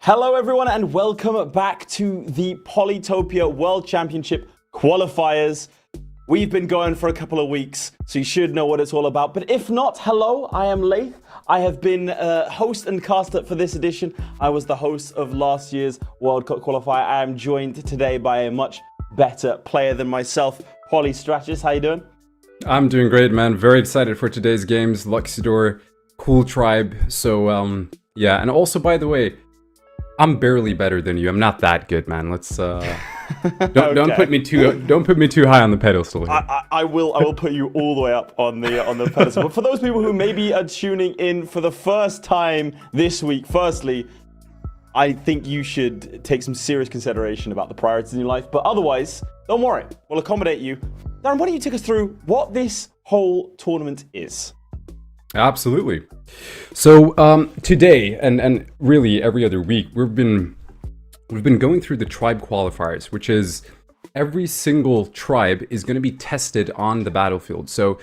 Hello everyone and welcome back to the Polytopia World Championship qualifiers. We've been going for a couple of weeks, so you should know what it's all about. But if not, hello, I am Laith. I have been host and caster for this edition. I was the host of last year's World Cup qualifier. I am joined today by a much better player than myself, Poly Strategist. How you doing? I'm doing great, man. Very excited for today's games. LUXIDOOR, cool tribe. So, yeah. And also, by the way, I'm barely better than you. I'm not that good, man. Let's don't put me too high on the pedestal here. I will put you all the way up on the pedestal. But for those people who maybe are tuning in for the first time this week, firstly, I think you should take some serious consideration about the priorities in your life. But otherwise, don't worry. We'll accommodate you. Darren, why don't you take us through what this whole tournament is? Absolutely. So today and really every other week we've been going through the tribe qualifiers, which is every single tribe is going to be tested on the battlefield. So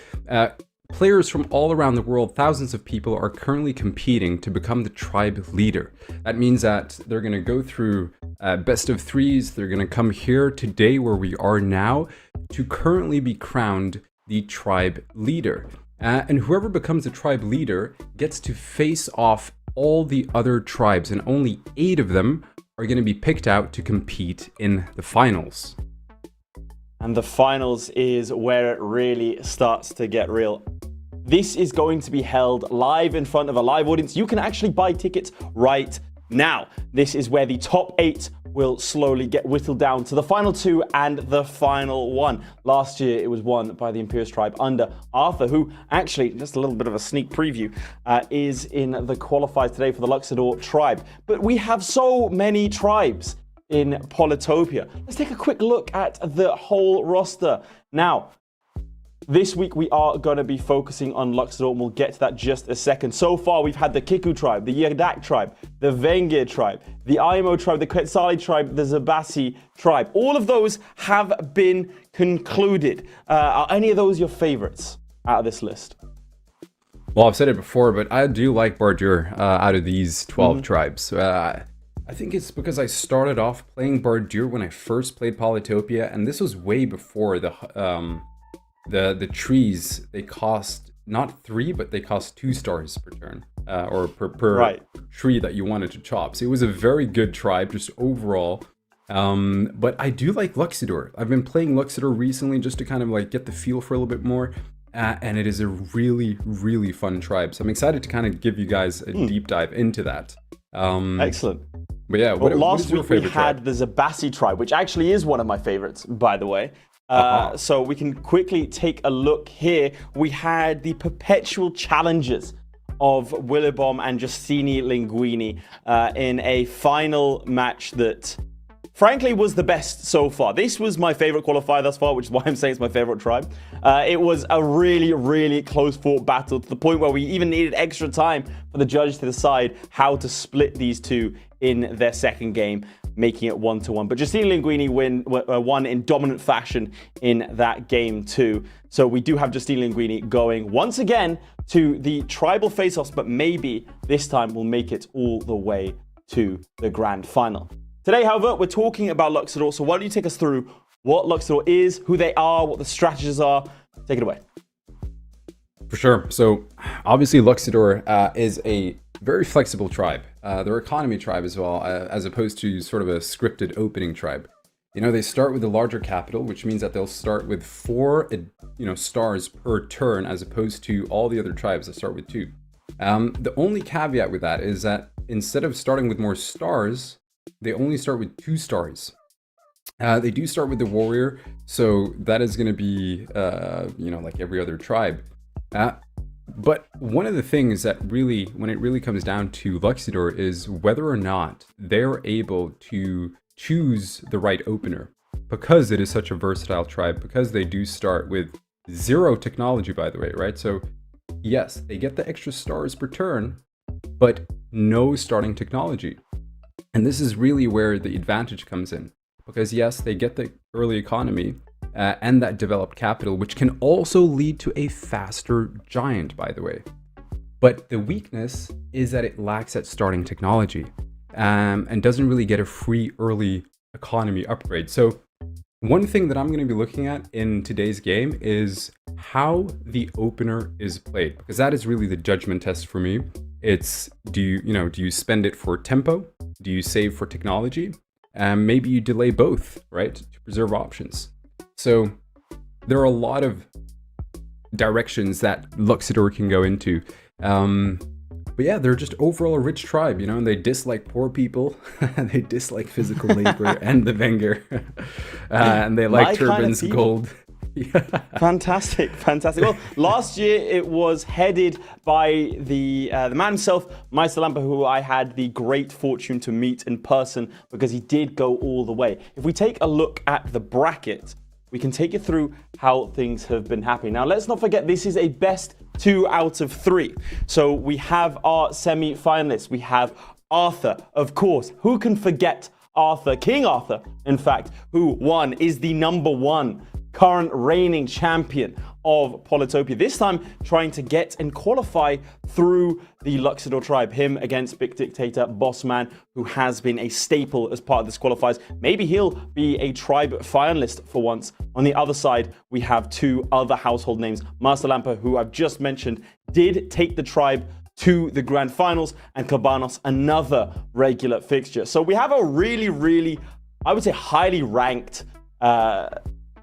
players from all around the world, thousands of people, are currently competing to become the tribe leader. That means that they're going to go through best of threes. They're going to come here today where we are now to currently be crowned the tribe leader. And whoever becomes the tribe leader gets to face off all the other tribes, and only 8 of them are going to be picked out to compete in the finals. And the finals is where it really starts to get real. This is going to be held live in front of a live audience. You can actually buy tickets right now. This is where the top 8 will slowly get whittled down to the final 2 and the final 1. Last year, it was won by the Imperious tribe under Arthur, who actually, just a little bit of a sneak preview, is in the qualifiers today for the LUXIDOOR tribe. But we have so many tribes in Polytopia. Let's take a quick look at the whole roster. Now, this week we are going to be focusing on LUXIDOOR, and we'll get to that just a second. So far, we've had the Kiku tribe, the Yadak tribe, the Vengir tribe, the Aimo tribe, the Quetzali tribe, the Zebasi tribe. All of those have been concluded. Are any of those your favorites out of this list? Well, I've said it before, but I do like Bardur out of these 12 tribes. I think it's because I started off playing Bardur when I first played Polytopia, and this was way before the trees. They cost not 3, but they cost 2 stars per turn, or per tree that you wanted to chop. So it was a very good tribe just overall. But I do like LUXIDOOR. I've been playing LUXIDOOR recently just to kind of like get the feel for a little bit more. And it is a really, really fun tribe. So I'm excited to kind of give you guys a deep dive into that. Excellent. But yeah, last week we had the Zebasi tribe, which actually is one of my favorites, by the way. So we can quickly take a look here. We had the perpetual challengers of Willibom and Giustini Linguini in a final match that, frankly, was the best so far. This was my favorite qualifier thus far, which is why I'm saying it's my favorite tribe. It was a really, really close fought battle to the point where we even needed extra time for the judges to decide how to split these two in their second game, making it 1-1. But Giustini Linguini won in dominant fashion in that game too. So we do have Giustini Linguini going once again to the tribal face-offs, but maybe this time we'll make it all the way to the grand final. Today, however, we're talking about LUXIDOOR. So why don't you take us through what LUXIDOOR is, who they are, what the strategies are. Take it away. For sure. So obviously LUXIDOOR is a very flexible tribe. They're economy tribe as well, as opposed to sort of a scripted opening tribe. You know, they start with a larger capital, which means that they'll start with 4, stars per turn, as opposed to all the other tribes that start with 2. The only caveat with that is that instead of starting with more stars, they only start with 2 stars. They do start with the warrior, so that is going to be, like every other tribe. But one of the things that really, when it really comes down to LUXIDOOR, is whether or not they're able to choose the right opener, because it is such a versatile tribe, because they do start with 0 technology, by the way, right? So yes, they get the extra stars per turn, but no starting technology. And this is really where the advantage comes in, because yes, they get the early economy, and that developed capital, which can also lead to a faster giant, by the way. But the weakness is that it lacks that starting technology. and doesn't really get a free early economy upgrade. So one thing that I'm going to be looking at in today's game is how the opener is played, because that is really the judgment test for me. It's do you spend it for tempo? Do you save for technology? Maybe you delay both, right, to preserve options. So there are a lot of directions that Luxidor can go into. But yeah, they're just overall a rich tribe, and they dislike poor people, they dislike physical labor and the Wenger, and they like turbines, gold. Fantastic. Well, last year it was headed by the man himself, Meister Lampe, who I had the great fortune to meet in person because he did go all the way. If we take a look at the bracket, we can take you through how things have been happening. Now, let's not forget, this is a best 2 out of 3. So we have our semi-finalists. We have Arthur, of course. Who can forget Arthur? King Arthur, in fact, who won, is the #1 current reigning champion of Polytopia. This time trying to get and qualify through the Luxidor tribe. Him against Big Dictator Bossman, who has been a staple as part of this qualifiers. Maybe he'll be a tribe finalist for once. On the other side, we have 2 other household names. Meister Lampe, who I've just mentioned, did take the tribe to the grand finals, and Cabanos, another regular fixture. So we have a really, I would say, highly ranked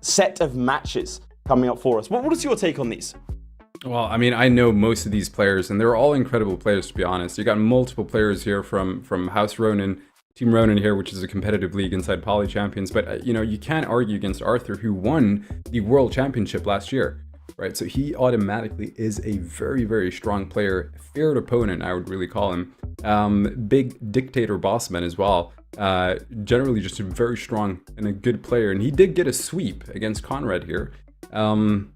set of matches coming up for us. What is your take on these? Well, I mean, I know most of these players, and they're all incredible players, to be honest. You got multiple players here from House Ronin, Team Ronin here, which is a competitive league inside Poly Champions. But, you can't argue against Arthur, who won the World Championship last year, right? So he automatically is a very, very strong player, feared opponent, I would really call him. Big Dictator Bossman as well. Generally just a very strong and a good player, and he did get a sweep against Conrad here, and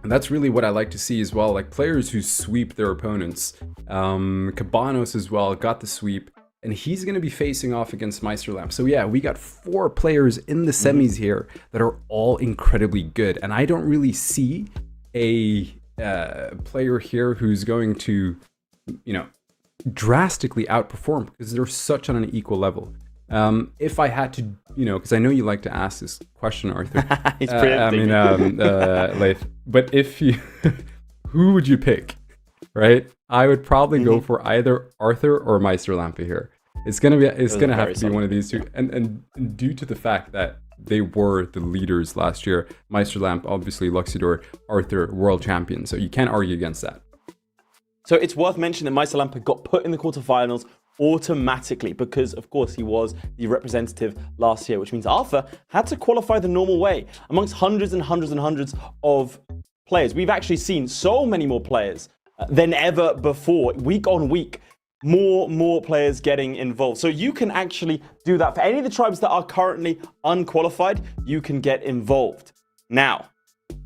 that's really what I like to see as well, like players who sweep their opponents. Cabanos as well got the sweep, and he's going to be facing off against Meister Lampe. So yeah, we got 4 players in the semis here that are all incredibly good, and I don't really see a player here who's going to drastically outperform, because they're such on an equal level. If I had to, because I know you like to ask this question, Arthur. He's preempting. Leif. But if you, who would you pick, right? I would probably go for either Arthur or Meister Lampe here. It's gonna have to be one of these two, and due to the fact that they were the leaders last year, Meister Lampe, obviously Luxidor, Arthur, world champion. So you can't argue against that. So it's worth mentioning that Meister Lampe got put in the quarterfinals automatically because, of course, he was the representative last year, which means Arthur had to qualify the normal way amongst hundreds and hundreds and hundreds of players. We've actually seen so many more players than ever before. Week on week, more players getting involved. So you can actually do that. For any of the tribes that are currently unqualified, you can get involved. Now,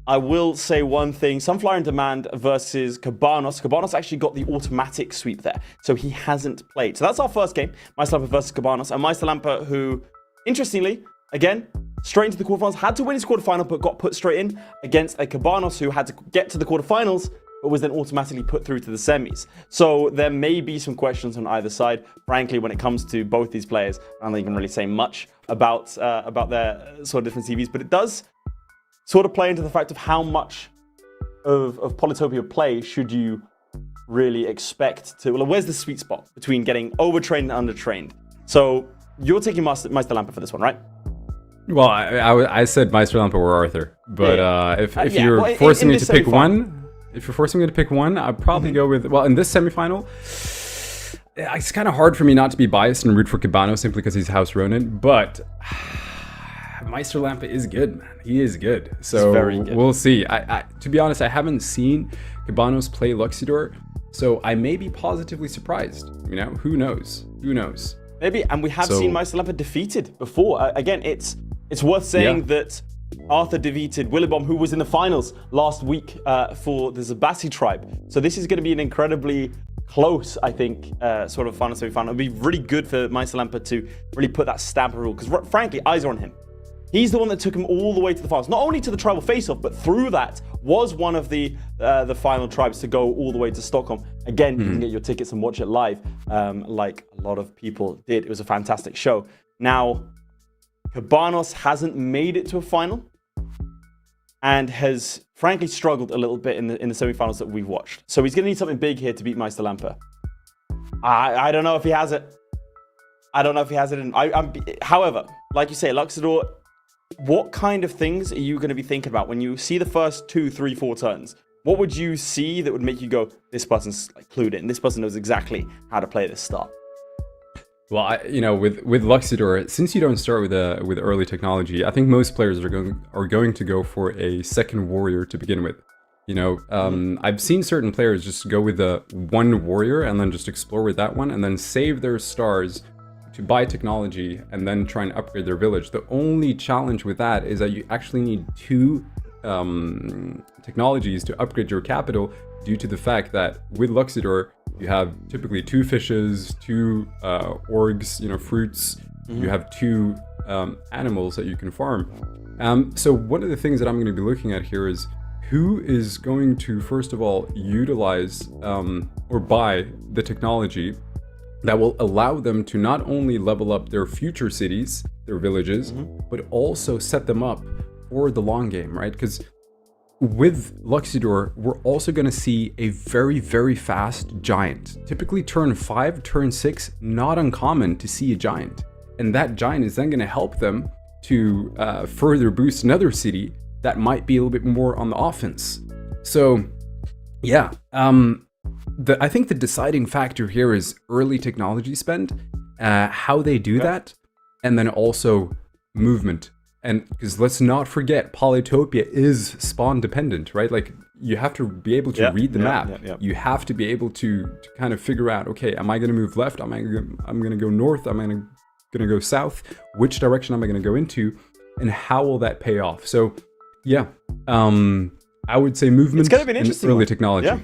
I will say one thing. Sunflower in Demand versus Cabanos. Cabanos actually got the automatic sweep there, so he hasn't played. So that's our first game, Meister Lampe versus Cabanos. And Meister Lampe, who, interestingly, again, straight into the quarterfinals, had to win his quarterfinal, but got put straight in against a Cabanos who had to get to the quarterfinals, but was then automatically put through to the semis. So there may be some questions on either side. Frankly, when it comes to both these players, I don't think you can really say much about their sort of different CVs, but it does sort of play into the fact of how much of Polytopia play should you really expect to... Well, where's the sweet spot between getting overtrained and undertrained? So you're taking Meister Lampe for this one, right? Well, I said Meister Lampe or Arthur, but if you're forcing me to pick one, I'd probably go with... Well, in this semifinal, it's kind of hard for me not to be biased and root for Cabanos simply because he's House Ronin, but... Meister Lampe is good, man. He is good. So very good. We'll see. To be honest, I haven't seen Cabanos play Luxidor, so I may be positively surprised. Who knows? Maybe. And we have seen Meister Lampe defeated before. Again, it's worth saying that Arthur defeated Willibom, who was in the finals last week for the Zebasi tribe. So this is going to be an incredibly close, I think, sort of final semi-final. It'll be really good for Meister Lampe to really put that stamp of rule, because frankly, eyes are on him. He's the one that took him all the way to the finals, not only to the tribal face-off, but through that was one of the final tribes to go all the way to Stockholm. Again, you can get your tickets and watch it live, like a lot of people did. It was a fantastic show. Now, Cabanos hasn't made it to a final and has frankly struggled a little bit in the semifinals that we've watched. So he's going to need something big here to beat Meisterlampe. I don't know if he has it. I don't know if he has it. However, like you say, Luxidor, what kind of things are you going to be thinking about when you see the first 2, 3, 4 turns? What would you see that would make you go, this person's like clued in, this person knows exactly how to play this start? Well, with Luxidor, since you don't start with early technology, I think most players are going to go for a second warrior to begin with. I've seen certain players just go with the one warrior and then just explore with that one and then save their stars to buy technology and then try and upgrade their village. The only challenge with that is that you actually need 2 technologies to upgrade your capital, due to the fact that with Luxidor, you have typically 2 fishes, 2 orgs, fruits, you have 2 animals that you can farm. So one of the things that I'm going to be looking at here is who is going to, first of all, utilize or buy the technology that will allow them to not only level up their future cities, their villages, but also set them up for the long game, right? Because with Luxidor, we're also going to see a very, very fast giant. Typically turn 5, turn 6, not uncommon to see a giant. And that giant is then going to help them to further boost another city that might be a little bit more on the offense. So, yeah, I think the deciding factor here is early technology spend, how they do that, and then also movement. And because let's not forget, Polytopia is spawn dependent, right? Like you have to be able to read the map. You have to be able to kind of figure out, okay, am I going to move left? I'm going to go north? Am I going to go south? Which direction am I going to go into? And how will that pay off? So, yeah, I would say movement. It's going to be an interesting early technology.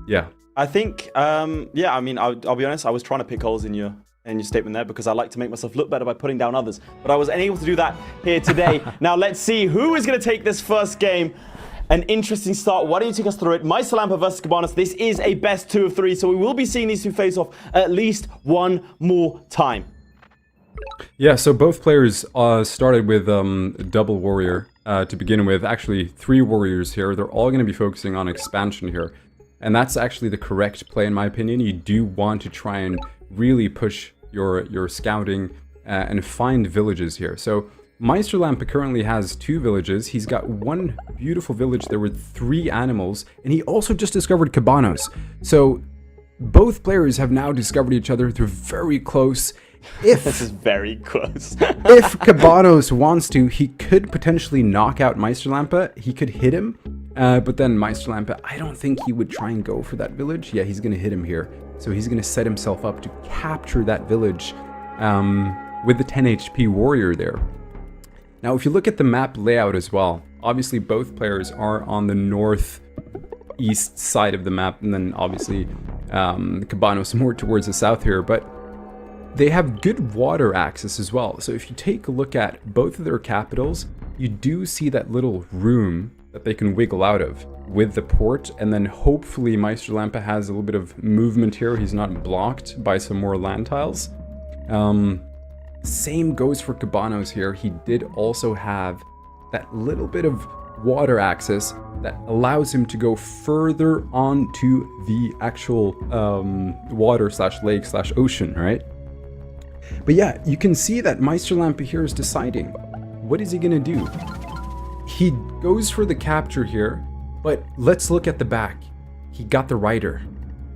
Yeah. I think, I mean, I'll be honest, I was trying to pick holes in your statement there because I like to make myself look better by putting down others. But I was unable to do that here today. Now let's see who is going to take this first game. An interesting start. Why don't you take us through it? Meisterlampe versus Cabanos. This is a best 2 of 3, so we will be seeing these 2 face off at least one more time. Yeah, so both players started with double warrior to begin with. Actually, 3 warriors here. They're all going to be focusing on expansion here. And that's actually the correct play in my opinion. You do want to try and really push your scouting and find villages here. So Meisterlampe currently has 2 villages. He's got 1 beautiful village there with 3 animals, and he also just discovered Cabanos. So both players have now discovered each other. They're very close. This is very close. If Cabanos wants to, he could potentially knock out Meisterlampe. He could hit him. But then Meisterlampe, I don't think he would try and go for that village. Yeah, he's going to hit him here. So he's going to set himself up to capture that village with the 10 HP warrior there. Now, if you look at the map layout as well, obviously both players are on the northeast side of the map. And then obviously Cabanos more towards the south here. But they have good water access as well. So if you take a look at both of their capitals, you do see that little room that they can wiggle out of with the port, and then hopefully Meisterlampe has a little bit of movement here. He's not blocked by some more land tiles. Same goes for Cabanos here. He did also have that little bit of water access that allows him to go further onto the actual water / lake / ocean, right? But yeah, you can see that Meisterlampe here is deciding, what is he gonna do? He goes for the capture here, but let's look at the back. He got the rider.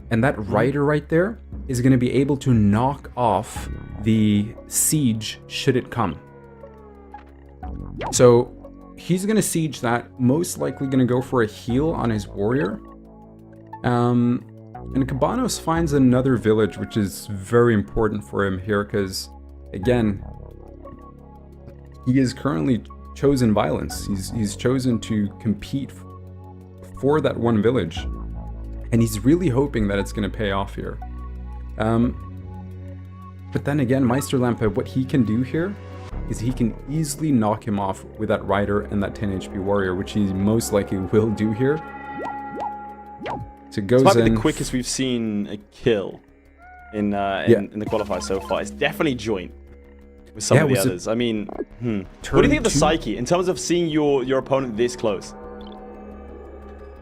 And that rider right there is going to be able to knock off the siege should it come. So he's going to siege that, most likely going to go for a heal on his warrior. And Cabanos finds another village, which is very important for him here because, again, he is currently chosen violence. He's chosen to compete for that one village, and he's really hoping that it's going to pay off here. But then again, Meisterlampe, what he can do here is he can easily knock him off with that rider and that 10 HP warrior, which he most likely will do here. So it goes This might be in. the quickest we've seen a kill in the qualifier so far. It's definitely joint with some of the others. I mean, what do you think of the psyche in terms of seeing your opponent this close?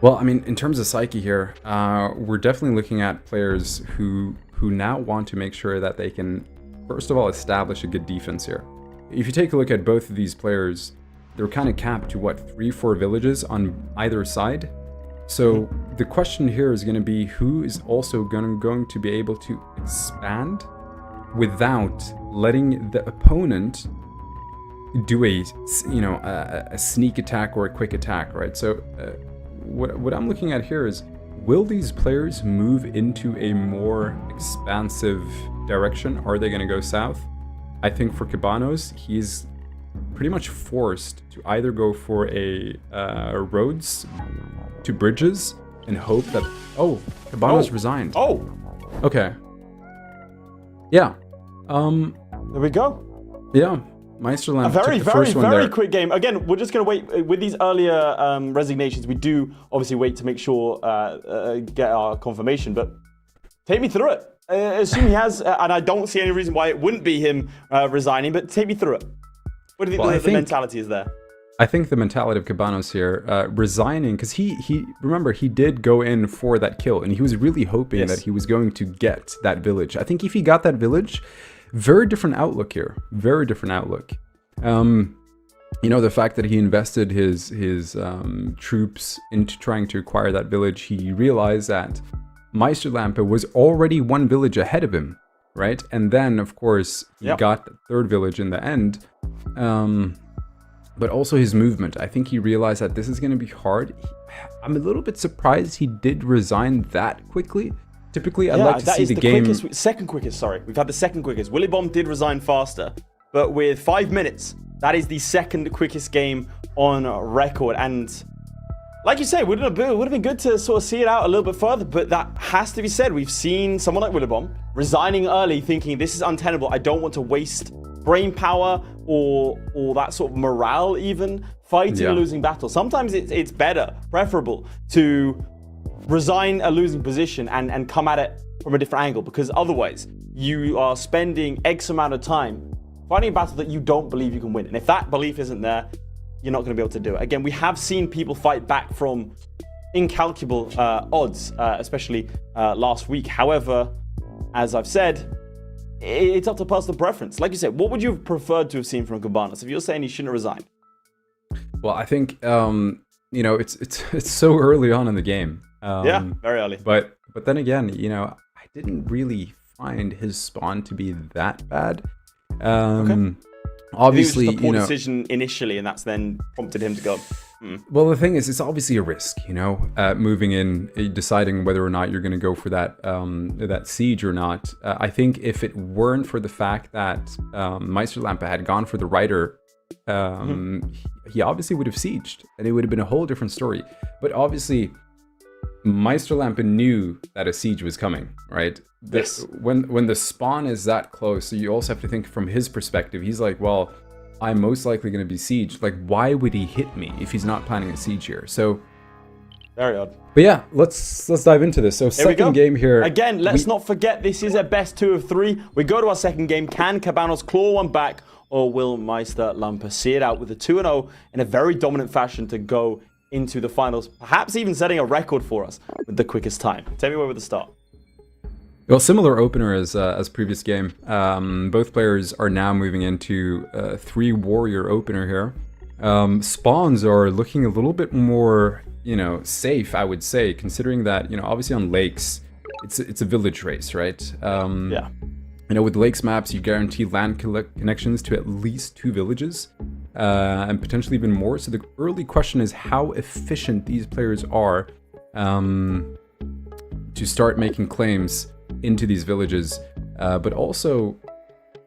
Well, I mean, in terms of psyche here, we're definitely looking at players who now want to make sure that they can, first of all, establish a good defense here. If you take a look at both of these players, they're kind of capped to, what, 3-4 villages on either side? So the question here is going to be who is also going to be able to expand without letting the opponent do a sneak attack or a quick attack, right? So what I'm looking at here is, will these players move into a more expansive direction? Are they going to go south? I think for Cabanos, he's pretty much forced to either go for a roads to bridges and hope that... Oh, Cabanos resigned. Oh! Okay. Yeah. There we go. Yeah. Meisterland A very, took the first one very there. quick game. Again, we're just going to wait. With these earlier resignations, we do obviously wait to make sure, get our confirmation. But take me through it. Assume he has, and I don't see any reason why it wouldn't be him resigning, but take me through it. What do you think the mentality is there? I think the mentality of Cabanos here, resigning, because remember, he did go in for that kill, and he was really hoping that he was going to get that village. I think if he got that village, very different outlook here. Very different outlook. The fact that he invested his troops into trying to acquire that village, he realized that Meisterlampe was already one village ahead of him, right? And then, of course, he got the third village in the end. But also his movement. I think he realized that this is going to be hard. I'm a little bit surprised he did resign that quickly. Typically, I'd like to see the game... Second quickest, sorry. We've had the second quickest. Willy Bomb did resign faster, but with 5 minutes, that is the second quickest game on record. And like you say, it would have been good to sort of see it out a little bit further, but that has to be said. We've seen someone like Willy Bomb resigning early, thinking this is untenable. I don't want to waste brain power or that sort of morale even fighting a losing battle. Sometimes it's better, preferable to resign a losing position and come at it from a different angle, because otherwise you are spending X amount of time fighting a battle that you don't believe you can win. And if that belief isn't there, you're not going to be able to do it. Again, we have seen people fight back from incalculable odds, especially last week. However, as I've said, it's up to personal preference. Like you said, what would you have preferred to have seen from Cabanos if you're saying he shouldn't have resigned? Well, I think it's so early on in the game. Yeah, very early. But then again, I didn't really find his spawn to be that bad. Obviously, it was just a poor decision initially, and that's then prompted him to go. Well, the thing is, it's obviously a risk, moving in, deciding whether or not you're going to go for that siege or not. I think if it weren't for the fact that Meisterlampe had gone for the rider, he obviously would have sieged, and it would have been a whole different story. But obviously, Meisterlampe knew that a siege was coming, right? Yes. When the spawn is that close, so you also have to think from his perspective. He's like, well, I'm most likely going to be sieged. Like, why would he hit me if he's not planning a siege here? So, very odd. But yeah, let's dive into this. So second game here. Again, let's not forget this is a best 2 of 3. We go to our second game. Can Cabanos claw one back, or will Meisterlampe see it out with a 2-0 in a very dominant fashion to go into the finals, perhaps even setting a record for us with the quickest time? Tell me where with the start. Well, similar opener as previous game. Both players are now moving into 3 warrior opener here. Spawns are looking a little bit more, safe, I would say, considering that, obviously on lakes, it's a village race, right? Yeah. With lakes maps, you guarantee land connections to at least 2 villages, and potentially even more. So the early question is how efficient these players are to start making claims into these villages, but also,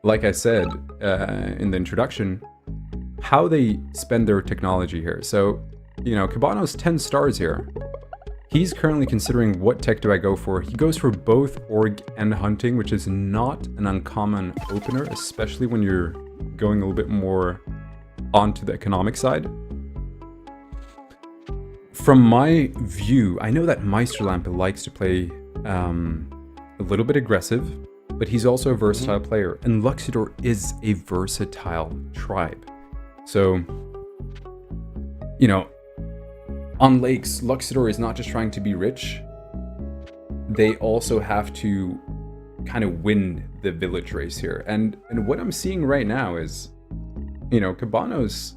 like I said in the introduction, how they spend their technology here. So, Cabanos 10 stars here. He's currently considering what tech do I go for. He goes for both org and hunting, which is not an uncommon opener, especially when you're going a little bit more onto the economic side. From my view, I know that Meisterlampe likes to play a little bit aggressive, but he's also a versatile player, and Luxidor is a versatile tribe. So, you know, on lakes, Luxidor is not just trying to be rich, they also have to kind of win the village race here. And what I'm seeing right now is, you know, Cabanos,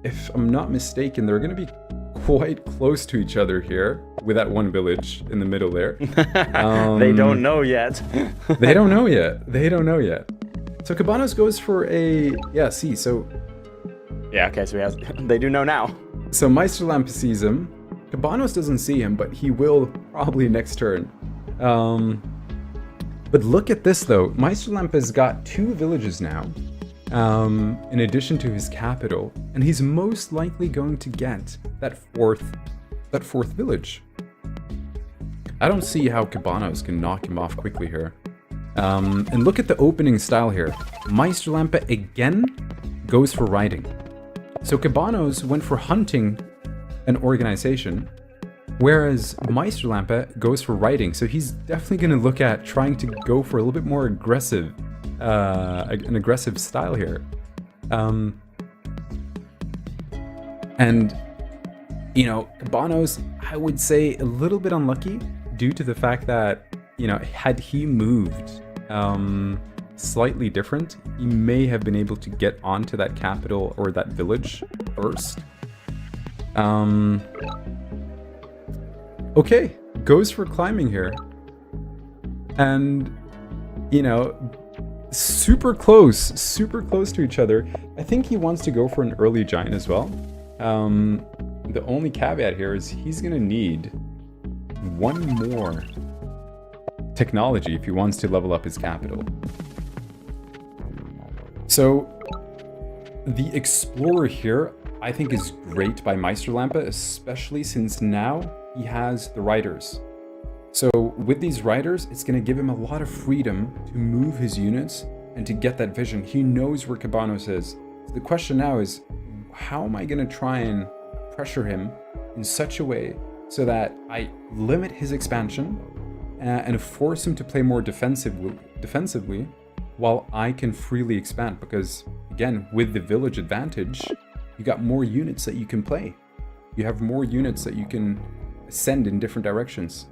if I'm not mistaken, they're going to be quite close to each other here with that one village in the middle there. They don't know yet. They don't know yet. They don't know yet. So Cabanos goes for a, yeah, see, so... Yeah, okay, so they do know now. So Meisterlampe sees him. Cabanos doesn't see him, but he will probably next turn. But look at this, though. Meisterlampe has got 2 villages now, in addition to his capital, and he's most likely going to get that fourth village. I don't see how Cabanos can knock him off quickly here. And look at the opening style here. Meisterlampe again goes for riding. So Cabanos went for hunting an organization, whereas Meisterlampe goes for riding. So he's definitely going to look at trying to go for a little bit more aggressive, an aggressive style here. And, you know, Cabanos, I would say a little bit unlucky due to the fact that, you know, had he moved slightly different, he may have been able to get onto that capital or that village first. Okay, goes for climbing here. And, you know, super close to each other. I think he wants to go for an early giant as well. The only caveat here is he's going to need one more technology if he wants to level up his capital. So the Explorer here, I think, is great by Meisterlampe, especially since now he has the riders. So with these riders, it's going to give him a lot of freedom to move his units and to get that vision. He knows where Cabanos is. So the question now is, how am I going to try and pressure him in such a way so that I limit his expansion and force him to play more defensively while I can freely expand? Because, again, with the village advantage, you got more units that you can play. You have more units that you can send in different directions.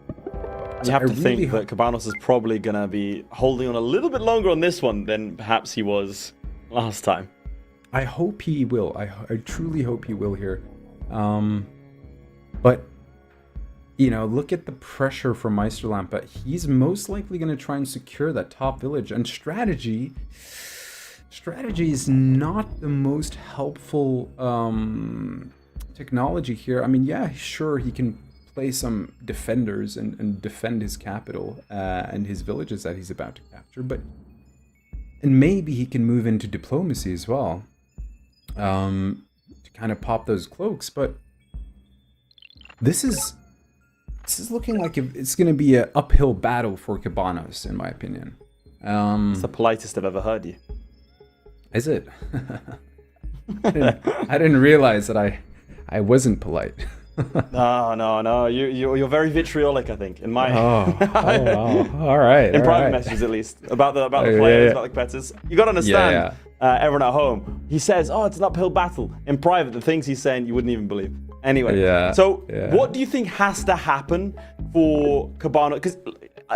You have to think that Cabanos is probably going to be holding on a little bit longer on this one than perhaps he was last time. I hope he will. I truly hope he will here. But, you know, look at the pressure from Meisterlampe. He's most likely going to try and secure that top village. And strategy is not the most helpful technology here. I mean, yeah, sure, he can play some defenders and defend his capital and his villages that he's about to capture, and maybe he can move into diplomacy as well to kind of pop those cloaks. But this is looking like it's going to be an uphill battle for Cabanos, in my opinion. It's the politest I've ever heard you. Is it? I didn't realize that I wasn't polite. No. You're very vitriolic, I think. In my wow. All right. In private messages, at least, about the players, about the competitors. You got to understand, everyone at home. He says, "Oh, it's an uphill battle." In private, the things he's saying you wouldn't even believe. Anyway, what do you think has to happen for Cabanos? Because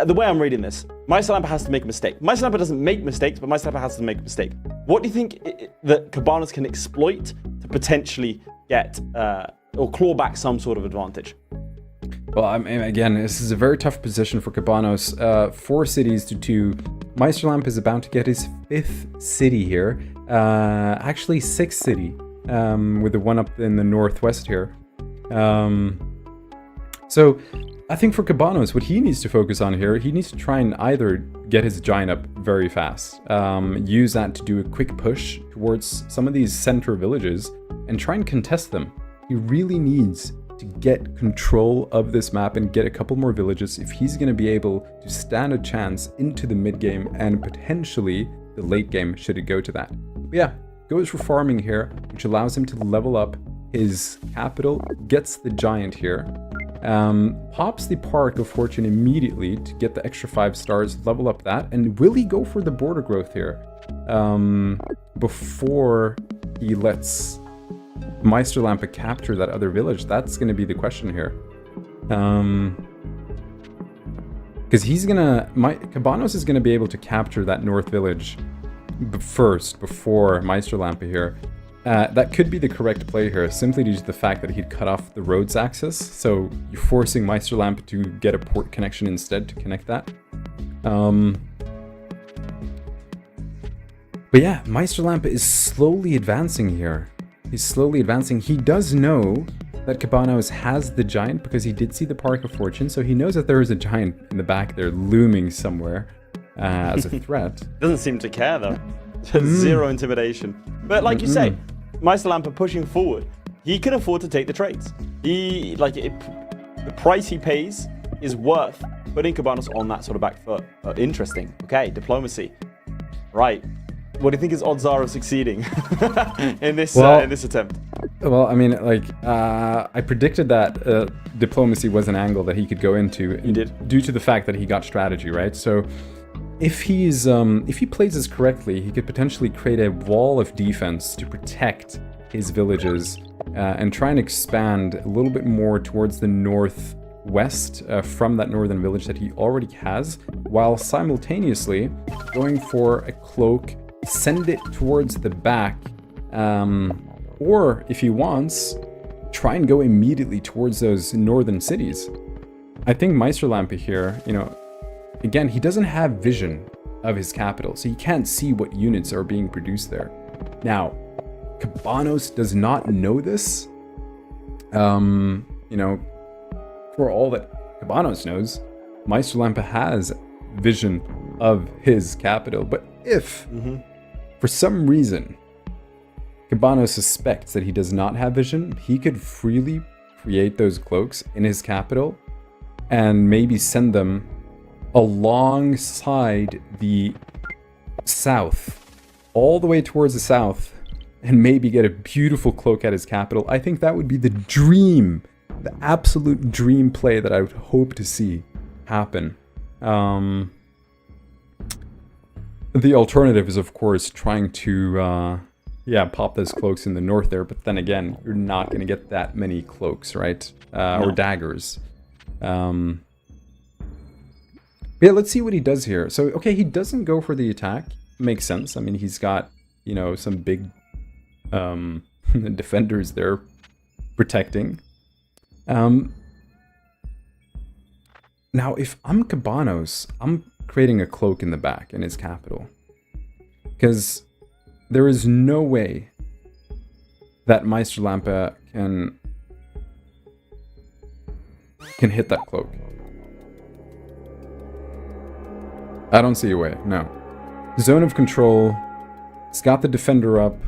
the way I'm reading this, Meisterlampe has to make a mistake. Meisterlampe doesn't make mistakes, but Meisterlampe has to make a mistake. What do you think that Cabanos can exploit to potentially get or claw back some sort of advantage? Well, I mean, again, this is a very tough position for Cabanos. 4 cities to 2. Meisterlampe is about to get his 5th city here. Actually, 6th city, with the one up in the northwest here. So I think for Cabanos, what he needs to focus on here, he needs to try and either get his giant up very fast, use that to do a quick push towards some of these center villages and try and contest them. He really needs to get control of this map and get a couple more villages if he's going to be able to stand a chance into the mid game and potentially the late game should it go to that. But yeah, goes for farming here, which allows him to level up his capital, gets the giant here, pops the Park of Fortune immediately to get the extra 5 stars, level up that, and will he go for the border growth here before he lets Meisterlampe capture that other village? That's going to be the question here. Because Cabanos is going to be able to capture that north village first before Meisterlampe here. That could be the correct play here, simply due to the fact that he'd cut off the roads access, so you're forcing Meisterlampe to get a port connection instead to connect that. But yeah, Meisterlampe is slowly advancing here. He's slowly advancing. He does know that Cabanos has the giant because he did see the Park of Fortune, so he knows that there is a giant in the back there looming somewhere as a threat. Doesn't seem to care though. Zero intimidation. But like you say, Meisterlampe pushing forward, he can afford to take the trades. The price he pays is worth putting Cabanos on that sort of back foot. Interesting. Okay, diplomacy. Right. What do you think his odds are of succeeding in this attempt? Well, I mean, like, I predicted that diplomacy was an angle that he could go into. He did. Due to the fact that he got strategy, right? So if he plays this correctly, he could potentially create a wall of defense to protect his villages and try and expand a little bit more towards the northwest from that northern village that he already has, while simultaneously going for a cloak, send it towards the back, or if he wants, try and go immediately towards those northern cities. I think Meisterlampe here, again, he doesn't have vision of his capital, so he can't see what units are being produced there. Now, Cabanos does not know this. For all that Cabanos knows, Meisterlampe has vision of his capital. But if, for some reason, Cabanos suspects that he does not have vision, he could freely create those cloaks in his capital and maybe send them alongside the south, all the way towards the south, and maybe get a beautiful cloak at his capital. I think that would be the dream, the absolute dream play that I would hope to see happen. The alternative is, of course, trying to pop those cloaks in the north there, but then again, you're not going to get that many cloaks, right? No. Or daggers. Yeah, let's see what he does here. So, okay, he doesn't go for the attack. Makes sense. I mean, he's got, some big defenders there protecting. Now, if I'm Cabanos, I'm creating a cloak in the back in his capital. Because there is no way that Meisterlampe can hit that cloak. I don't see a way, no. Zone of control. It's got the defender up.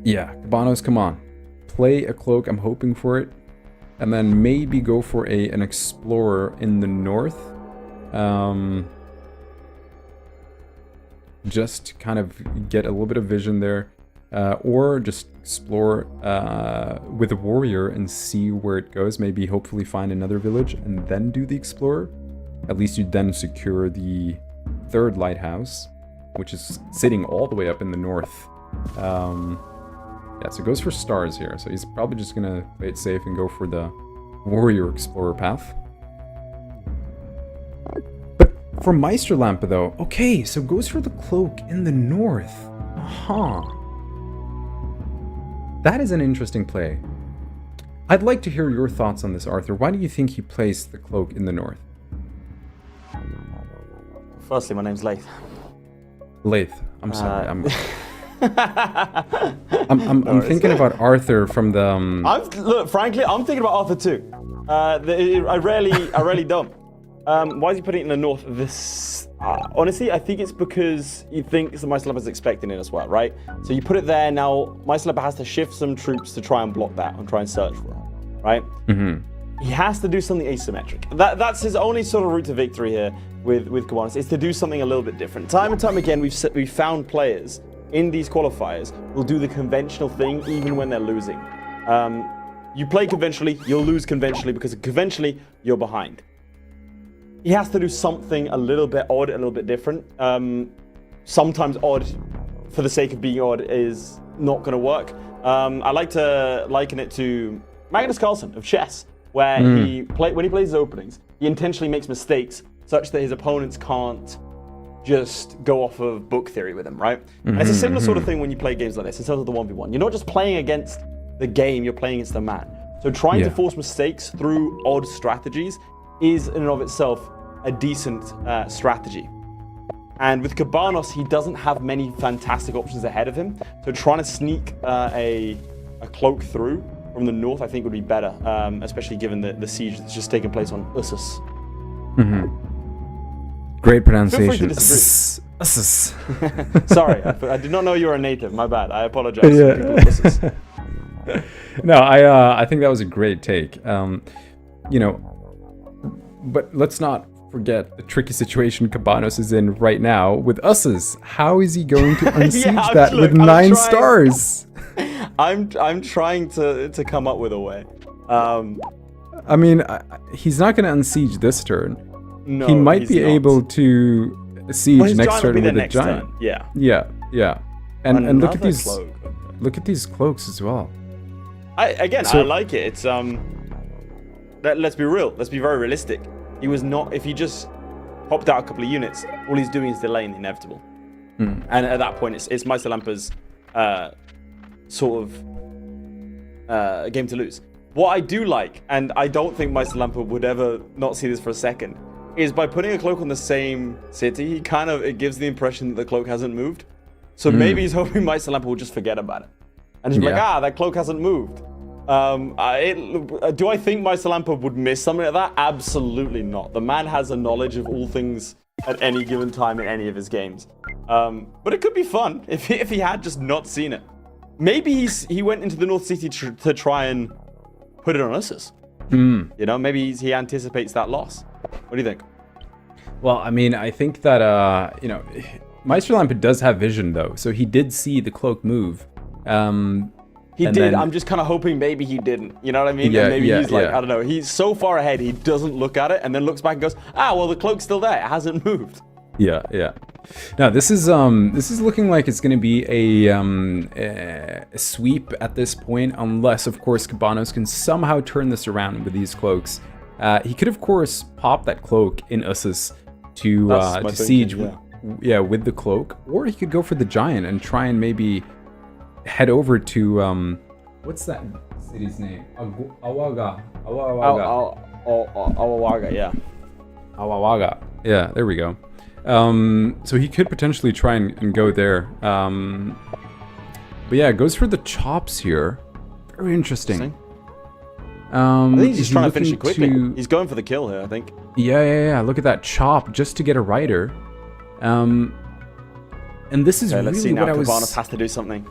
Yeah, Cabanos, come on. Play a cloak, I'm hoping for it. And then maybe go for an explorer in the north. Just to kind of get a little bit of vision there. Or just explore with a warrior and see where it goes. Maybe hopefully find another village and then do the explorer. At least you then secure the third lighthouse, which is sitting all the way up in the north. Yeah, so it goes for stars here. So he's probably just going to play it safe and go for the warrior explorer path. But for Meisterlampe though, okay, so goes for the cloak in the north. That is an interesting play. I'd like to hear your thoughts on this, Arthur. Why do you think he placed the cloak in the north? Firstly, my name's Laith. Laith. I'm sorry. I'm thinking about Arthur from the. Look, frankly, I'm thinking about Arthur too. I rarely don't. Why is he putting it in the north? Honestly, I think it's because he thinks the Meisterlampe is expecting it as well, right? So you put it there now. Meisterlampe has to shift some troops to try and block that and try and search for it, right? he has to do something asymmetric. That's his only sort of route to victory here with Cabanas, is to do something a little bit different. Time and time again, we've found players in these qualifiers will do the conventional thing even when they're losing. You play conventionally, you'll lose conventionally because conventionally you're behind. He has to do something a little bit odd, a little bit different. Sometimes odd for the sake of being odd is not going to work. I like to liken it to Magnus Carlsen of chess, where when he plays his openings, he intentionally makes mistakes such that his opponents can't just go off of book theory with him, right? And it's a similar sort of thing when you play games like this, in terms of the 1v1. You're not just playing against the game, you're playing against the man. So trying to force mistakes through odd strategies is in and of itself a decent strategy. And with Cabanas, he doesn't have many fantastic options ahead of him. So trying to sneak a cloak through from the north, I think would be better, especially given the siege that's just taken place on Ussus. Great pronunciation. Sorry, I did not know you were a native. My bad. I apologize. Yeah. No, I think that was a great take. You know, but let's not forget the tricky situation Cabanas is in right now with Ussus. How is he going to unsiege that with 9 stars? I'm trying to come up with a way. I mean, he's not going to unsiege this turn. No, he might be able to siege next turn with a giant. Yeah. Yeah. And look at these cloak. Look at these cloaks as well. I like it. It's let's be real. Let's be very realistic. He was not. If he just popped out a couple of units, all he's doing is delaying the inevitable. And at that point, it's Meisterlampa's sort of game to lose. What I do like, and I don't think Meisterlampa would ever not see this for a second, is by putting a cloak on the same city, it gives the impression that the cloak hasn't moved. So maybe he's hoping Meisterlampa will just forget about it. And just be like, that cloak hasn't moved. Do I think Meisterlampa would miss something like that? Absolutely not. The man has a knowledge of all things at any given time in any of his games. But it could be fun if he had just not seen it. Maybe he went into the North City to try and put it on Ussus. You know, maybe he anticipates that loss. What do you think? Well, I mean, I think that, you know, Meisterlampa does have vision, though. So he did see the cloak move. He did. I'm just kind of hoping maybe he didn't. You know what I mean? Yeah, maybe he's like, I don't know. He's so far ahead, he doesn't look at it and then looks back and goes, well, the cloak's still there. It hasn't moved. Yeah. Now, this is looking like it's going to be a sweep at this point, unless, of course, Cabanas can somehow turn this around with these cloaks. He could, of course, pop that cloak in Ussus to siege with the cloak, or he could go for the giant and try and maybe head over to what's that city's name? Awawaga, yeah. Awawaga. Yeah, there we go. So he could potentially try and go there. But yeah, it goes for the chops here. Very interesting. I think he's just trying to finish it quickly. He's going for the kill here, I think. Yeah. Look at that chop just to get a rider. And this is really let's see now. what Cabanas has to do something.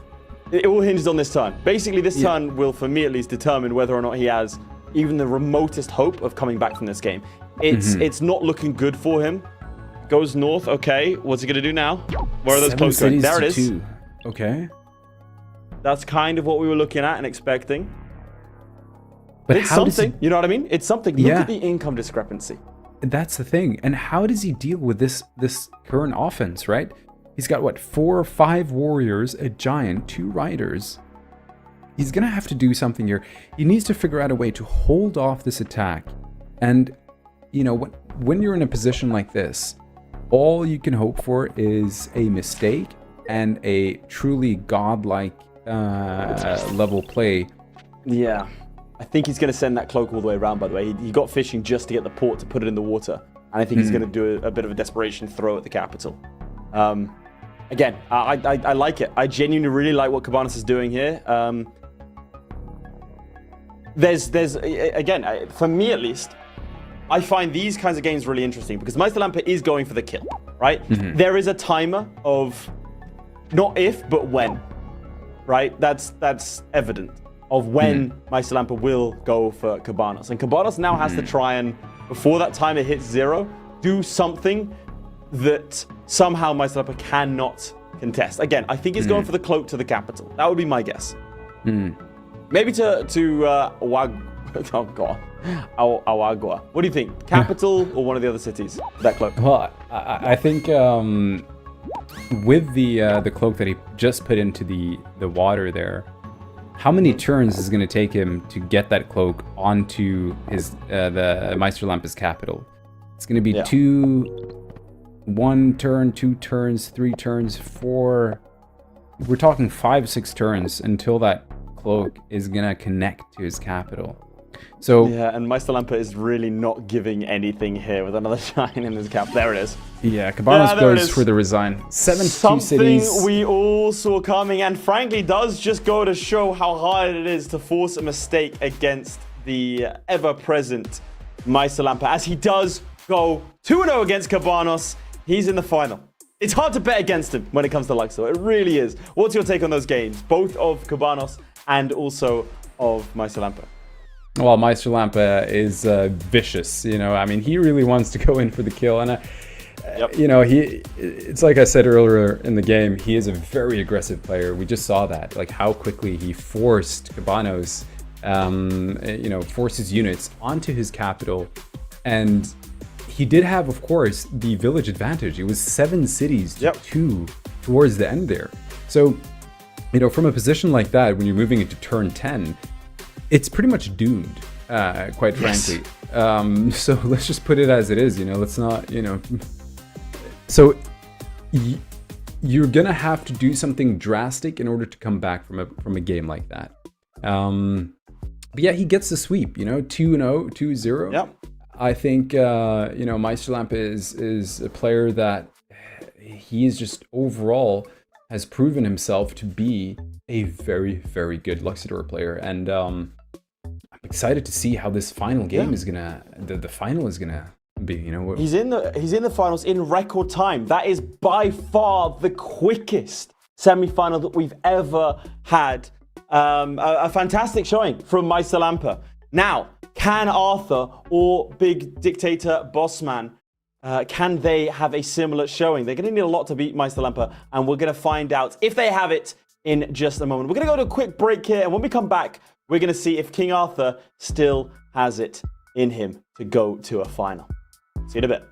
It all hinges on this turn. Basically, this turn will, for me at least, determine whether or not he has even the remotest hope of coming back from this game. It's not looking good for him. Goes north. Okay, what's he gonna do now? Where are those cloaks going? There it is. Okay. That's kind of what we were looking at and expecting. But it's something. You know what I mean? It's something. Look at the income discrepancy. That's the thing. And how does he deal with this current offense, right? He's got, what, 4 or 5 warriors, a giant, 2 riders. He's going to have to do something here. He needs to figure out a way to hold off this attack. And, you know, when you're in a position like this, all you can hope for is a mistake and a truly godlike level play. Yeah. I think he's going to send that cloak all the way around, by the way. He got fishing just to get the port to put it in the water. And I think he's going to do a bit of a desperation throw at the capital. Again, I like it. I genuinely really like what Cabanas is doing here. There's again, for me at least, I find these kinds of games really interesting because Meisterlampa is going for the kill, right? There is a timer of not if, but when, right? That's evident of when Maisalampa will go for Cabanos. And Cabanos now has to try and, before that timer hits 0, do something that somehow Maisalampa cannot contest. Again, I think he's going for the cloak to the capital. That would be my guess. Maybe to Awagua. What do you think? Capital or one of the other cities? That cloak. Well, I think with the cloak that he just put into the water there, how many turns is it going to take him to get that cloak onto his the Maisterlampa's capital? It's going to be 1 turn, 2 turns, 3 turns, 4. We're talking 5, 6 turns until that cloak is going to connect to his capital. So yeah, and Maisalampa is really not giving anything here with another shine in his cap. There it is. Yeah, Cabanos goes for the resign. 7 Something cities. we all saw coming, and frankly does just go to show how hard it is to force a mistake against the ever-present Maisalampa, as he does go 2-0 against Cabanos. He's in the final. It's hard to bet against him when it comes to Luxor. It really is. What's your take on those games, both of Cabanos and also of Maisalampa? Well, Maisalampa is vicious, you know. I mean, he really wants to go in for the kill, and you know, it's like I said earlier in the game, he is a very aggressive player. We just saw that, like how quickly he forced Cabanos, you know, forced his units onto his capital, and he did have, of course, the village advantage. It was 7 cities to 2 towards the end there. So, you know, from a position like that, when you're moving into turn 10, it's pretty much doomed, quite frankly. So let's just put it as it is, you know, let's not, you know. So you're going to have to do something drastic in order to come back from a game like that. But yeah, he gets the sweep, you know, 2-0, 2-0. Yep. I think, you know, Maisalampa is a player that he is just overall has proven himself to be a very, very good Luxidor player. And I'm excited to see how this final game is gonna, the final is gonna be, you know. He's in the finals in record time. That is by far the quickest semi-final that we've ever had. A fantastic showing from Maisalampa. Now, can Arthur or Big Dictator Bossman, can they have a similar showing? They're going to need a lot to beat Maisalampa, and we're going to find out if they have it in just a moment. We're going to go to a quick break here, and when we come back, we're going to see if King Arthur still has it in him to go to a final. See you in a bit.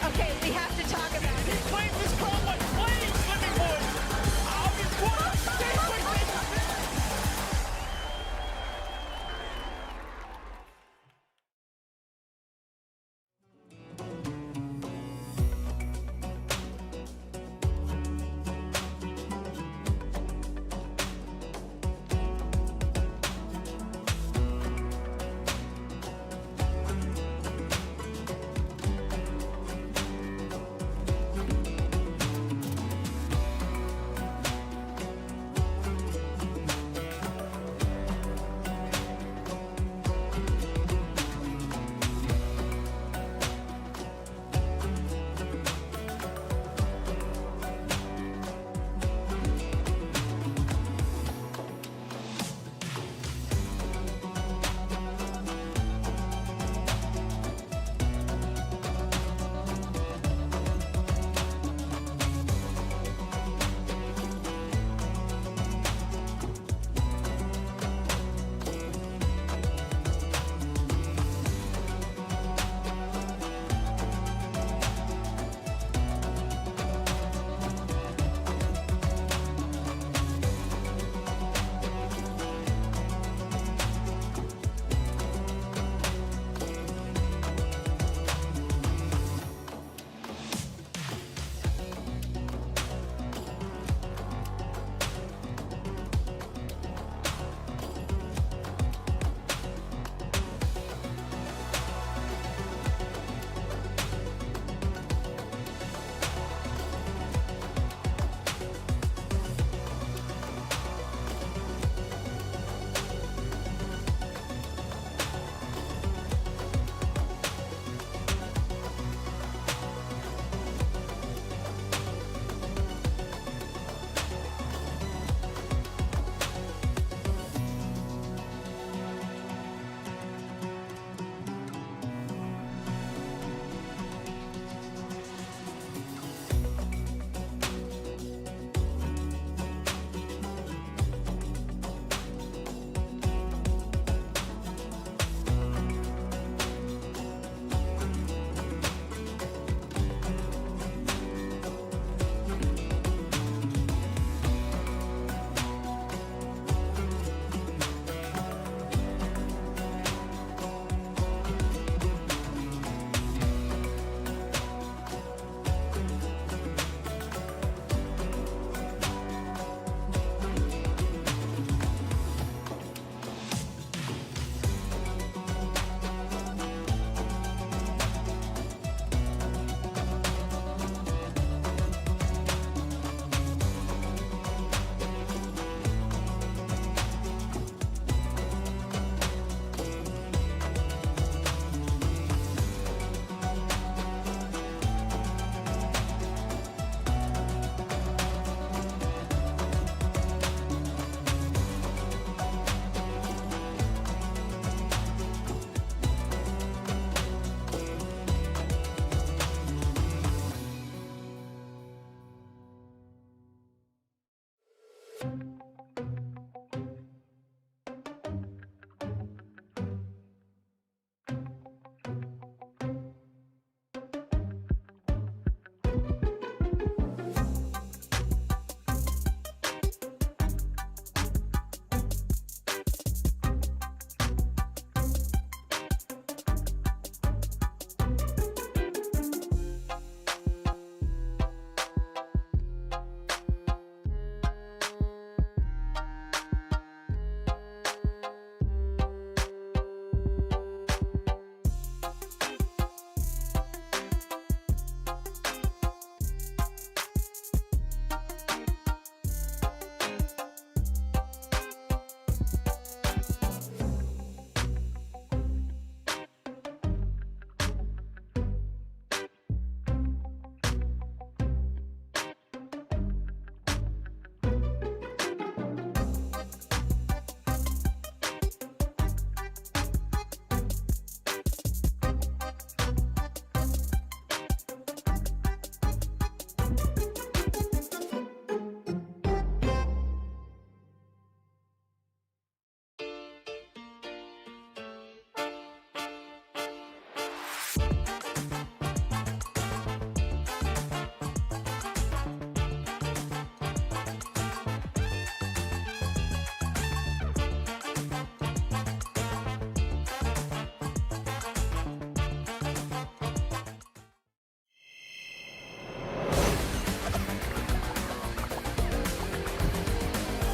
Okay, we have to talk about it. He claims his crown like flames, Slimmywood.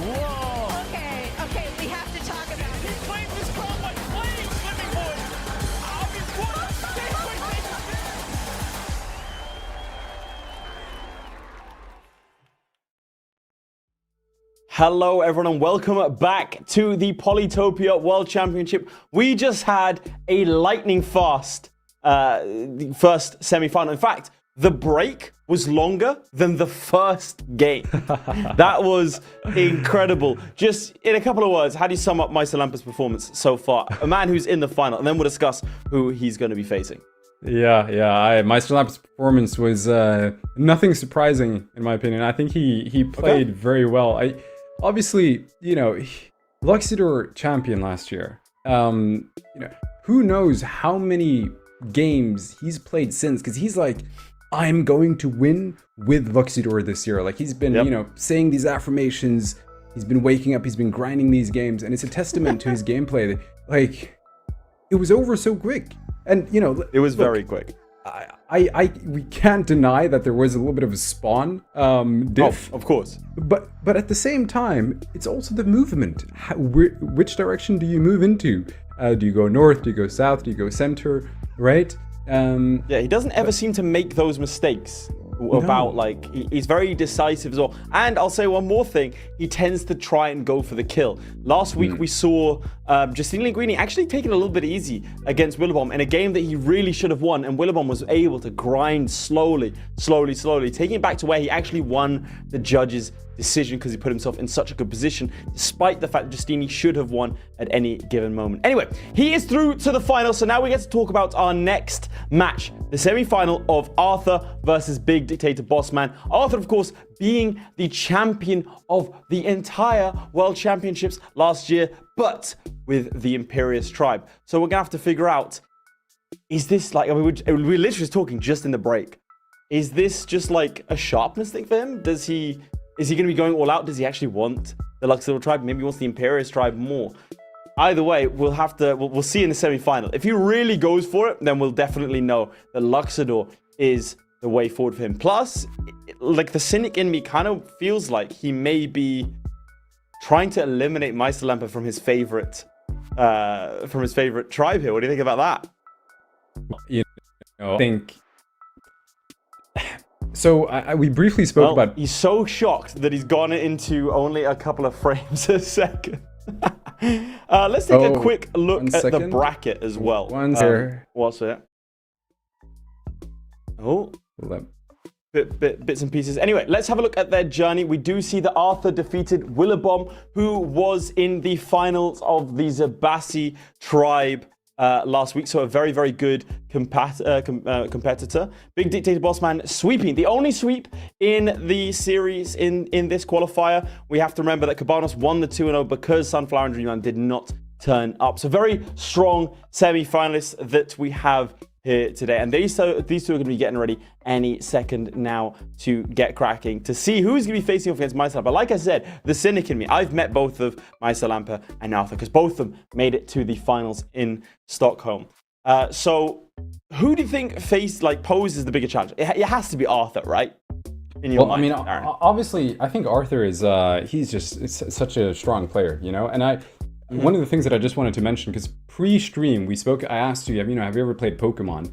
Whoa. Okay, we have to talk about He it. claims his crown like flames, swimming boys. Hello everyone and welcome back to the Polytopia World Championship. We just had a lightning fast the first semi-final. In fact, the break was longer than the first game. That was incredible. Just in a couple of words, how do you sum up Meister Lampa's performance so far? A man who's in the final, and then we'll discuss who he's going to be facing. Meister Lampa's performance was nothing surprising in my opinion. I think he played very well. Obviously, LUXIDOor champion last year. Who knows how many games he's played since? Because he's like, I'm going to win with LUXIDOor this year. Like he's been, saying these affirmations. He's been waking up. He's been grinding these games, and it's a testament to his gameplay. Like, it was over so quick, and it was very quick. We can't deny that there was a little bit of a spawn diff. Of course. But at the same time, it's also the movement. Which direction do you move into? Do you go north? Do you go south? Do you go center? Right? Yeah, he doesn't ever seem to make those mistakes about he's very decisive as well. And I'll say one more thing, he tends to try and go for the kill. Last week we saw Justine Linguini actually taking a little bit easy against Willebom in a game that he really should have won, and Willebom was able to grind slowly, taking it back to where he actually won the judges' decision because he put himself in such a good position, despite the fact that Justini should have won at any given moment. Anyway, he is through to the final, so now we get to talk about our next match, the semi-final of Arthur versus Big Dictator Bossman. Arthur, of course, being the champion of the entire World Championships last year, but with the Imperious tribe. So we're gonna have to figure out, is this like, we're literally just talking just in the break. Is this just like a sharpness thing for him? Is he going to be going all out? Does he actually want the LUXIDOor tribe? Maybe he wants the Imperious tribe more. Either way, we'll see in the semi-final. If he really goes for it, then we'll definitely know that LUXIDOor is the way forward for him. Plus, like the cynic in me kind of feels like he may be trying to eliminate Meister Lampa from his favorite tribe here. What do you think about that? I think. So we briefly spoke about. He's so shocked that he's gone into only a couple of frames a second. Let's take a quick look at the bracket as well. What's it? Oh, bits and pieces. Anyway, let's have a look at their journey. We do see that Arthur defeated Willebom, who was in the finals of the Zebasi tribe last week, so a very, very good competitor. Big Dictator Bossman sweeping, the only sweep in the series in this qualifier. We have to remember that Cabanos won the 2-0 because Sunflower and Dreamland did not turn up. So very strong semi-finalists that we have here today, and these two are going to be getting ready any second now to get cracking to see who's going to be facing off against Meister Lampa. Like I said, the cynic in me, I've met both of Meister Lampa and Arthur because both of them made it to the finals in Stockholm. So who do you think poses the bigger challenge? It has to be Arthur, right? In your mind, obviously, I think Arthur is it's such a strong player, and one of the things that I just wanted to mention, because pre-stream I asked you, have you ever played Pokemon?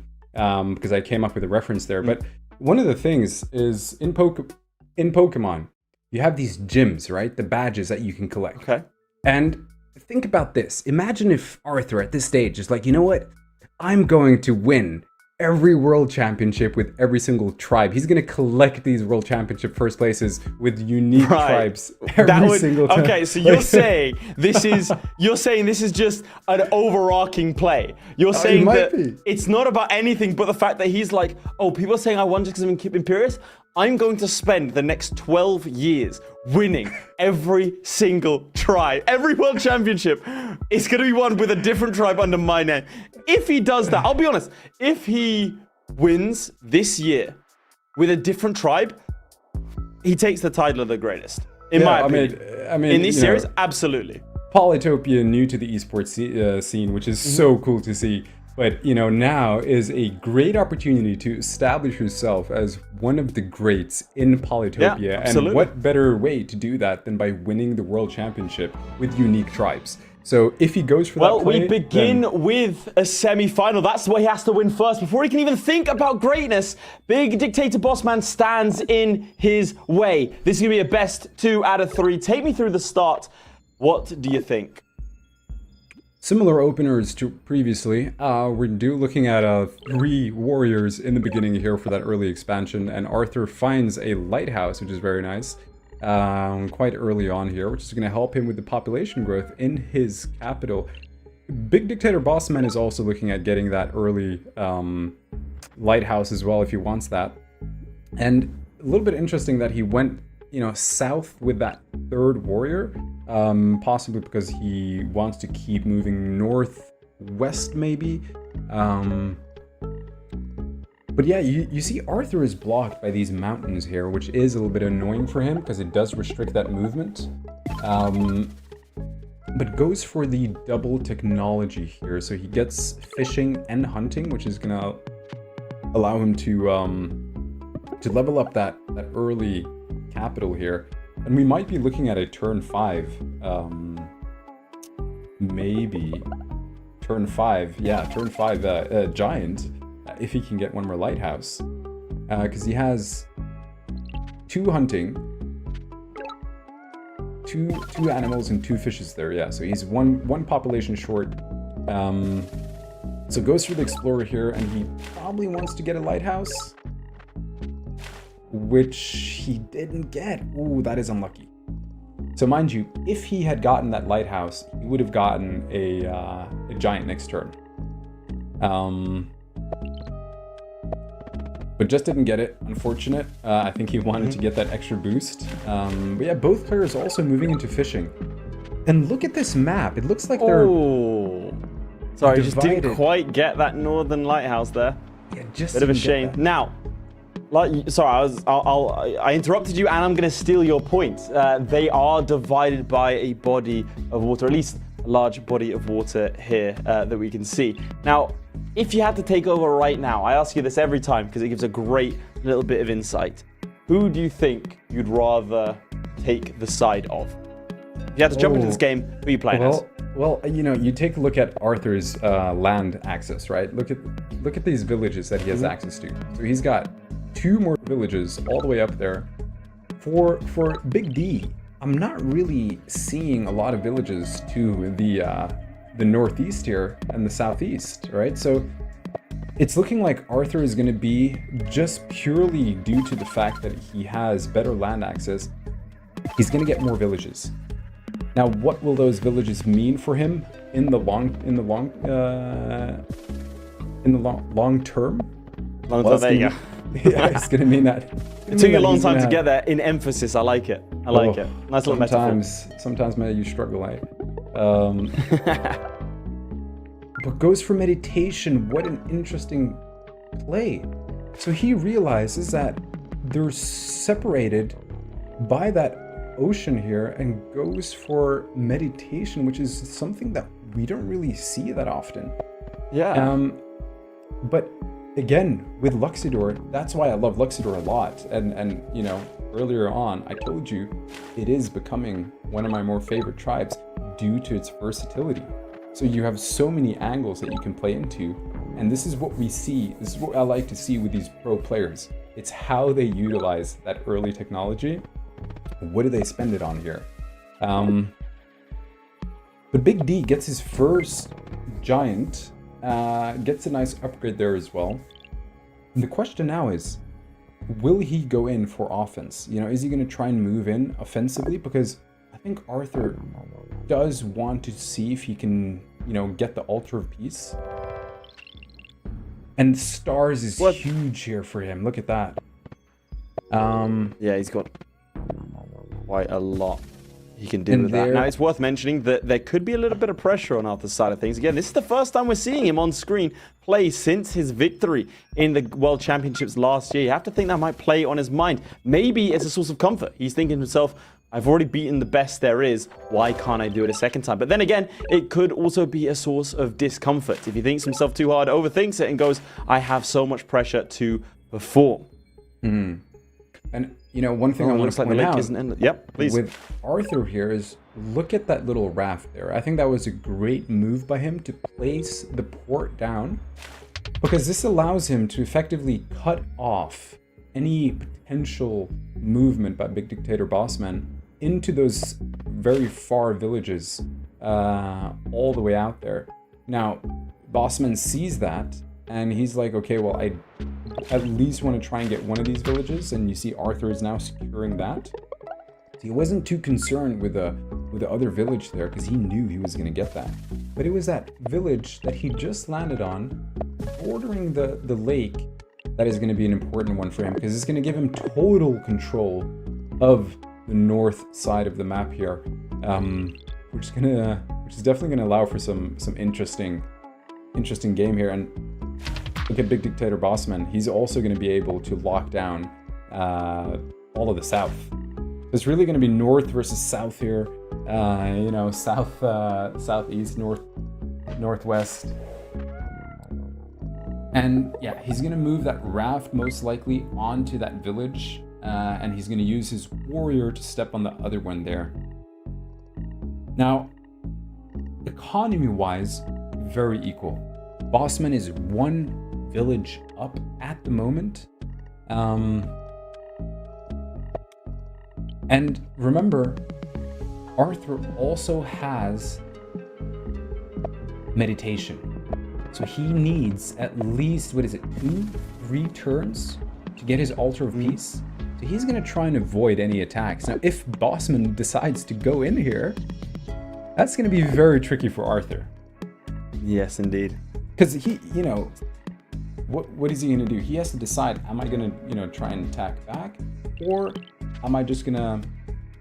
Because I came up with a reference there. But one of the things is in Pokemon, you have these gyms, right? The badges that you can collect. Okay. And think about this. Imagine if Arthur at this stage is like, you know what? I'm going to win every world championship with every single tribe. He's going to collect these world championship first places with unique tribes every single time. Okay, so you're saying this is just an overarching play. You're saying that it's not about anything but the fact that he's like, oh, people are saying I won just because I'm Imperious. I'm going to spend the next 12 years winning every single tribe. Every world championship is going to be won with a different tribe under my name. If he does that, I'll be honest, if he wins this year with a different tribe, he takes the title of the greatest. In my opinion. I mean, in these series, absolutely. Polytopia new to the esports scene, which is so cool to see. But, you know, now is a great opportunity to establish yourself as one of the greats in Polytopia. Yeah, and absolutely. what better way to do that than by winning the World Championship with unique tribes? So if he goes for that play, we begin with a semi-final. That's what he has to win first before he can even think about greatness. Big Dictator Bossman stands in his way. This is going to be a best 2 out of 3. Take me through the start. What do you think? Similar openers to previously, we're looking at 3 warriors in the beginning here for that early expansion, and Arthur finds a lighthouse, which is very nice, quite early on here, which is going to help him with the population growth in his capital. Big Dictator Bossman is also looking at getting that early lighthouse as well if he wants that. And a little bit interesting that he went, you know, south with that 3rd warrior. Possibly because he wants to keep moving northwest, maybe. But yeah, you see Arthur is blocked by these mountains here, which is a little bit annoying for him because it does restrict that movement. But goes for the double technology here, so he gets fishing and hunting, which is gonna allow him to level up that early capital here. And we might be looking at a turn 5, maybe turn 5, yeah, turn 5 giant, if he can get one more lighthouse, because he has 2 hunting, two animals and 2 fishes there, yeah, so he's one population short. So goes for the explorer here, and he probably wants to get a lighthouse, which he didn't get. Ooh, that is unlucky. So mind you, if he had gotten that lighthouse, he would have gotten a giant next turn. But just didn't get it, unfortunate. I think he wanted to get that extra boost. But yeah, both players also moving into fishing. And look at this map. It looks like they're sorry, just didn't divided. Quite get that northern lighthouse there. Yeah, just Bit of a didn't get shame. that. Now, sorry, I interrupted you, and I'm going to steal your point. They are divided by a body of water, at least a large body of water here that we can see. Now, if you had to take over right now, I ask you this every time because it gives a great little bit of insight. Who do you think you'd rather take the side of? If you had to jump into this game, who are you playing as? Well, you know, you take a look at Arthur's land access, right? Look at these villages that he has access to. So he's got 2 more villages all the way up there. For Big D, I'm not really seeing a lot of villages to the northeast here and the southeast, right? So it's looking like Arthur is going to be, just purely due to the fact that he has better land access, he's going to get more villages. Now, what will those villages mean for him in the long term? Well, there you go. Yeah, it's gonna mean that. It took you a long time to get there. In emphasis, I like it. I like it. Nice little metaphor. Sometimes you struggle, eh? But goes for meditation. What an interesting play. So he realizes that they're separated by that ocean here and goes for meditation, which is something that we don't really see that often. Yeah. But again, with LUXIDOOR, that's why I love LUXIDOOR a lot. And you know, earlier on, I told you it is becoming one of my more favorite tribes due to its versatility. So you have so many angles that you can play into, and this is what we see. This is what I like to see with these pro players. It's how they utilize that early technology. What do they spend it on here? But Big D gets his first giant, gets a nice upgrade there as well. And the question now is, will he go in for offense? You know, is he going to try and move in offensively? Because I think Arthur does want to see if he can, you know, get the Altar of Peace. And stars is huge here for him. Look at that. Yeah, he's got quite a lot he can do with that. Now, it's worth mentioning that there could be a little bit of pressure on Arthur's side of things. Again, this is the first time we're seeing him on screen play since his victory in the World Championships last year. You have to think that might play on his mind. Maybe it's a source of comfort. He's thinking to himself, I've already beaten the best there is. Why can't I do it a second time? But then again, it could also be a source of discomfort. If he thinks himself too hard, overthinks it, and goes, I have so much pressure to perform. And, you know, one thing I want to point out Yep, please. with Arthur here is look at that little raft there. I think that was a great move by him to place the port down, because this allows him to effectively cut off any potential movement by Big Dictator Bossman into those very far villages, all the way out there. Now, Bossman sees that, and he's like, okay, well, I at least want to try and get one of these villages, and you see Arthur is now securing that. So he wasn't too concerned with the other village there, because he knew he was going to get that. But it was that village that he just landed on, bordering the lake, that is going to be an important one for him, because it's going to give him total control of the north side of the map here, which is definitely going to allow for some interesting game here. And look at Big Dictator Bossman. He's also going to be able to lock down all of the south. It's really going to be north versus south here. You know, south, southeast, northwest. And yeah, he's going to move that raft most likely onto that village, and he's going to use his warrior to step on the other one there. Now, economy-wise, very equal. Bossman is one village up at the moment. And remember, Arthur also has meditation. So he needs at least, 2-3 turns to get his Altar of Peace. So he's going to try and avoid any attacks. Now, if Bossman decides to go in here, that's going to be very tricky for Arthur. Yes, indeed. Because he, you know, what is he going to do? He has to decide, am I going to, you know, try and attack back? Or am I just going to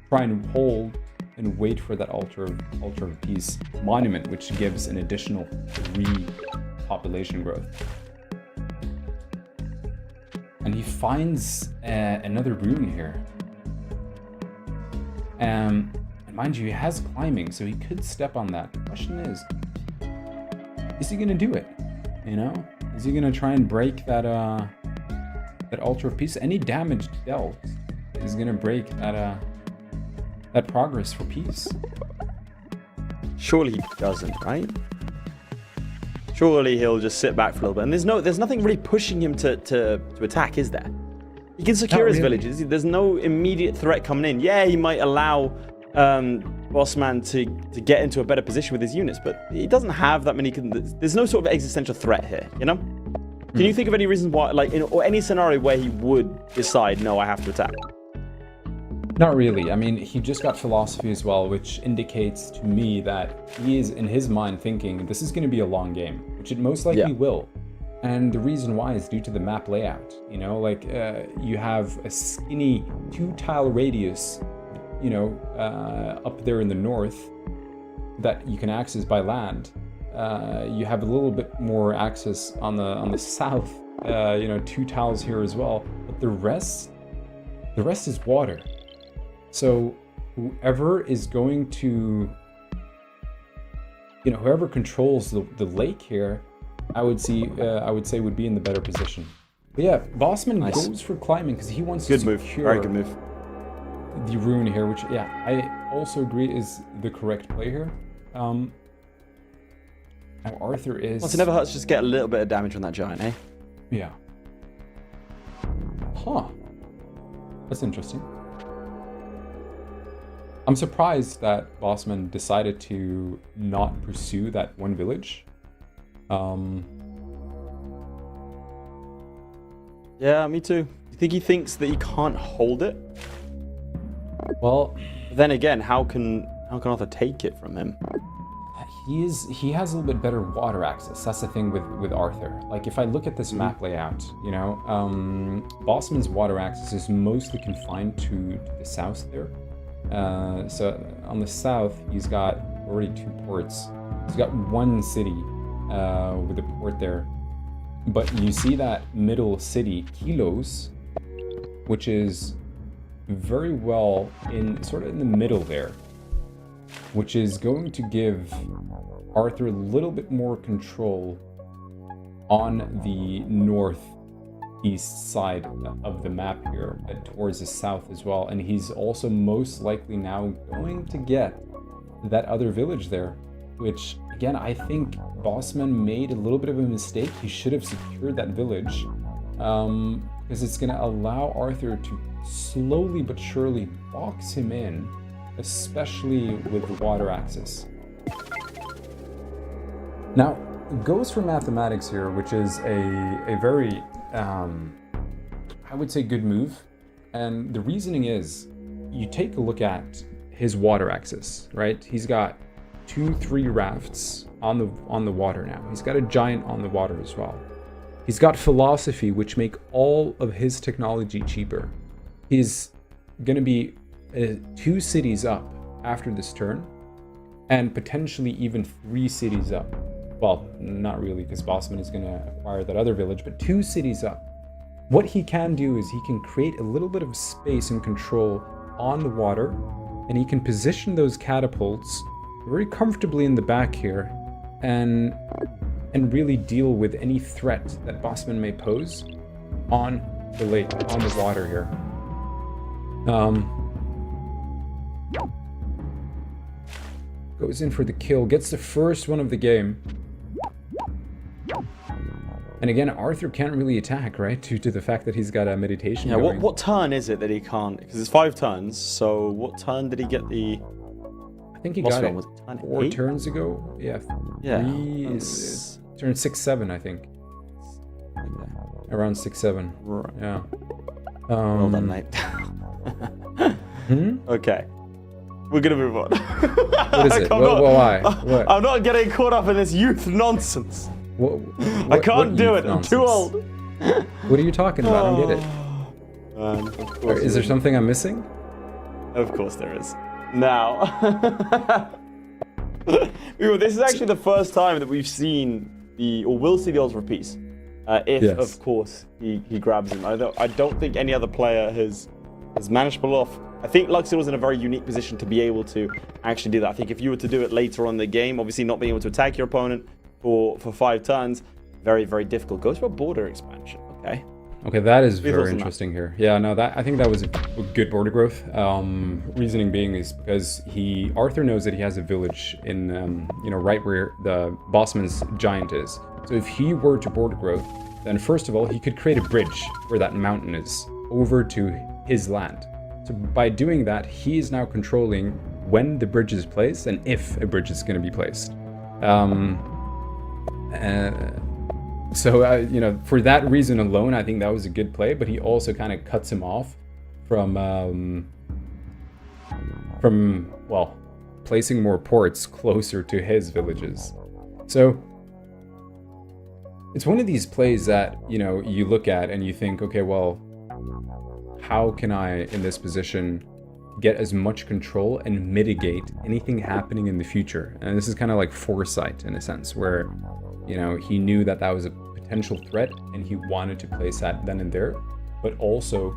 try and hold and wait for that Altar of Peace monument, which gives an additional 3 population growth. And he finds another rune here. And mind you, he has climbing, so he could step on that. The question is he going to do it? You know? Is he going to try and break that Altar of Peace? Any damage dealt is going to break that progress for peace. Surely he doesn't, right? Surely he'll just sit back for a little bit. And there's nothing really pushing him to attack, is there? He can secure his villages. There's no immediate threat coming in. Yeah, he might allow Bossman to get into a better position with his units, but he doesn't have that many. There's no sort of existential threat here, you know? Can you think of any reasons why, like, or any scenario where he would decide, no, I have to attack? Not really. I mean, he just got philosophy as well, which indicates to me that he is, in his mind, thinking this is going to be a long game, which it most likely will. And the reason why is due to the map layout. You know, like you have a skinny 2-tile radius, you know, up there in the north that you can access by land. You have a little bit more access on the south, you know, 2 tiles here as well. But the rest is water. So whoever is going to, you know, whoever controls the lake here, I would say would be in the better position. But yeah, Bossman goes for climbing because he wants to secure very good move. The rune here, which I also agree is the correct play here. Now Arthur is. Well, it never hurts just get a little bit of damage on that giant, eh? Yeah. Huh. That's interesting. I'm surprised that Bossman decided to not pursue that one village. Yeah, me too. You think he thinks that he can't hold it? Well, then again, how can Arthur take it from him? he has a little bit better water access. That's the thing with Arthur. Like if I look at this map layout, you know, Bossman's water access is mostly confined to the south there. So on the south, he's got already 2 ports. He's got 1 city with a port there. But you see that middle city, Kilos, which is very well in sort of in the middle there, which is going to give Arthur a little bit more control on the northeast side of the map here, towards the south as well. And he's also most likely now going to get that other village there, which again, I think Bossman made a little bit of a mistake. He should have secured that village, because it's going to allow Arthur to slowly but surely box him in, especially with the water axis. Now, it goes for mathematics here, which is a very, I would say, good move. And the reasoning is, you take a look at his water axis, right? He's got 2-3 rafts on the water now. He's got a giant on the water as well. He's got philosophy, which make all of his technology cheaper. He's going to be 2 cities up after this turn, and potentially even 3 cities up. Well, not really, because Bossman is going to acquire that other village, but 2 cities up. What he can do is he can create a little bit of space and control on the water, and he can position those catapults very comfortably in the back here, and really deal with any threat that Bossman may pose on the lake, on the water here. Goes in for the kill, gets the first one of the game. And again, Arthur can't really attack, right? Due to the fact that he's got a meditation going. What turn is it that he can't? Because it's 5 turns, so what turn did he get the... I think he got it was turn 4 8? turns ago. Yeah, turn 6-7, I think. Okay. Around 6-7. Right. Yeah. Well done, mate. Okay. We're gonna move on. What is it? Why? What? I'm not getting caught up in this youth nonsense. I can't do it. I'm too old. What are you talking about? I don't get it. Of course Is there something I'm missing? Of course there is. Now, this is actually the first time that we've seen or will see the Ultra Piece. If, Yes. of course, he grabs him. I don't think any other player has managed to pull off. I think LUXIDOOR's in a very unique position to be able to actually do that. I think if you were to do it later on in the game, obviously not being able to attack your opponent for 5 turns, very, very difficult. Goes for a border expansion, okay? Okay, that is very thoughts on interesting here. Yeah, no, I think that was a good border growth. Reasoning being is because Arthur knows that he has a village in, right where the Bossman's giant is. So if he were to border growth, then first of all, he could create a bridge where that mountain is over to his land. So by doing that, he is now controlling when the bridge is placed and if a bridge is going to be placed. So, for that reason alone, I think that was a good play, but he also kind of cuts him off from placing more ports closer to his villages. So, it's one of these plays that, you look at and you think, okay, well, how can I, in this position, get as much control and mitigate anything happening in the future? And this is kind of like foresight, in a sense, where he knew that was a potential threat and he wanted to place that then and there, but also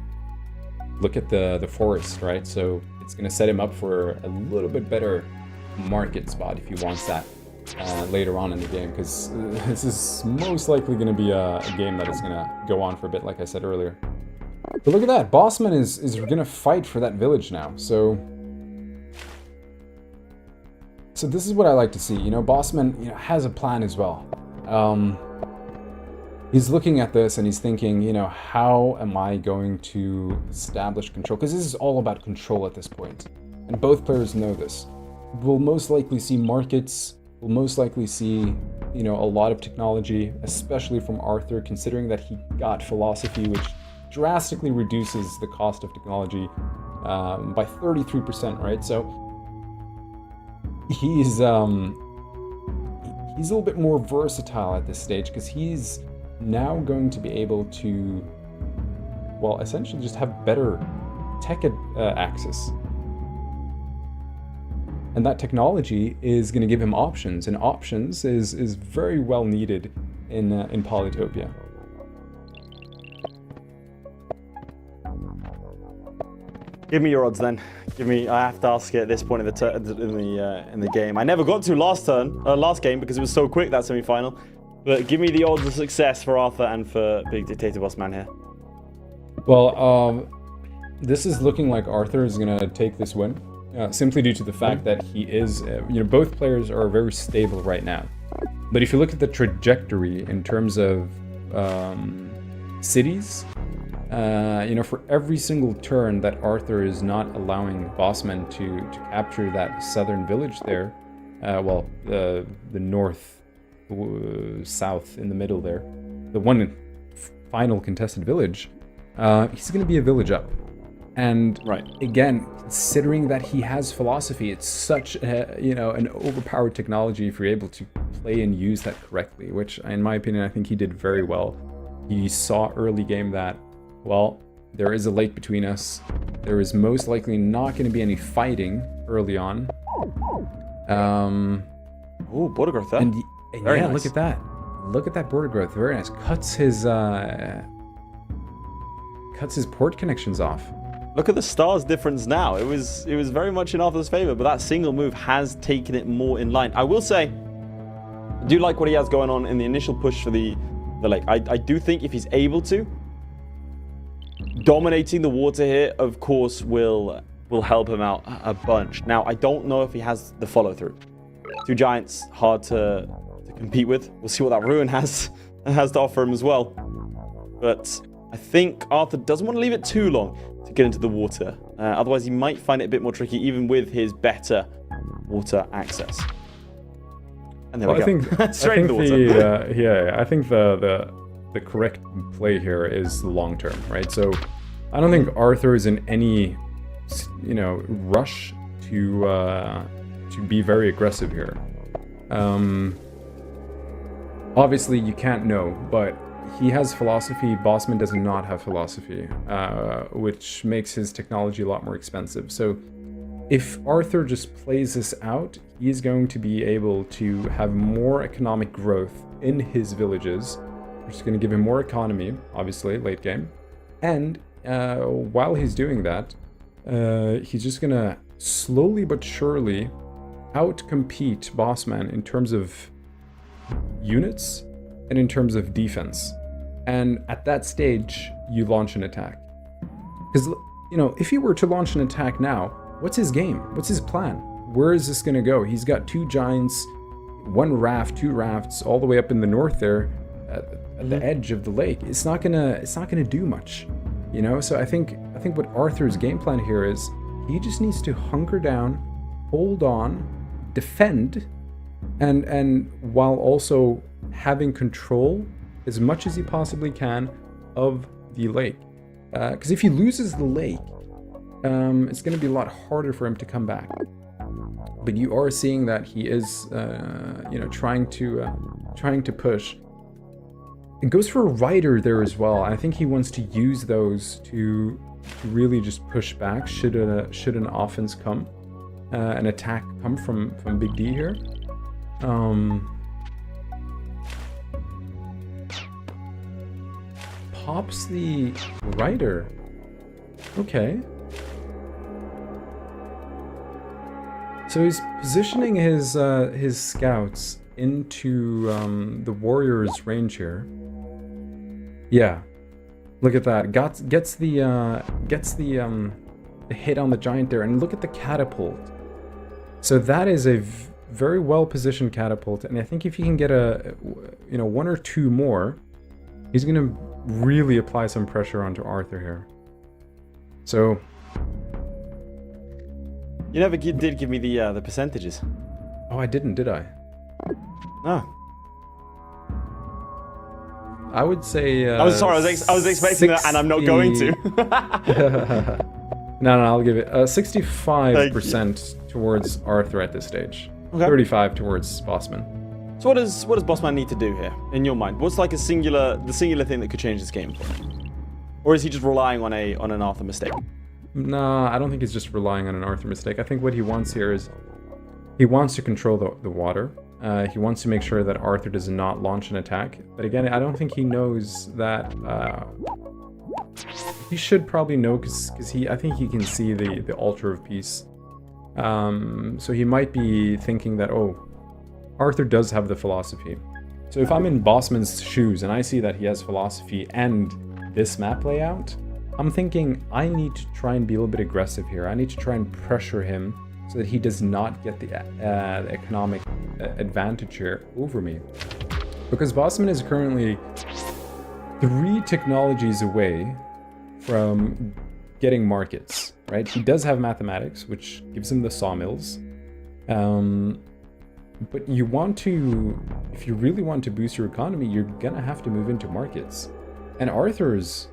look at the forest, right? So it's going to set him up for a little bit better market spot if he wants that later on in the game, because this is most likely going to be a game that is going to go on for a bit, like I said earlier. But look at that, Bossman is going to fight for that village now, so this is what I like to see. Bossman has a plan as well. He's looking at this and he's thinking, how am I going to establish control? Because this is all about control at this point. And both players know this. We'll most likely see markets. We'll most likely see, a lot of technology, especially from Arthur, considering that he got philosophy, which drastically reduces the cost of technology by 33%, right? So he's a little bit more versatile at this stage because he's now going to be able to, essentially just have better tech access. And that technology is going to give him options, and options is very well needed in Give me your odds then. Give me. I have to ask it at this point in the game. I never got to last game because it was so quick, that semi-final. But give me the odds of success for Arthur and for Big Dictator Boss Man here. Well, this is looking like Arthur is gonna take this win, simply due to the fact that he is, both players are very stable right now. But if you look at the trajectory in terms of cities, for every single turn that Arthur is not allowing Bossman to capture that southern village there, the north, south in the middle there, the one final contested village, he's going to be a village up. And again, considering that he has philosophy, it's such an overpowered technology if you're able to play and use that correctly, which in my opinion, I think he did very well. He saw early game that, well, there is a lake between us. There is most likely not going to be any fighting early on. Oh, border growth there. And Very yeah, nice. look at that. Look at that border growth. Very nice. Cuts his port connections off. Look at the stars difference now. It was very much in Arthur's favor, but that single move has taken it more in line. I will say, I do like what he has going on in the initial push for the lake. I do think if he's able to, dominating the water here, of course, will help him out a bunch. Now, I don't know if he has the follow through. Two giants, hard to compete with. We'll see what that ruin has to offer him as well. But I think Arthur doesn't want to leave it too long to get into the water. Otherwise, he might find it a bit more tricky, even with his better water access. And there we go. Straight into the water. I think the correct play here is long term, right? So I don't think Arthur is in any, rush to be very aggressive here. Obviously, you can't know, but he has philosophy. Bossman does not have philosophy, which makes his technology a lot more expensive. So if Arthur just plays this out, he's going to be able to have more economic growth in his villages, which is going to give him more economy, obviously, late game. And while he's doing that, he's just going to slowly but surely out-compete Bossman in terms of units and in terms of defense. And at that stage, you launch an attack. Because, if he were to launch an attack now, what's his game? What's his plan? Where is this going to go? He's got two giants, one raft, two rafts, all the way up in the north there, at the edge of the lake. It's not gonna do much, So I think what Arthur's game plan here is, he just needs to hunker down, hold on, defend, and while also having control as much as he possibly can of the lake. Because if he loses the lake, it's going to be a lot harder for him to come back. But you are seeing that he is, trying to push. It goes for a rider there as well. I think he wants to use those to really just push back should an offense come, an attack come from Big D here. Pops the rider. Okay. So he's positioning his scouts into the warrior's range here. Yeah, look at that. Gets the hit on the giant there, and look at the catapult. So that is a very well positioned catapult, and I think if he can get one or two more, he's gonna really apply some pressure onto Arthur here. So you never did give me the percentages. Oh, I didn't, did I? No. I would say. I was sorry. I was expecting that, and I'm not going to. No, I'll give it 65% towards Arthur at this stage. Okay. 35 towards Bossman. So what does Bossman need to do here, in your mind? What's like the singular thing that could change this game? Or is he just relying on an Arthur mistake? No, I don't think he's just relying on an Arthur mistake. I think what he wants here is he wants to control the water. He wants to make sure that Arthur does not launch an attack. But again, I don't think he knows that he should probably know because I think he can see the altar of peace. So he might be thinking that, oh, Arthur does have the philosophy. So if I'm in Bossman's shoes and I see that he has philosophy and this map layout, I'm thinking I need to try and be a little bit aggressive here. I need to try and pressure him so that he does not get the economic advantage here over me. Because Bossman is currently 3 technologies away from getting markets, right? He does have mathematics, which gives him the sawmills. But you want to, if you really want to boost your economy, you're gonna have to move into markets. And Arthur's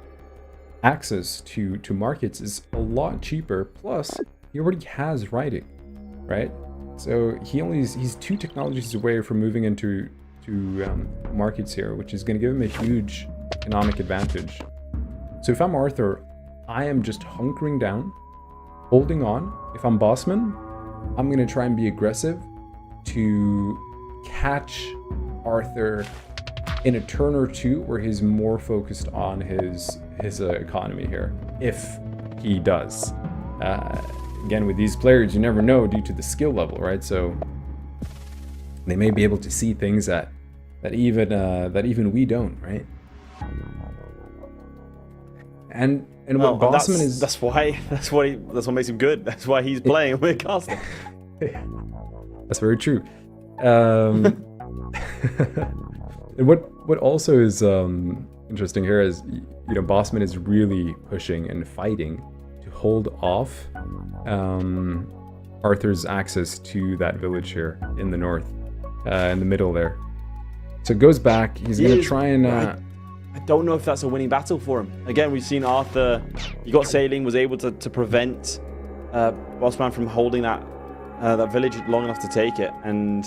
access to markets is a lot cheaper, plus he already has writing, right? So he's 2 technologies away from moving into markets here, which is gonna give him a huge economic advantage. So if I'm Arthur, I am just hunkering down, holding on. If I'm Bossman, I'm gonna try and be aggressive to catch Arthur in a turn or 2 where he's more focused on his economy here, if he does. Again, with these players, you never know due to the skill level, right? So they may be able to see things that even we don't, right? And what Bossman is, that's what makes him good. That's why he's playing with casting. That's very true. And what also is interesting here is, you know, Bossman is really pushing and fighting to hold off Arthur's access to that village here in the north, in the middle there. So it goes back. He's going to try and... I don't know if that's a winning battle for him. Again, we've seen Arthur, he got sailing, was able to prevent Bossman from holding that village long enough to take it. And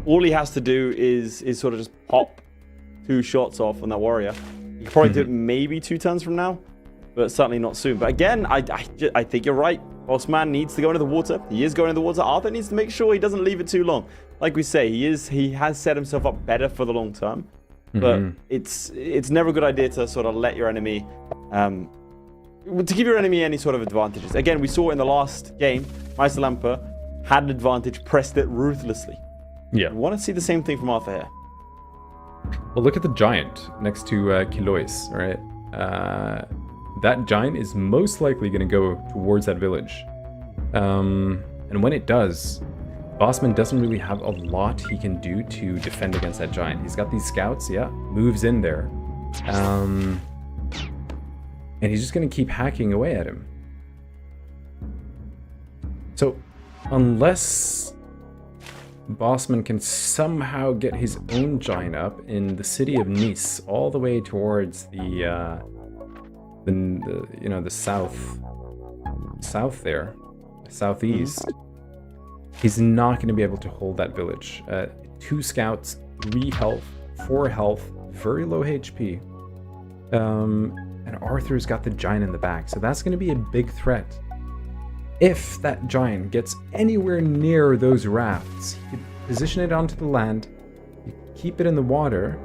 all he has to do is sort of just pop 2 shots off on that warrior. He could probably do it maybe 2 turns from now, but certainly not soon. But again, I think you're right. Bossman needs to go into the water. He is going into the water. Arthur needs to make sure he doesn't leave it too long. Like we say, he has set himself up better for the long term. But it's never a good idea to sort of let your enemy, to give your enemy any sort of advantages. Again, we saw in the last game, Meister Lamper had an advantage, pressed it ruthlessly. Yeah. We want to see the same thing from Arthur here. Well, look at the giant next to Kilois, right? That giant is most likely going to go towards that village. And when it does, Bossman doesn't really have a lot he can do to defend against that giant. He's got these scouts, yeah, moves in there. And he's just going to keep hacking away at him. So, unless Bossman can somehow get his own giant up in the city of Nice, all the way towards the south there, southeast, he's not going to be able to hold that village. 2 scouts, 3 health, 4 health, very low HP. And Arthur's got the giant in the back, so that's going to be a big threat. If that giant gets anywhere near those rafts, you could position it onto the land, you keep it in the water.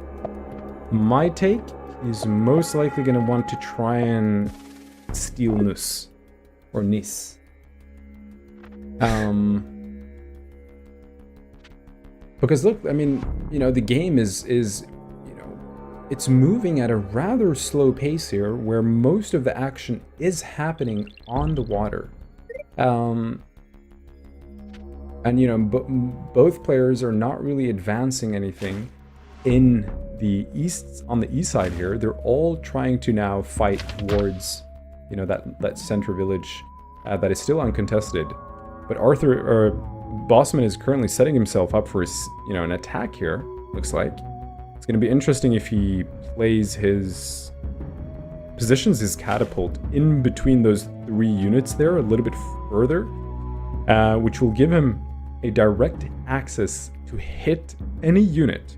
My take is most likely going to want to try and steal Nice. Or Nice. Because look, I mean, you know, the game is you know, it's moving at a rather slow pace here, where most of the action is happening on the water. And you know, both players are not really advancing anything in the east, on the east side here. They're all trying to now fight towards, you know, that center village that is still uncontested. But Bossman is currently setting himself up for an attack here, looks like. It's going to be interesting if he positions his catapult in between those 3 units there a little bit further, which will give him a direct access to hit any unit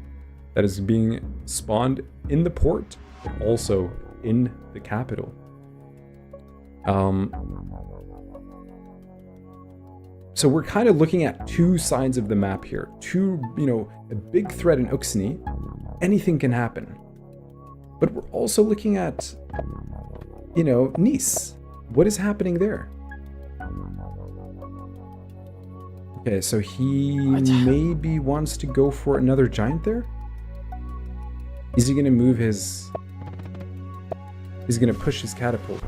that is being spawned in the port, but also in the capital. So we're kind of looking at 2 sides of the map here. A big threat in Uxni. Anything can happen. But we're also looking at, you know, Nice. What is happening there? Okay, so he maybe wants to go for another giant there? Is he gonna move his... He's gonna push his catapult.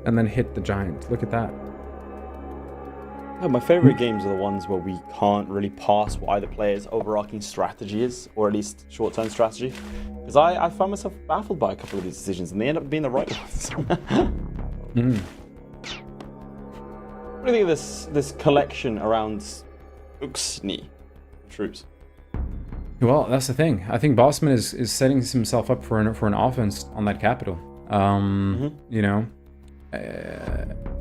And then hit the giant. Look at that. Yeah, my favorite games are the ones where we can't really pass what either player's overarching strategy is, or at least short-term strategy. Because I found myself baffled by a couple of these decisions, and they end up being the right ones. What do you think of this collection around Uxni troops? Well, that's the thing. I think Bossman is setting himself up for an offense on that capital. You know,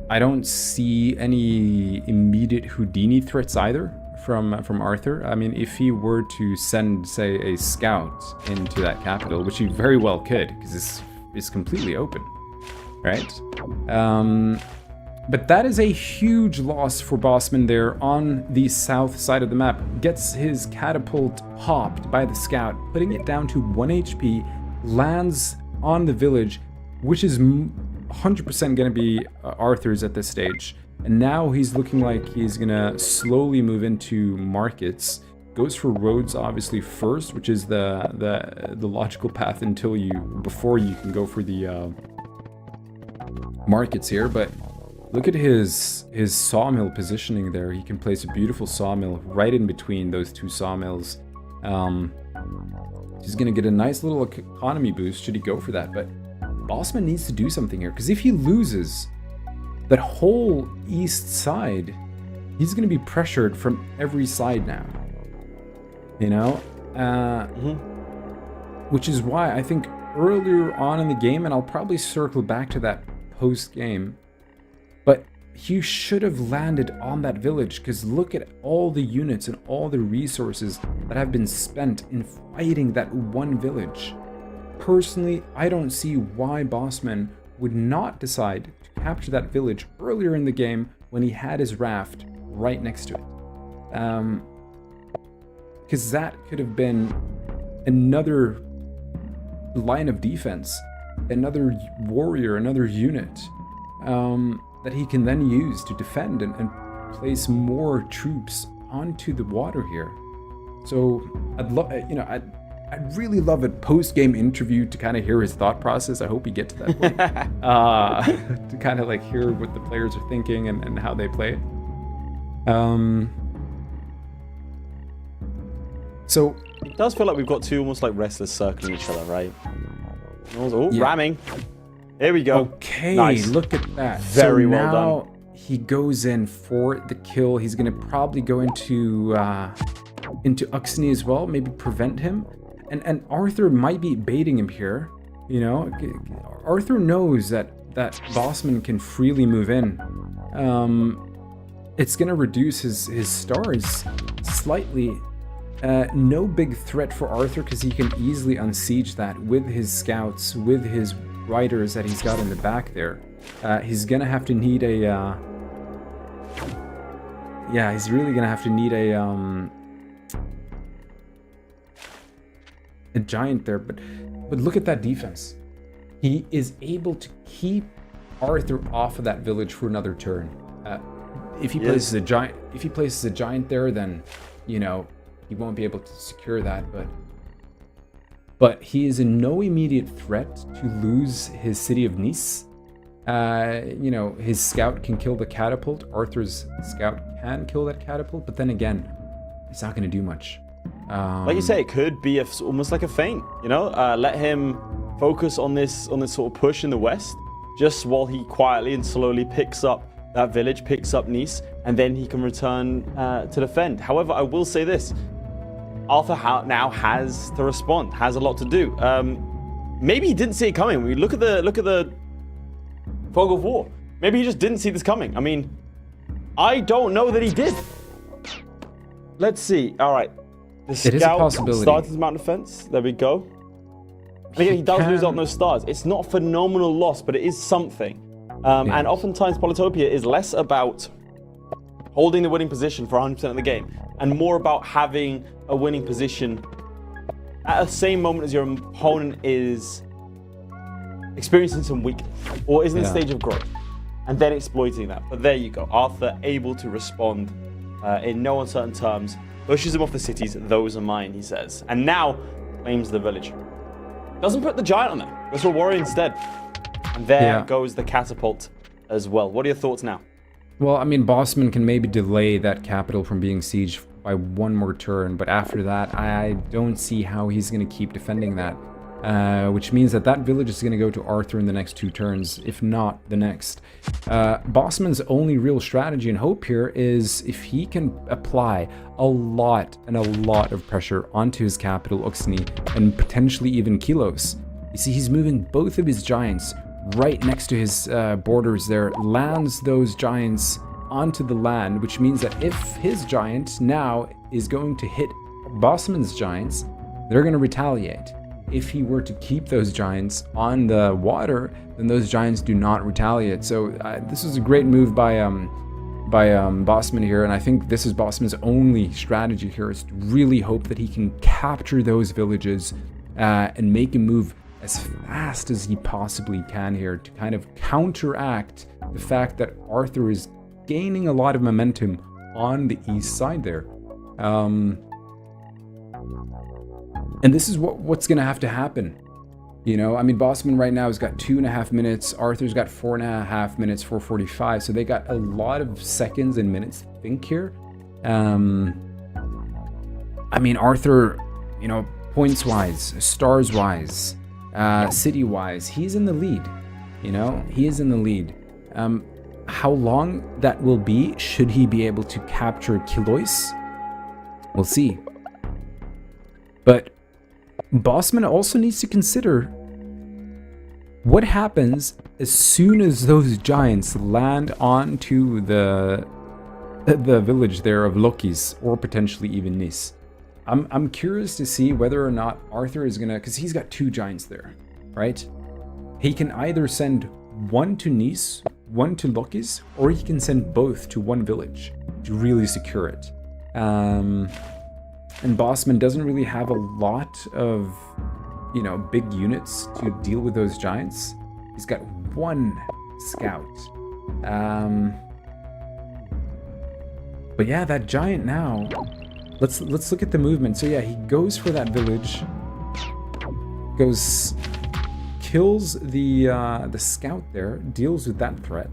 I don't see any immediate Houdini threats either from Arthur. I mean, if he were to send, say, a scout into that capital, which he very well could, because it's completely open, right? But that is a huge loss for Bossman there on the south side of the map. Gets his catapult popped by the scout, putting it down to 1 HP, lands on the village, which is 100% going to be Arthur's at this stage. And now he's looking like he's going to slowly move into markets. Goes for roads, obviously, first, which is the logical path before you can go for the markets here. But look at his sawmill positioning there. He can place a beautiful sawmill right in between those two sawmills. He's going to get a nice little economy boost should he go for that. But Bossman needs to do something here, because if he loses that whole east side, he's going to be pressured from every side now. You know? Which is why I think earlier on in the game, and I'll probably circle back to that post-game, but he should have landed on that village, because look at all the units and all the resources that have been spent in fighting that one village. Personally, I don't see why Bossman would not decide to capture that village earlier in the game when he had his raft right next to it. Because that could have been another line of defense, another warrior, another unit that he can then use to defend and place more troops onto the water here. So I'd really love a post-game interview to kind of hear his thought process. I hope we get to that point. To kind of like hear what the players are thinking and how they play it. So it does feel like we've got two almost like wrestlers circling each other, right? Oh, yeah. Ramming. Here we go. Okay, nice. Look at that. Very so well now done. He goes in for the kill. He's going to probably go into Uxni as well, maybe prevent him. And Arthur might be baiting him here, you know. Arthur knows that Bossman can freely move in. It's gonna reduce his stars slightly. No big threat for Arthur, because he can easily unsiege that with his scouts, with his riders that he's got in the back there. He's gonna have to need a he's really gonna have to need a giant there, but look at that defense. He is able to keep Arthur off of that village for another turn. If he places a giant there, then you know he won't be able to secure that. But he is in no immediate threat to lose his city of Nice. You know, his scout can kill the catapult. Arthur's scout can kill that catapult, but then again, it's not going to do much. Like you say, it could be almost like a feint, you know? Let him focus on this sort of push in the west, just while he quietly and slowly picks up that village, picks up Nice, and then he can return to defend. However, I will say this. Arthur now has to respond, has a lot to do. Maybe he didn't see it coming. We look at the fog of war. Maybe he just didn't see this coming. I mean, I don't know that he did. Let's see. All right. The scout started his mountain defense. There we go. Again, he does lose out on those stars. It's not a phenomenal loss, but it is something. And oftentimes, Polytopia is less about holding the winning position for 100% of the game, and more about having a winning position at the same moment as your opponent is experiencing some weakness or is in a Yeah. stage of growth, and then exploiting that. But there you go. Arthur able to respond in no uncertain terms, pushes him off the cities. Those are mine, he says. And now claims the village. Doesn't put the giant on there. Goes for a warrior instead. And there goes the catapult as well. What are your thoughts now? Well, I mean, Bossman can maybe delay that capital from being sieged by one more turn, but after that, I don't see how he's going to keep defending that. Which means that that village is going to go to Arthur in the next 2 turns, if not the next. Bossman's only real strategy and hope here is if he can apply a lot of pressure onto his capital, Uxni, and potentially even Kilos. You see, he's moving both of his giants right next to his borders there, lands those giants onto the land, which means that if his giant now is going to hit Bossman's giants, they're going to retaliate. If he were to keep those giants on the water, then those giants do not retaliate. So this is a great move by Bossman here, and I think this is Bossman's only strategy here, is to really hope that he can capture those villages and make a move as fast as he possibly can here to kind of counteract the fact that Arthur is gaining a lot of momentum on the east side there. And this is what's going to have to happen. You know, I mean, Bossman right now has got 2.5 minutes. Arthur's got 4.5 minutes, 4:45. So they got a lot of seconds and minutes to think here. I mean, Arthur, you know, points-wise, stars-wise, city-wise, he's in the lead. You know, he is in the lead. How long that will be, should he be able to capture Kilois? We'll see. But Bossman also needs to consider what happens as soon as those giants land onto the village there of Lokis, or potentially even Nis. I'm curious to see whether or not Arthur is gonna, because he's got 2 giants there, right? He can either send one to Nis, one to Lokis, or he can send both to one village to really secure it. And Bossman doesn't really have a lot of, you know, big units to deal with those giants. He's got 1 scout. But yeah, that giant now. Let's look at the movement. So yeah, he goes for that village. Kills the scout there. Deals with that threat.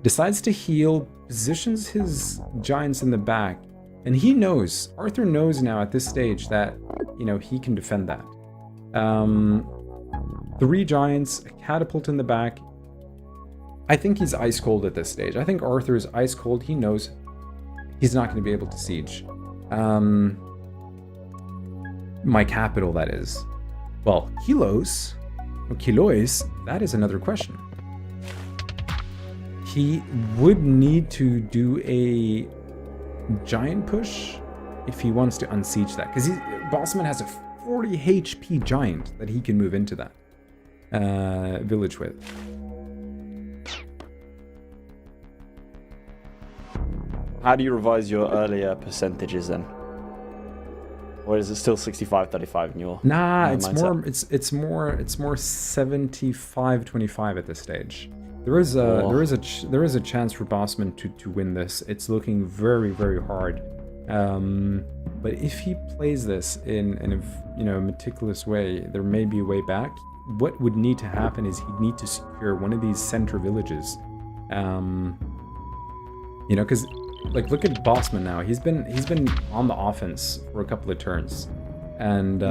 Decides to heal, positions his giants in the back, and he knows, Arthur knows now at this stage that, you know, he can defend that. 3 giants, a catapult in the back. I think he's ice cold at this stage. I think Arthur is ice cold. He knows he's not going to be able to siege my capital, that is. Well, Kilois, that is another question. He would need to do a giant push if he wants to unsiege that, because Bossman has a 40 HP giant that he can move into that village with. How do you revise your earlier percentages then? Or is it still 65-35 in your Nah, it's mindset? more it's more 75-25 at this stage. There is a chance for Bossman to win this. It's looking very, very hard. But if he plays this in a meticulous way, there may be a way back. What would need to happen is he'd need to secure one of these center villages. Because like, look at Bossman now. He's been on the offense for a couple of turns, and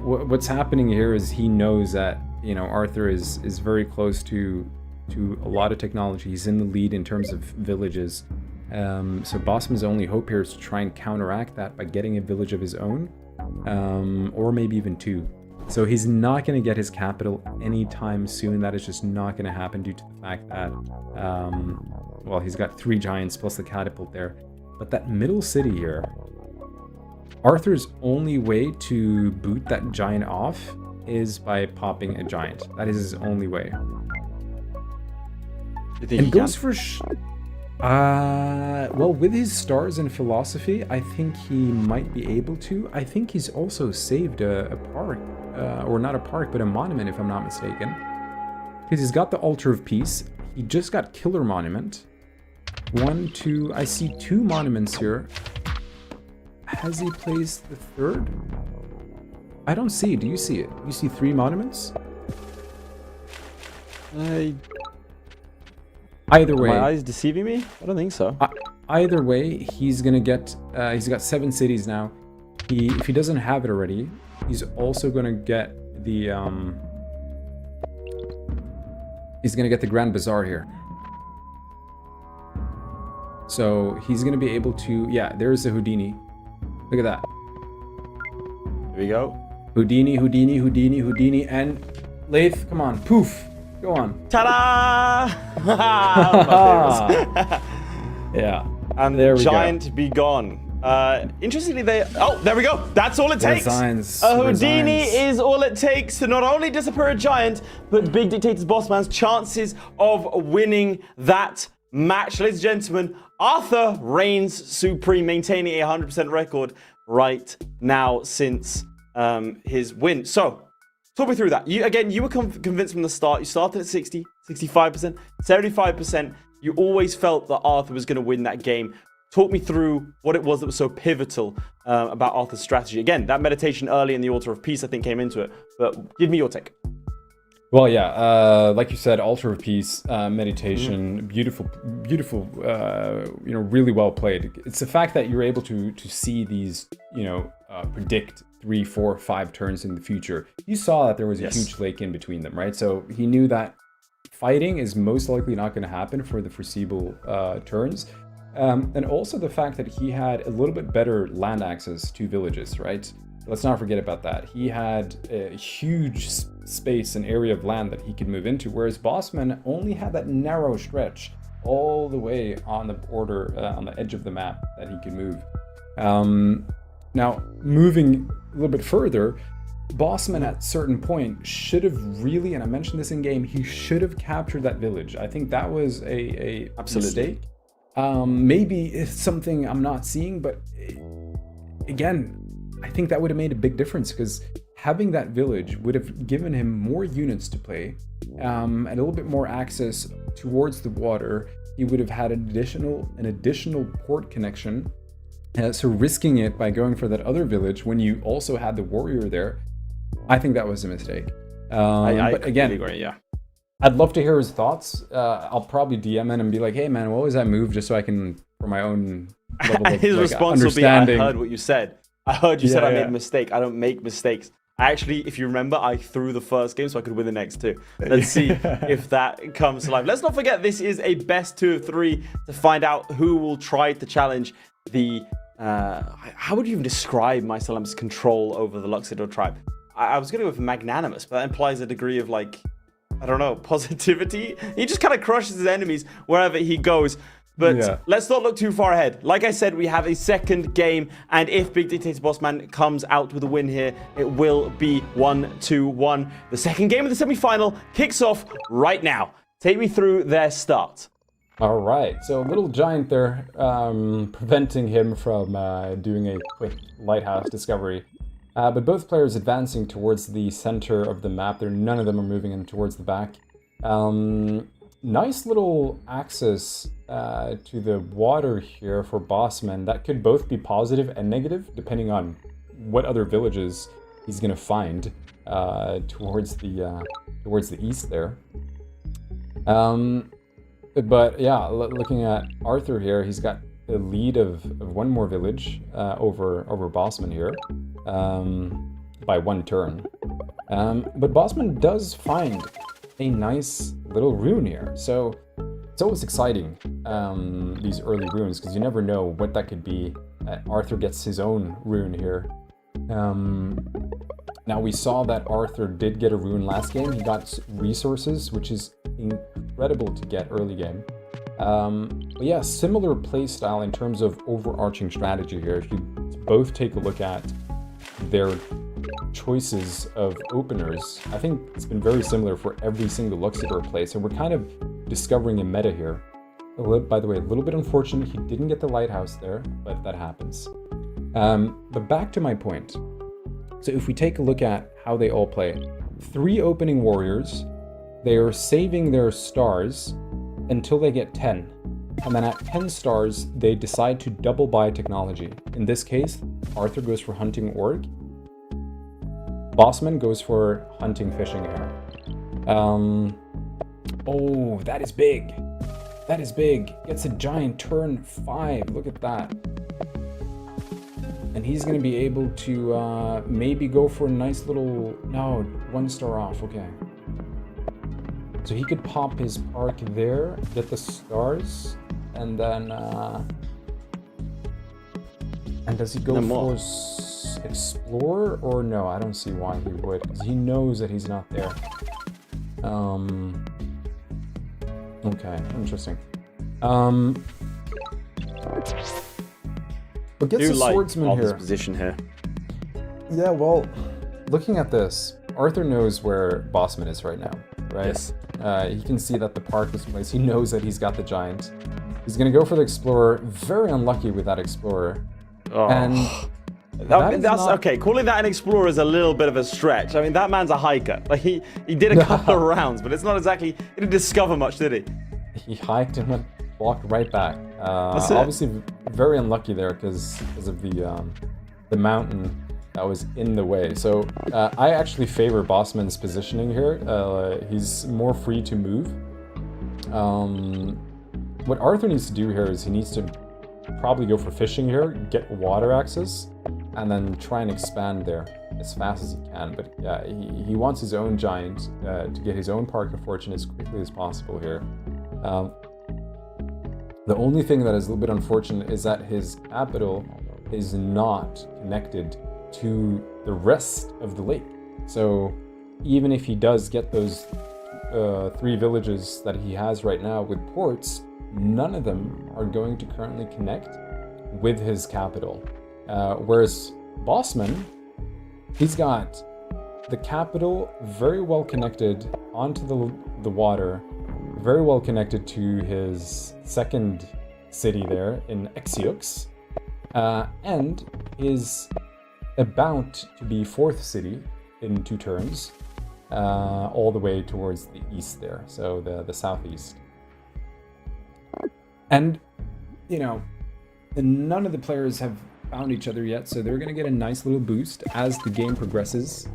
what's happening here is he knows that Arthur is very close to a lot of technology. He's in the lead in terms of villages. So Bossman's only hope here is to try and counteract that by getting a village of his own, or maybe even 2. So he's not going to get his capital anytime soon. That is just not going to happen due to the fact that, he's got 3 giants plus the catapult there. But that middle city here, Arthur's only way to boot that giant off is by popping a giant. That is his only way. You think And he goes can? for... Well, with his stars and philosophy, I think he might be able to. I think he's also saved a park, or not a park, but a monument, if I'm not mistaken. Because he's got the Altar of Peace. He just got Killer Monument. 1, 2, I see 2 monuments here. Has he placed the 3rd? I don't see it. Do you see it? You see 3 monuments? Either way, my eyes deceiving me? I don't think so. Either way, he's gonna get. He's got 7 cities now. If he doesn't have it already, he's also gonna get the. He's gonna get the Grand Bazaar here. So he's gonna be able to. Yeah, there's the Houdini. Look at that. Here we go. Houdini, Houdini, Houdini, Houdini, and Lath. Come on, poof. Go on. Ta-da! Yeah. And there we Giant be gone. Interestingly, there we go. That's all it takes. Resigns. A Houdini is all it takes to not only disappear a giant, but Big Dictator's Bossman's chances of winning that match. Ladies and gentlemen, Arthur reigns supreme, maintaining a 100% record right now since his win. So, talk me through that. You were convinced from the start. You started at 60, 65%, 75%. You always felt that Arthur was going to win that game. Talk me through what it was that was so pivotal about Arthur's strategy. Again, that meditation early in the Altar of Peace, I think, came into it. But give me your take. Well, yeah, like you said, Altar of Peace, meditation, beautiful, really well played. It's the fact that you're able to see these, predict 3, 4, 5 turns in the future. You saw that there was a huge lake in between them, right? So he knew that fighting is most likely not going to happen for the foreseeable turns. And also the fact that he had a little bit better land access to villages, right? Let's not forget about that. He had a huge space and area of land that he could move into, whereas Bossman only had that narrow stretch all the way on the border, on the edge of the map that he could move. Now, moving a little bit further, Bossman at a certain point should have really, and I mentioned this in game, he should have captured that village. I think that was a mistake. Maybe it's something I'm not seeing, but again, I think that would have made a big difference because having that village would have given him more units to play, and a little bit more access towards the water. He would have had an additional port connection. So risking it by going for that other village when you also had the warrior there, I think that was a mistake. But again, agree, yeah. I'd love to hear his thoughts. I'll probably DM him and be like, "Hey man, what was that move?" Just so I can, for my own level of his response will be, "I heard what you said. I heard you said I made a mistake. I don't make mistakes. Actually, if you remember, I threw the first game so I could win the next 2. Let's see if that comes to life." Let's not forget, this is a best 2 of 3 to find out who will try to challenge the... how would you even describe Mysalem's control over the Luxidor tribe? I was going to go with magnanimous, but that implies a degree of, like, I don't know, positivity. He just kind of crushes his enemies wherever he goes. But let's not look too far ahead. Like I said, we have a second game, and if Big Dictator Bossman comes out with a win here, it will be 1-2-1. The second game of the semi-final kicks off right now. Take me through their start. All right, so little giant there, preventing him from doing a quick lighthouse discovery. But both players advancing towards the center of the map. None of them are moving in towards the back. Nice little access to the water here for Bossman. That could both be positive and negative, depending on what other villages he's going to find towards the east there. But yeah, looking at Arthur here, he's got the lead of one more village over Bossman here by 1 turn. But Bossman does find a nice little rune here, so it's always exciting, these early runes, because you never know what that could be. Arthur gets his own rune here. Now we saw that Arthur did get a rune last game. He got resources, which is incredible to get early game. But yeah, similar playstyle in terms of overarching strategy here. If you both take a look at their choices of openers, I think it's been very similar for every single Luxidor play, so we're kind of discovering a meta here. by the way, a little bit unfortunate. He didn't get the lighthouse there, but that happens. But back to my point. So if we take a look at how they all play, 3 opening warriors, they are saving their stars until they get 10. And then at 10 stars, they decide to double buy technology. In this case, Arthur goes for hunting orc. Bossman goes for hunting fishing air. Oh, that is big. That is big. Gets a giant turn 5. Look at that. And he's going to be able to maybe go for a nice little... No, 1 star off. Okay. So he could pop his park there, get the stars, and then... and does he go for Explorer? Or no, I don't see why he would, because he knows that he's not there. Okay, interesting. But gets a swordsman here. Position here. Yeah, well, looking at this, Arthur knows where Bossman is right now, right? Yes. He can see that the park was placed. He knows that he's got the giant. He's gonna go for the Explorer. Very unlucky with that Explorer. Oh. And that's not... okay. Calling that an explorer is a little bit of a stretch. I mean, that man's a hiker. Like he did a couple of rounds, but it's not exactly. He didn't discover much, did he? He hiked and walked right back. That's it. Obviously, very unlucky there because of the mountain that was in the way. So I actually favor Bossman's positioning here. He's more free to move. What Arthur needs to do here is he needs to probably go for fishing here, get water access, and then try and expand there as fast as he can. But yeah, he wants his own giant to get his own Park of Fortune as quickly as possible here. The only thing that is a little bit unfortunate is that his capital is not connected to the rest of the lake. So even if he does get those 3 villages that he has right now with ports, none of them are going to currently connect with his capital. Whereas Bossman, he's got the capital very well connected onto the water, very well connected to his second city there in Exiox, and is about to be 4th city in 2 turns, all the way towards the east there, so the southeast. And, you know, none of the players have found each other yet, so they're going to get a nice little boost as the game progresses.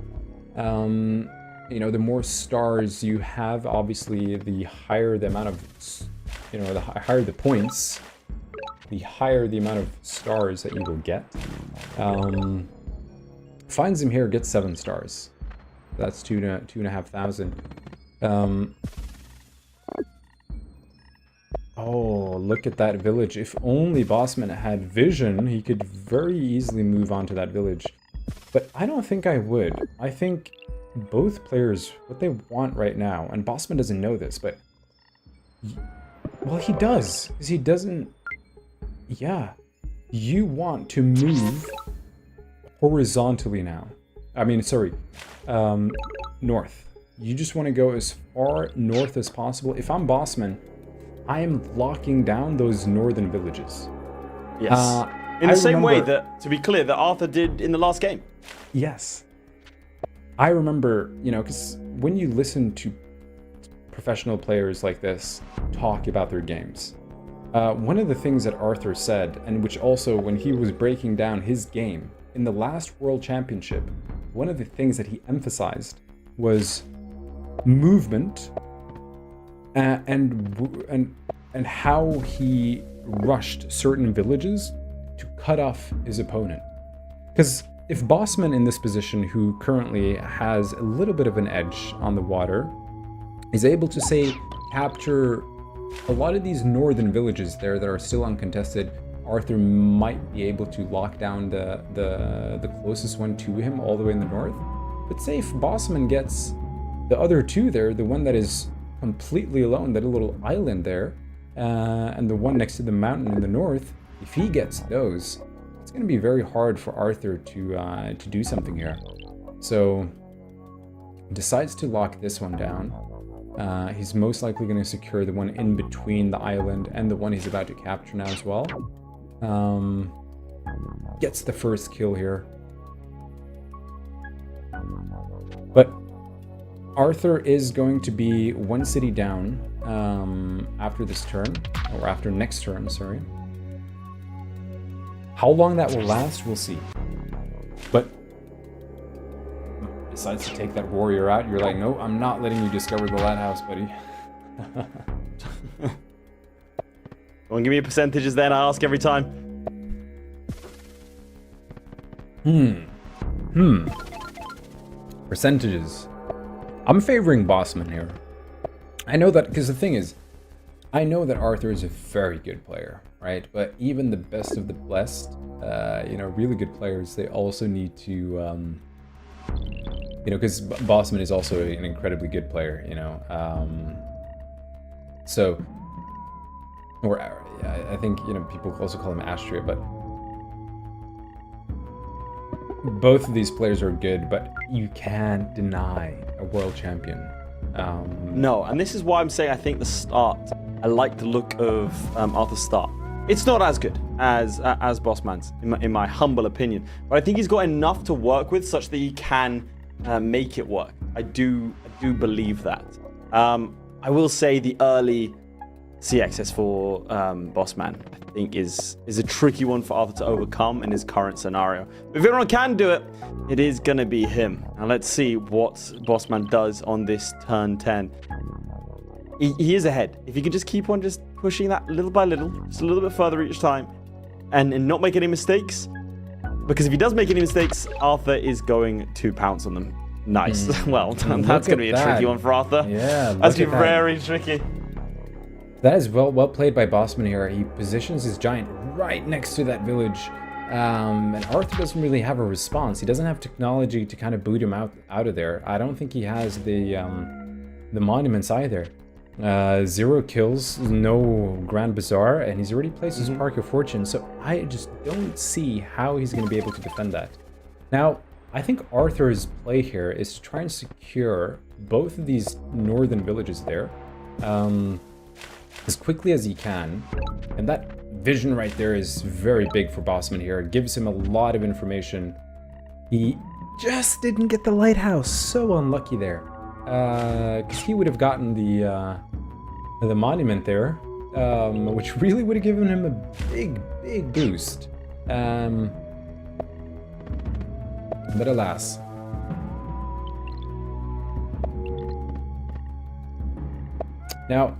You know, the more stars you have, obviously, the higher the amount of, you know, the higher the points, the higher the amount of stars that you will get. Finds him here, gets 7 stars. That's 2,500. Oh, look at that village. If only Bossman had vision, he could very easily move on to that village. But I don't think I would. I think both players, what they want right now, and Bossman doesn't know this, but... well, he does. Because he doesn't... yeah. You want to move horizontally now. I mean, sorry. North. You just want to go as far north as possible. If I'm Bossman, I am locking down those northern villages. Yes. In the same way that, to be clear, that Arthur did in the last game. Yes. I remember, you know, because when you listen to professional players like this talk about their games, one of the things that Arthur said, and which also when he was breaking down his game in the last World Championship, one of the things that he emphasized was movement and how he rushed certain villages to cut off his opponent. Because if Bossman in this position, who currently has a little bit of an edge on the water, is able to, say, capture a lot of these northern villages there that are still uncontested, Arthur might be able to lock down the closest one to him all the way in the north. But say if Bossman gets the other 2 there, the one that is completely alone, that little island there, and the one next to the mountain in the north, if he gets those, it's going to be very hard for Arthur to do something here. So decides to lock this one down. He's most likely going to secure the one in between the island and the one he's about to capture now as well. Gets the first kill here. But Arthur is going to be one city down after this turn, or after next turn, sorry. How long that will last, we'll see. But decides to take that warrior out. You're like, no, I'm not letting you discover the lighthouse, buddy. Don't give me percentages then, I ask every time. Percentages. I'm favoring Bossman here. I know that, because the thing is, I know that Arthur is a very good player, right? But even the best of the blessed, you know, really good players, they also need to, you know, because Bossman is also an incredibly good player, you know. So, or I think, you know, people also call him Astria, but both of these players are good, but you can't deny a world champion. No, and this is why I'm saying I think the start, I like the look of Arthur's start. It's not as good as Bossman's, in my humble opinion, but I think he's got enough to work with such that he can make it work. I do believe that. I will say the early CXS for Bossman, I think, is a tricky one for Arthur to overcome in his current scenario. But if everyone can do it, it is going to be him. Now let's see what Bossman does on this turn 10. He is ahead. If he can just keep on just pushing that little by little, just a little bit further each time, and not make any mistakes, because if he does make any mistakes, Arthur is going to pounce on them. Nice. Well, that's going to be a tricky one for Arthur. Yeah, that's going to be very tricky. That is well played by Bossman here. He positions his giant right next to that village, and Arthur doesn't really have a response. He doesn't have technology to kind of boot him out of there. I don't think he has the monuments either. 0 kills, no Grand Bazaar, and he's already placed his Park of Fortune, so I just don't see how he's going to be able to defend that. Now, I think Arthur's play here is to try and secure both of these northern villages there as quickly as he can, and that vision right there is very big for Bossman here. It gives him a lot of information. He just didn't get the lighthouse, so unlucky there. Because he would have gotten the monument there, which really would have given him a big boost. But alas. Now,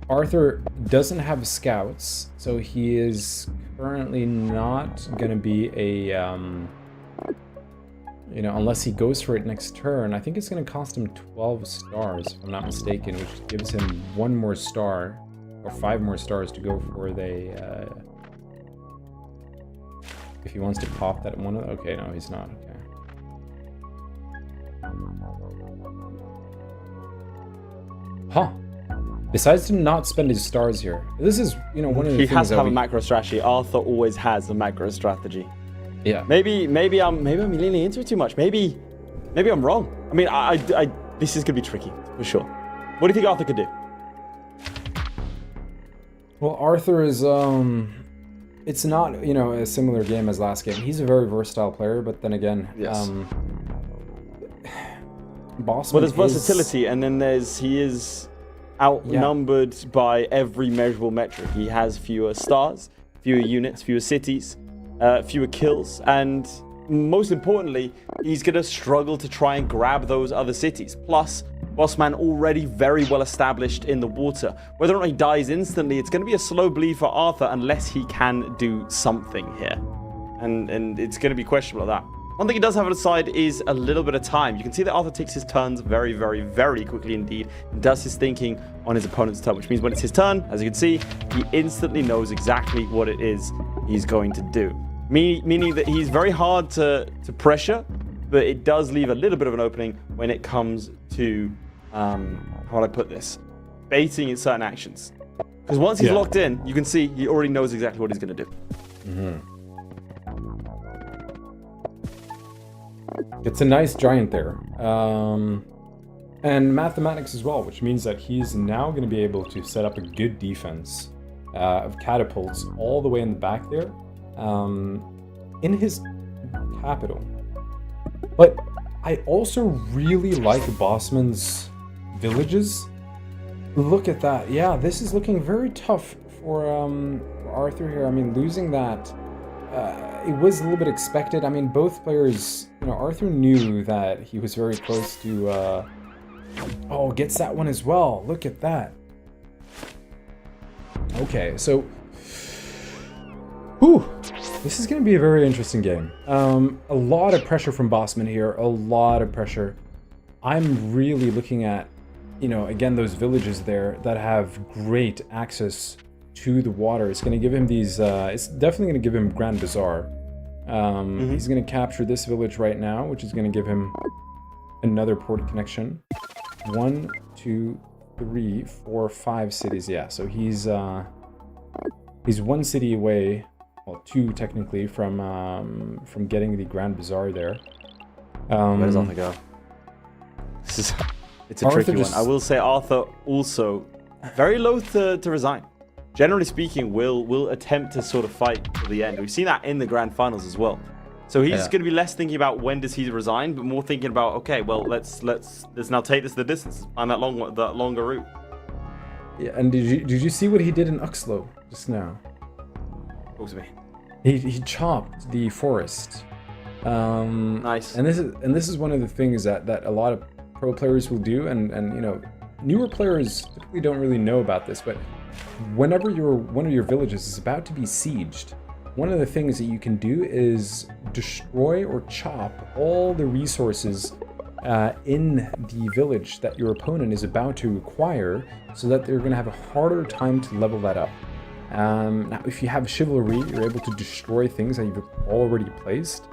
Arthur doesn't have scouts, so he is currently not going to be a... you know, unless he goes for it next turn. I think it's going to cost him 12 stars, if I'm not mistaken, which gives him 1 more star, or 5 more stars to go for the, if he wants to pop that one. Okay, no, he's not. Okay. Huh. Decides to not spend his stars here. This is, you know, one of the things he has to have a macro strategy. Arthur always has a macro strategy. Yeah. Maybe I'm leaning into it too much. Maybe I'm wrong. I mean, this is gonna be tricky for sure. What do you think Arthur could do? Well, Arthur is it's not, you know, a similar game as last game. He's a very versatile player, but then again, yes. Bossman. Well, there's versatility, and then he is outnumbered by every measurable metric. He has fewer stars, fewer units, fewer cities, fewer kills, and most importantly, he's going to struggle to try and grab those other cities. Plus, Bossman already very well established in the water. Whether or not he dies instantly, it's going to be a slow bleed for Arthur unless he can do something here. And it's going to be questionable at that. One thing he does have on his side is a little bit of time. You can see that Arthur takes his turns very, very, very quickly indeed, and does his thinking on his opponent's turn, which means when it's his turn, as you can see, he instantly knows exactly what it is he's going to do. Meaning that he's very hard to pressure, but it does leave a little bit of an opening when it comes to, how would I put this? Baiting in certain actions. Because once he's locked in, you can see he already knows exactly what he's going to do. It's a nice giant there. and mathematics as well, which means that he's now going to be able to set up a good defense of catapults all the way in the back there, in his capital. But I also really like Bossman's villages. Look at that. Yeah, this is looking very tough for Arthur here. I mean, losing that, it was a little bit expected. I mean, both players, you know, Arthur knew that he was very close to, oh, gets that one as well. Look at that. Okay, so, whew, this is going to be a very interesting game. A lot of pressure from Bossman here, a lot of pressure. I'm really looking at, you know, again, those villages there that have great access to the water. It's going to give him these, it's definitely going to give him Grand Bazaar. He's going to capture this village right now, which is going to give him another port connection. 1, 2, 3, 4, 5 cities. Yeah, so he's 1 city away, well, 2 technically, from getting the Grand Bazaar there. Where does Arthur go? It's a tricky one. I will say Arthur also very loath to resign. Generally speaking, will attempt to sort of fight to the end. We've seen that in the grand finals as well. So he's going to be less thinking about when does he resign, but more thinking about, okay, well, let's now take this the distance, find that longer route. Yeah, and did you see what he did in Uxlow just now? Talk to me. He chopped the forest. Nice. And this is one of the things that a lot of pro players will do, and you know, newer players typically don't really know about this, but whenever one of your villages is about to be sieged, one of the things that you can do is destroy or chop all the resources in the village that your opponent is about to acquire, so that they're going to have a harder time to level that up. Now, if you have chivalry, you're able to destroy things that you've already placed,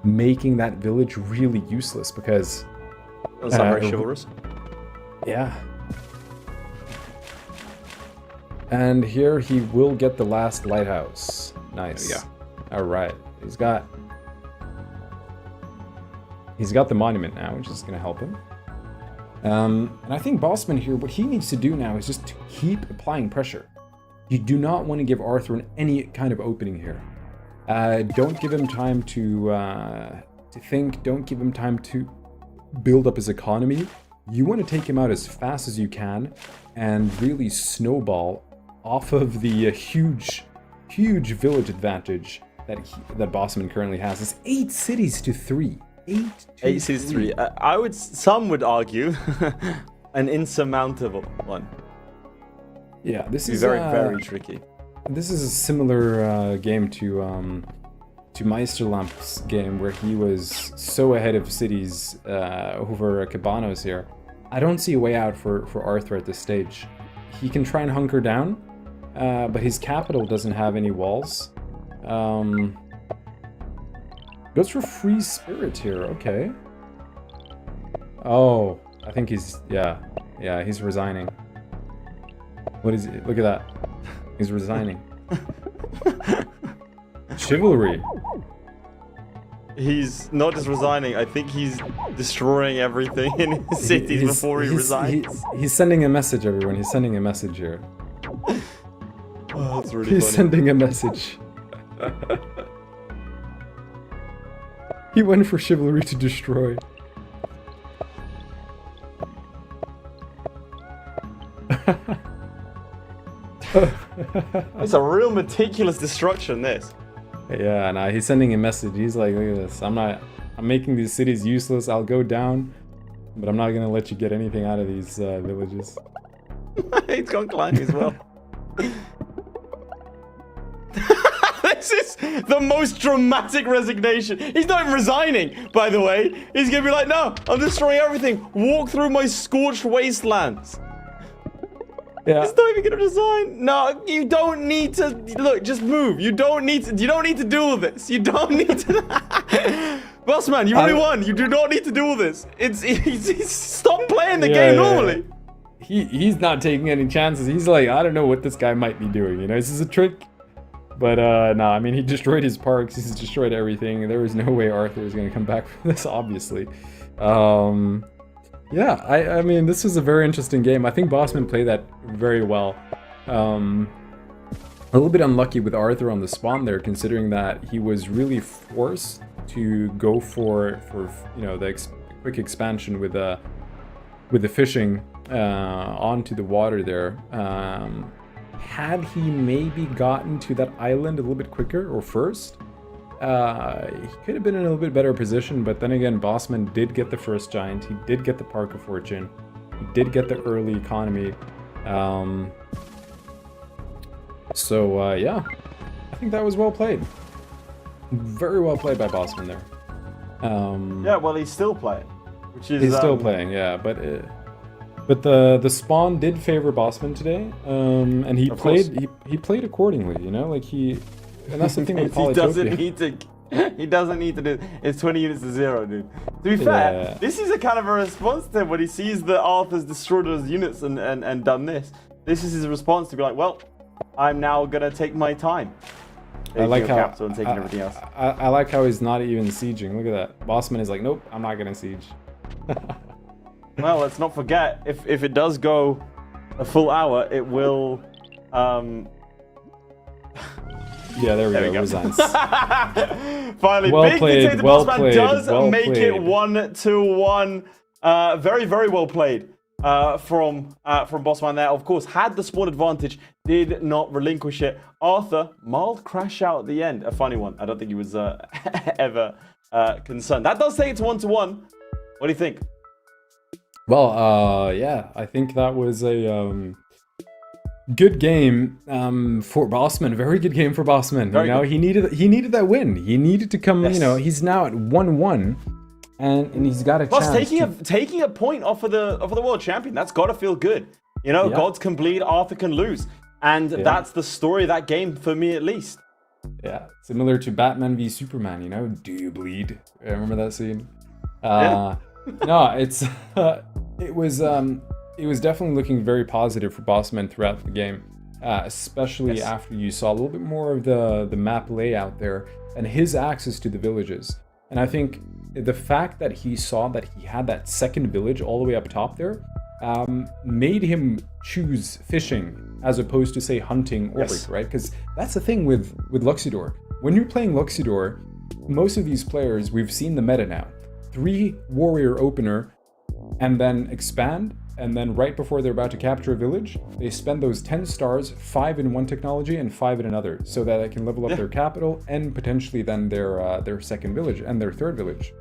making that village really useless because... That's not very chivalrous. Yeah. And here he will get the last lighthouse. Nice. There we go. All right. He's got the monument now, which is going to help him. And I think Bossman here, what he needs to do now is just to keep applying pressure. You do not want to give Arthur any kind of opening here. Don't give him time to think. Don't give him time to build up his economy. You want to take him out as fast as you can and really snowball off of the huge village advantage that Bossman currently has. It's 8 cities to 3. 8 cities to 3. Some would argue an insurmountable one. Yeah, this is very tricky. This is a similar game to Meisterlamp's game, where he was so ahead of cities over Cabanos here. I don't see a way out for Arthur at this stage. He can try and hunker down, but his capital doesn't have any walls. Goes for free spirit here, okay. Oh, I think he's resigning. What is it? Look at that. He's resigning. Chivalry. He's not just resigning, I think he's destroying everything in his cities before he resigns. He's sending a message, everyone. He's sending a message here. Oh, that's really He's funny. sending a message. He went for chivalry to destroy. It's a real meticulous destruction, this. Yeah, nah, he's sending a message. He's like, look at this. I'm making these cities useless. I'll go down, but I'm not gonna let you get anything out of these villages. He's gone climbing as well. This is the most dramatic resignation. He's not even resigning, by the way. He's gonna be like, no, I'm destroying everything. Walk through my scorched wastelands. Yeah. He's not even gonna resign. No, you don't need to. Look, just move. You don't need to do all this. You don't need to. Bossman, you really won. You do not need to do all this. He's stop playing the game normally. He's not taking any chances. He's like, I don't know what this guy might be doing. You know, this is a trick. But nah, I mean, he destroyed his parks. He's destroyed everything. There was no way Arthur is gonna come back from this, obviously. Yeah, I mean, this was a very interesting game. I think Bossman played that very well. A little bit unlucky with Arthur on the spawn there, considering that he was really forced to go for the quick expansion with the fishing onto the water there. Had he maybe gotten to that island a little bit quicker or first, he could have been in a little bit better position. But then again, Bossman did get the first giant. He did get the Park of Fortune. He did get the early economy. So yeah, I think that was well played. Very well played by Bossman there. Yeah, well, he's still playing, which is He's still playing, yeah, but the spawn did favor Bossman today, and he played accordingly, you know, like and that's the thing with Polytopia. He doesn't need to do. It's 20 units to 0, dude. To be fair, this is a kind of a response to him when he sees that Arthur's destroyed those units and done this. This is his response to be like, well, I'm now gonna take my time. I like how capital and taking everything else. I like how he's not even sieging. Look at that. Bossman is like, nope, I'm not gonna siege. Well, let's not forget, if it does go a full hour, it will. Yeah, there we go. Resigns. Finally, Well Big played, Potato well Bossman played, does well make it played. 1-1. Very, very well played from Bossman there. Of course, had the spawn advantage, did not relinquish it. Arthur, mild crash out at the end. A funny one. I don't think he was ever concerned. That does take it to 1-1. What do you think? Well, yeah, I think that was a good game for Bossman. Very good game for Bossman. Very you know, good. he needed that win. He needed to come. Yes. You know, he's now at 1-1, and he's got a Plus, chance. taking a point off of the world champion. That's got to feel good. You know, Yeah. gods can bleed, Arthur can lose, and that's the story of that game for me, at least. Yeah, similar to Batman v Superman. You know, do you bleed? Remember that scene? Yeah. No, it's it was definitely looking very positive for Bossman throughout the game, especially after you saw a little bit more of the map layout there and his access to the villages. And I think the fact that he saw that he had that second village all the way up top there made him choose fishing as opposed to, say, hunting or right? Because that's the thing with Luxidor. When you're playing Luxidor, most of these players, we've seen the meta now. 3 warrior opener and then expand, and then right before they're about to capture a village, they spend those 10 stars, 5 in one technology and 5 in another, so that they can level up their capital and potentially then their second village and their third village.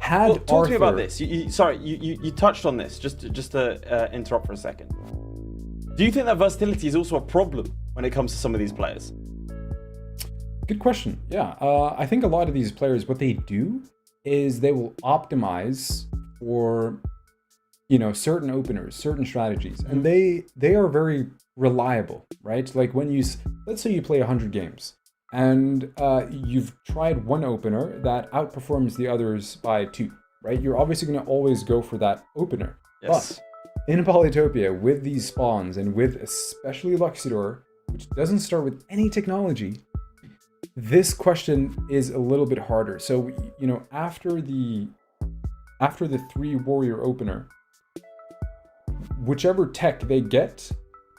Talk to me about this. You touched on this, just to interrupt for a second. Do you think that versatility is also a problem when it comes to some of these players? Good question. Yeah, I think a lot of these players, what they do is they will optimize for, you know, certain openers, certain strategies, and they are very reliable, right? Like when let's say you play 100 games and you've tried one opener that outperforms the others by 2, right? You're obviously going to always go for that opener. Yes. But in Polytopia, with these spawns and with especially Luxidor, which doesn't start with any technology, this question is a little bit harder. So, you know, after the 3 warrior opener, whichever tech they get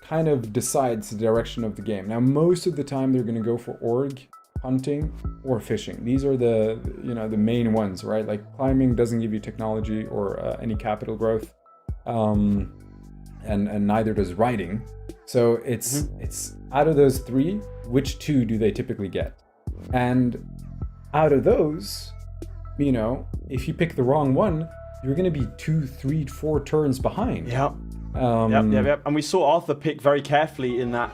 kind of decides the direction of the game. Now, most of the time they're going to go for org, hunting, or fishing. These are the main ones, right? Like climbing doesn't give you technology or any capital growth, and neither does riding. So it's out of those 3, which 2 do they typically get? And out of those, you know, if you pick the wrong one, you're going to be 2, 3, 4 turns behind. Yep. Yep. And we saw Arthur pick very carefully in that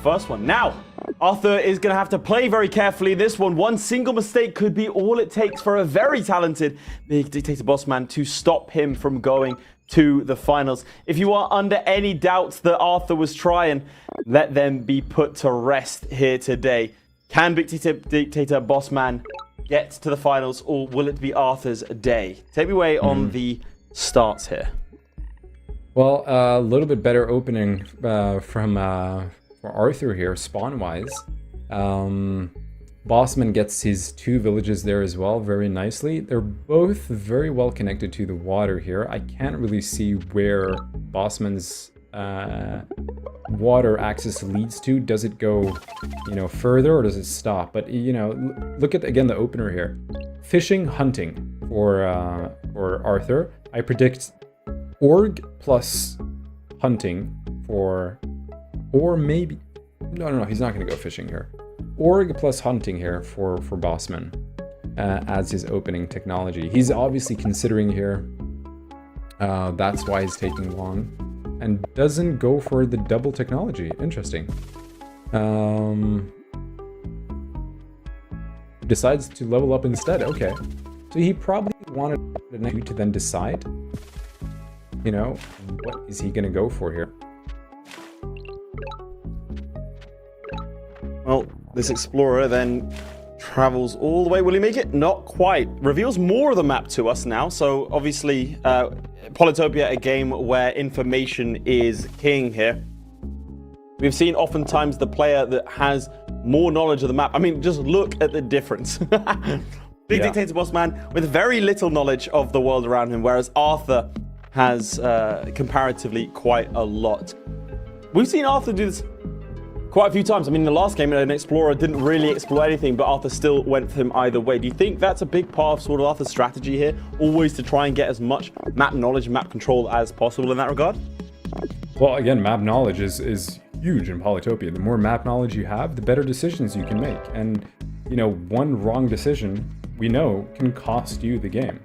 first one. Now, Arthur is going to have to play very carefully in this one. One single mistake could be all it takes for a very talented Big Dictator Bossman to stop him from going to the finals. If you are under any doubts that Arthur was trying, let them be put to rest here today. Can Big Dictator Bossman get to the finals, or will it be Arthur's day? Take me away on the starts here. Well, a little bit better opening for Arthur here, spawn-wise. Bossman gets his 2 villages there as well, very nicely. They're both very well connected to the water here. I can't really see where Bossman's water access leads to. Does it go, further, or does it stop? But, look at, again, the opener here. Fishing, hunting for Arthur. I predict org plus hunting for, or maybe, no, he's not going to go fishing here. Org plus hunting here for Bossman as his opening technology. He's obviously considering here. That's why he's taking long. And doesn't go for the double technology. Interesting. Decides to level up instead. Okay. So he probably wanted to then decide, what is he going to go for here? Well, this explorer then travels all the way. Will he make it? Not quite. Reveals more of the map to us now. So obviously, Polytopia, a game where information is king here. We've seen oftentimes the player that has more knowledge of the map. I mean, just look at the difference. Big Dictator Bossman with very little knowledge of the world around him, whereas Arthur has comparatively quite a lot. We've seen Arthur do this quite a few times. I mean, in the last game, an explorer didn't really explore anything, but Arthur still went for him either way. Do you think that's a big part of sort of Arthur's strategy here? Always to try and get as much map knowledge, map control as possible in that regard? Well, again, map knowledge is huge in Polytopia. The more map knowledge you have, the better decisions you can make. And, one wrong decision, we know, can cost you the game.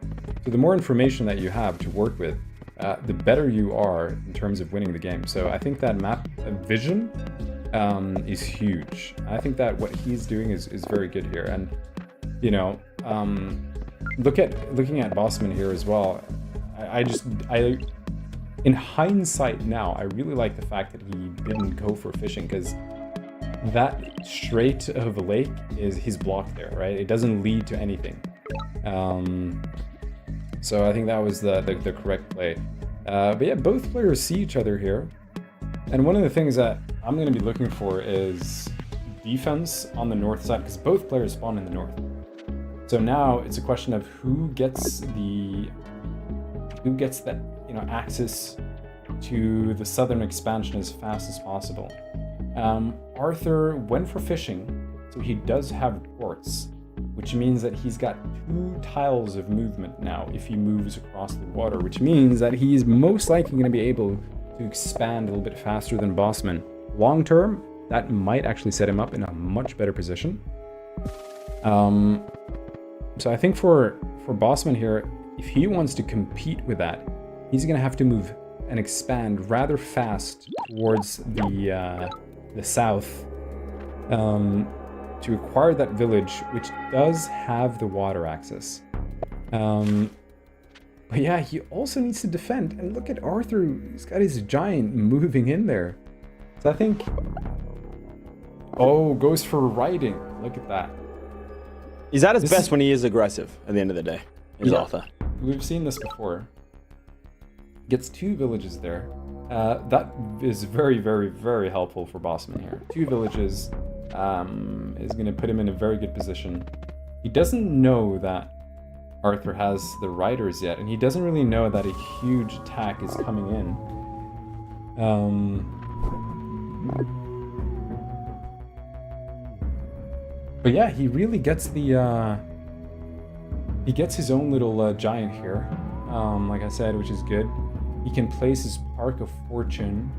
So the more information that you have to work with, the better you are in terms of winning the game. So I think that map vision is huge. I think that what he's doing is very good here. And, looking at Bossman here as well, I in hindsight now, I really like the fact that he didn't go for fishing, because that strait of a lake he's blocked there, right? It doesn't lead to anything. So I think that was the correct play. But yeah, both players see each other here. And one of the things that I'm going to be looking for is defense on the north side, because both players spawn in the north. So now it's a question of who gets that access to the southern expansion as fast as possible. Arthur went for fishing, so he does have ports, which means that he's got 2 tiles of movement now if he moves across the water, which means that he's most likely going to be able to expand a little bit faster than Bossman. Long term, that might actually set him up in a much better position. So I think for Bossman here, if he wants to compete with that, he's going to have to move and expand rather fast towards the south to acquire that village, which does have the water access. But yeah, he also needs to defend. And look at Arthur, he's got his giant moving in there. So I think... Oh, goes for riding. Look at that. He's at his best when he is aggressive at the end of the day, is Arthur. We've seen this before. Gets 2 villages there. That is very, very, very helpful for Bossman here. 2 villages is going to put him in a very good position. He doesn't know that Arthur has the riders yet, and he doesn't really know that a huge attack is coming in. But yeah, he really gets the he gets his own little giant here, like I said, which is good. He can place his Park of Fortune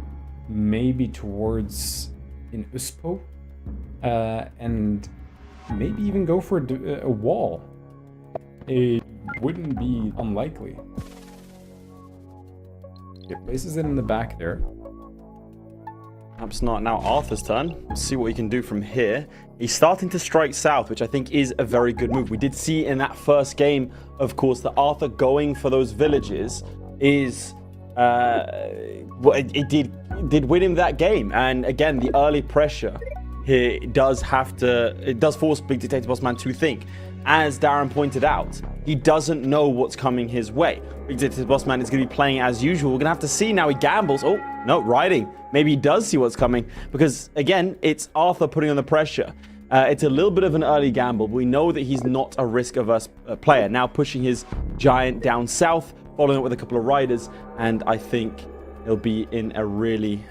maybe towards in Uspo, and maybe even go for a wall. It wouldn't be unlikely. He places it in the back there. Perhaps not. Now Arthur's turn. Let's see what he can do from here. He's starting to strike south, which I think is a very good move. We did see in that first game, of course, that Arthur going for those villages is well, it did win him that game. And again, the early pressure here does force Big Dictator Bossman to think. As Darren pointed out, he doesn't know what's coming his way. Big Dictator Bossman is going to be playing as usual. We're going to have to see now. He gambles. Oh, no, riding. Maybe he does see what's coming, because again, it's Arthur putting on the pressure. It's a little bit of an early gamble, but we know that he's not a risk-averse player. Now pushing his giant down south, following up with a couple of riders, and I think he'll be in a really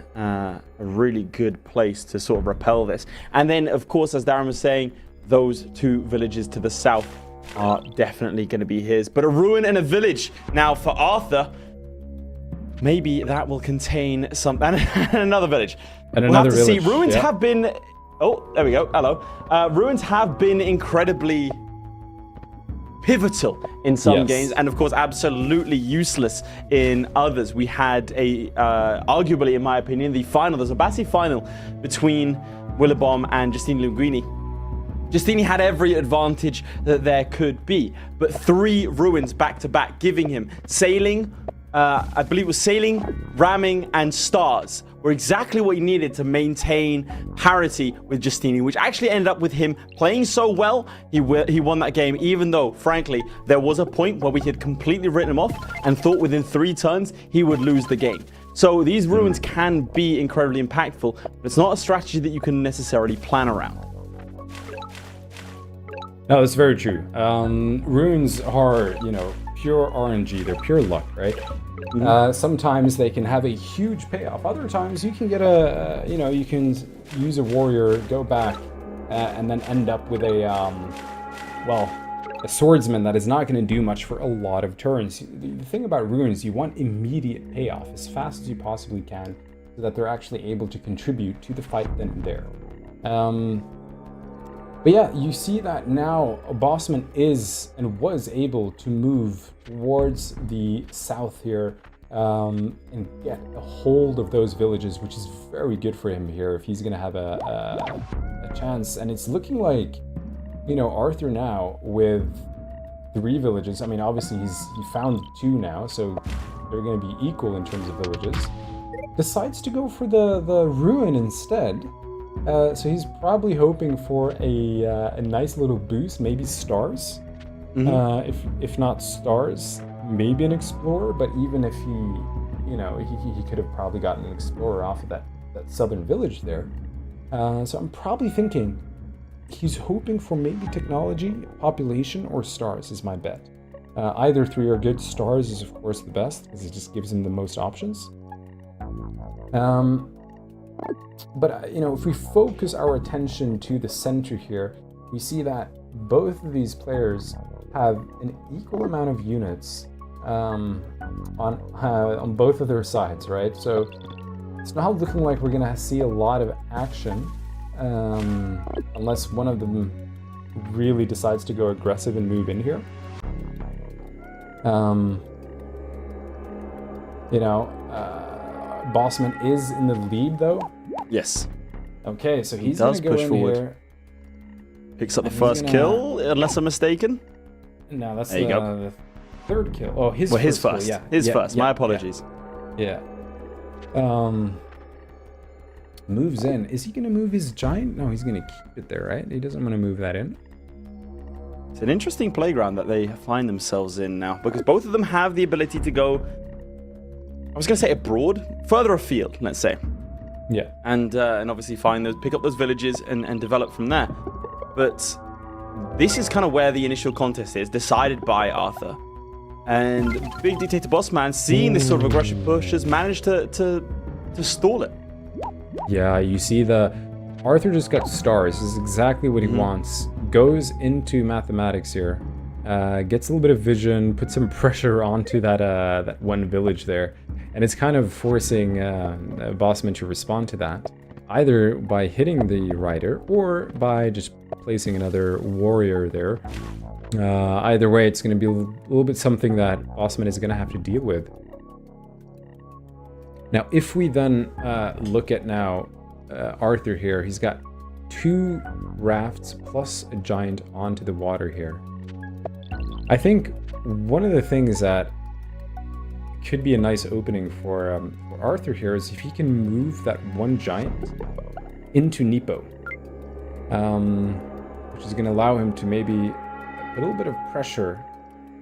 good place to sort of repel this. And then, of course, as Darren was saying, those two villages to the south are definitely going to be his. But a ruin and a village now for Arthur. Maybe that will contain some and another village. And we'll have another to see. village, Ruins yeah. have been. Oh, there we go. Hello. Ruins have been incredibly pivotal in some Yes. games, and of course, absolutely useless in others. We had a, arguably, in my opinion, the Zebasi final between Willibom and Justini Linguini. Justini had every advantage that there could be, but 3 ruins back to back, giving him sailing, I believe it was sailing, ramming, and stars were exactly what he needed to maintain parity with Justini, which actually ended up with him playing so well, he won that game, even though, frankly, there was a point where we had completely written him off and thought within 3 turns he would lose the game. So these ruins can be incredibly impactful, but it's not a strategy that you can necessarily plan around. No, that's very true. Runes are, pure RNG. They're pure luck, right? Sometimes they can have a huge payoff. Other times you can get you can use a warrior, go back, and then end up with a swordsman that is not going to do much for a lot of turns. The thing about runes, you want immediate payoff as fast as you possibly can, so that they're actually able to contribute to the fight then and there. But yeah, you see that now Bossman is and was able to move towards the south here and get a hold of those villages, which is very good for him here if he's going to have a chance. And it's looking like, Arthur now with 3 villages. I mean, obviously he found 2 now, so they're going to be equal in terms of villages. Decides to go for the ruin instead. So he's probably hoping for a nice little boost, maybe stars. If not stars, maybe an explorer. But even if he could have probably gotten an explorer off of that southern village there. So I'm probably thinking he's hoping for maybe technology, population, or stars is my bet. Either 3 are good. Stars is of course the best because it just gives him the most options. But, if we focus our attention to the center here, we see that both of these players have an equal amount of units on both of their sides, right? So it's not looking like we're going to see a lot of action unless one of them really decides to go aggressive and move in here. Bossman is in the lead, though. Yes. Okay, so he's going to go push in forward. here. Picks up the first kill, unless I'm mistaken. No, that's there you go. the 3rd kill. Oh, his first. kill, yeah. His Yeah, first. yeah, My apologies. Yeah. Moves in. Is he going to move his giant? No, he's going to keep it there, right? He doesn't want to move that in. It's an interesting playground that they find themselves in now, because both of them have the ability to go, I was going to say abroad, further afield, let's say. Yeah. And obviously pick up those villages and develop from there. But this is kind of where the initial contest is, decided by Arthur. And Big Dictator Bossman, seeing this sort of aggressive push, has managed to stall it. Yeah, you see Arthur just got stars. This is exactly what he wants. Goes into mathematics here. Gets a little bit of vision, puts some pressure onto that one village there. And it's kind of forcing Bossman to respond to that, either by hitting the rider or by just placing another warrior there. Either way, it's going to be a little bit something that Bossman is going to have to deal with. Now, if we then look at Arthur here, he's got 2 rafts plus a giant onto the water here. I think one of the things that could be a nice opening for Arthur here is if he can move that one giant into Nepo, which is going to allow him to maybe put a little bit of pressure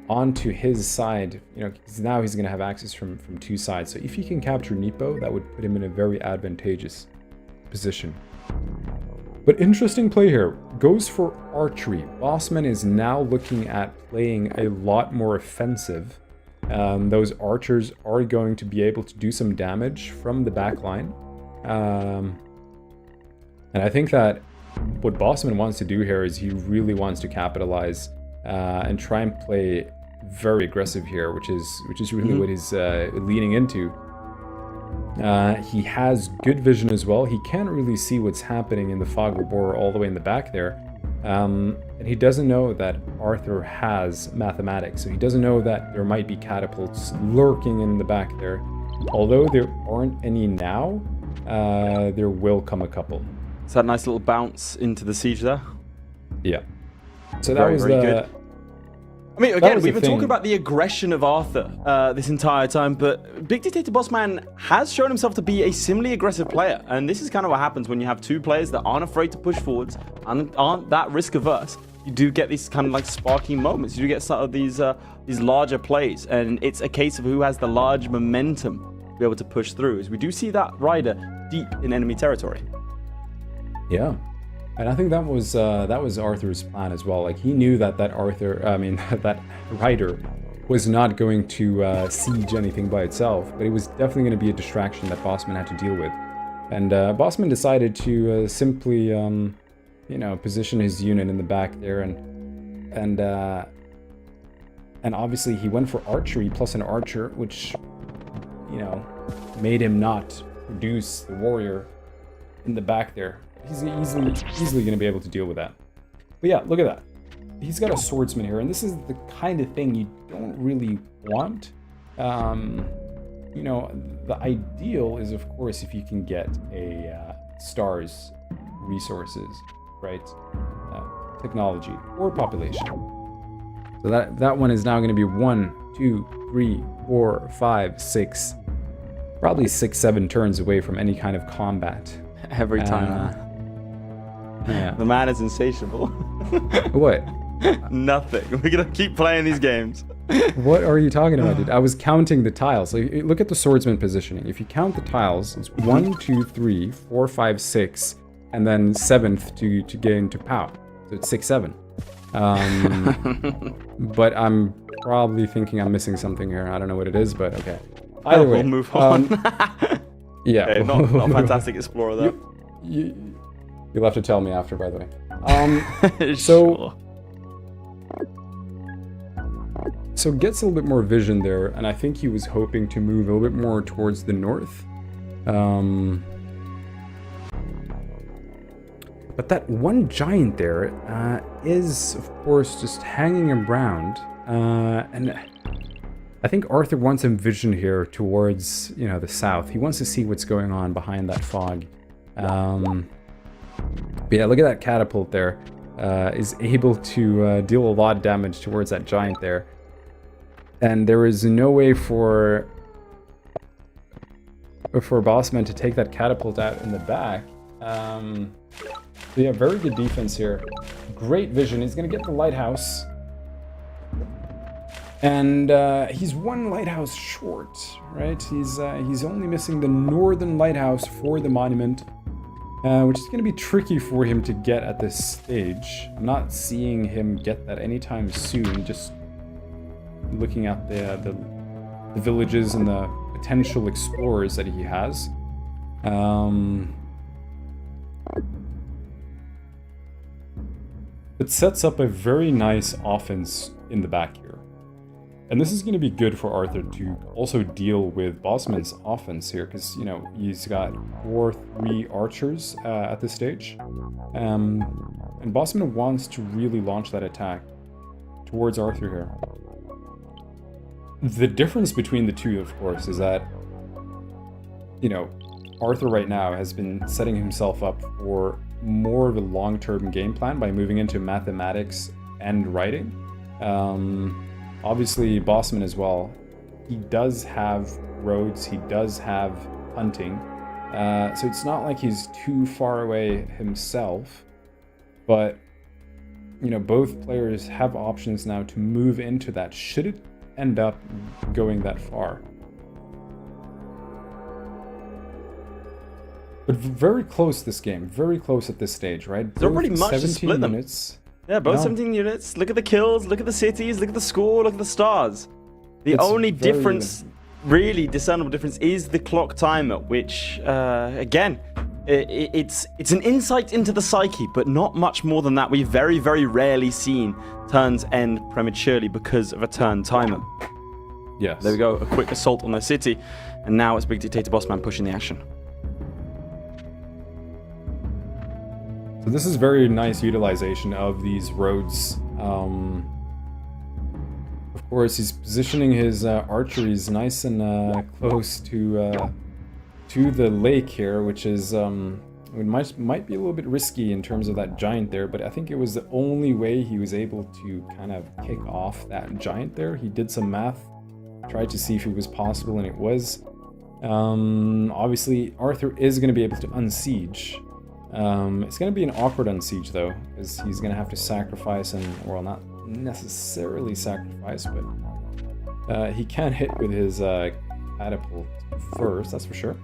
onto his side, because now he's going to have access from 2 sides. So if he can capture Nepo, that would put him in a very advantageous position. But interesting play here. Goes for archery. Bossman is now looking at playing a lot more offensive. Those archers are going to be able to do some damage from the back line. And I think that what Bossman wants to do here is he really wants to capitalize and try and play very aggressive here, which is really what he's leaning into. He has good vision as well. He can't really see what's happening in the fog of war all the way in the back there. And he doesn't know that Arthur has mathematics, so he doesn't know that there might be catapults lurking in the back there. Although there aren't any now, there will come a couple. It's that nice little bounce into the siege there. Yeah. So that was very good. I mean, again, we've been thing. talking about the aggression of Arthur this entire time, but Big Dictator Bossman has shown himself to be a similarly aggressive player. And this is kind of what happens when you have two players that aren't afraid to push forwards and aren't that risk averse. You do get these kind of like sparking moments. You do get some of these larger plays, and it's a case of who has the large momentum to be able to push through. As we do see that rider deep in enemy territory. Yeah. And I think that was Arthur's plan as well. Like, he knew that that rider was not going to siege anything by itself, but it was definitely going to be a distraction that Bossman had to deal with. And Bossman decided to simply, position his unit in the back there, and obviously he went for archery plus an archer, which, made him not produce the warrior in the back there. He's easily going to be able to deal with that. But yeah, look at that. He's got a swordsman here, and this is the kind of thing you don't really want. The ideal is, of course, if you can get a star's resources, right? Technology or population. So that one is now going to be 1, 2, 3, 4, 5, 6, probably 6, 7 turns away from any kind of combat. Every time. Yeah. The man is insatiable. What? Nothing. We're going to keep playing these games. What are you talking about, dude? I was counting the tiles. So look at the swordsman positioning. If you count the tiles, it's 1, 2, 3, 4, 5, 6, and then 7th to get into POW. So it's 6, 7. But I'm probably thinking I'm missing something here. I don't know what it is, but okay. Either way, we'll move on. Yeah. Okay, not Fantastic Explorer though. You'll have to tell me after, by the way. Sure. So gets a little bit more vision there, and I think he was hoping to move a little bit more towards the north. But that one giant there is, of course, just hanging around. And I think Arthur wants some vision here towards, the south. He wants to see what's going on behind that fog. But yeah, look at that catapult there. Is able to deal a lot of damage towards that giant there. And there is no way for Bossman to take that catapult out in the back. So yeah, very good defense here. Great vision. He's going to get the lighthouse. And he's one lighthouse short, right? He's only missing the northern lighthouse for the monument, which is going to be tricky for him to get at this stage. I'm not seeing him get that anytime soon, just looking at the villages and the potential explorers that he has. It sets up a very nice offense in the back here. And this is going to be good for Arthur to also deal with Bossman's offense here, because, he's got 4-3 archers at this stage. And Bossman wants to really launch that attack towards Arthur here. The difference between the two, of course, is that, Arthur right now has been setting himself up for more of a long-term game plan by moving into mathematics and writing. Obviously, Bossman as well. He does have roads, he does have hunting. So it's not like he's too far away himself. But, both players have options now to move into that, should it end up going that far. But very close this game. Very close at this stage, right? There's already much to 17 split them. units. Yeah, both No. 17 units. Look at the kills, look at the cities, look at the score, look at the stars. The It's only very difference, really discernible difference, is the clock timer, which, again, it's an insight into the psyche, but not much more than that. We've very, very rarely seen turns end prematurely because of a turn timer. Yes. There we go, a quick assault on their city, and now it's Big Dictator Bossman pushing the action. So this is very nice utilization of these roads. Of course, he's positioning his archeries nice and close to the lake here, which is it might be a little bit risky in terms of that giant there, but I think it was the only way he was able to kind of kick off that giant there. He did some math, tried to see if it was possible, and it was. Obviously, Arthur is going to be able to unsiege. It's going to be an awkward unsiege though, because he's going to have to sacrifice, and well, not necessarily sacrifice, but he can hit with his catapult first, that's for sure.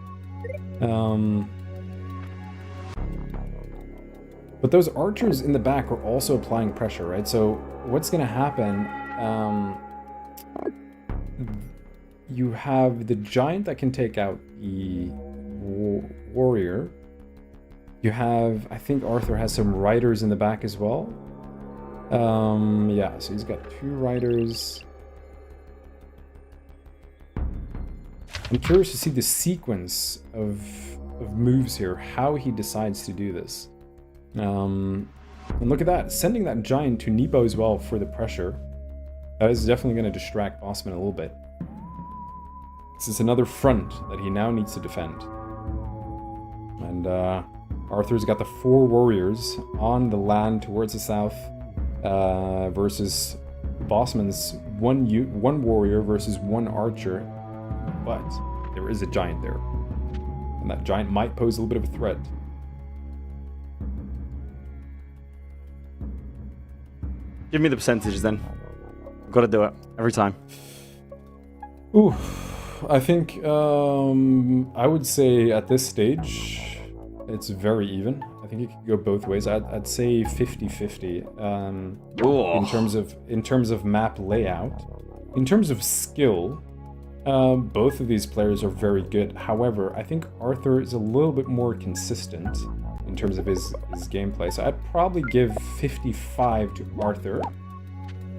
But those archers in the back are also applying pressure, right? So what's going to happen? You have the giant that can take out the warrior. You have, I think Arthur has some riders in the back as well. Yeah, so he's got 2 riders. I'm curious to see the sequence of moves here, how he decides to do this. And look at that, sending that giant to Nepo as well for the pressure. That is definitely going to distract Bossman a little bit. This is another front that he now needs to defend. And Arthur's got the 4 warriors on the land towards the south versus Bossman's one warrior versus 1 archer. But there is a giant there. And that giant might pose a little bit of a threat. Give me the percentages then. Got to do it every time. Ooh, I think I would say at this stage it's very even. I think it could go both ways. I'd say 50-50 in terms of map layout. In terms of skill, both of these players are very good. However, I think Arthur is a little bit more consistent in terms of his gameplay. So I'd probably give 55 to Arthur,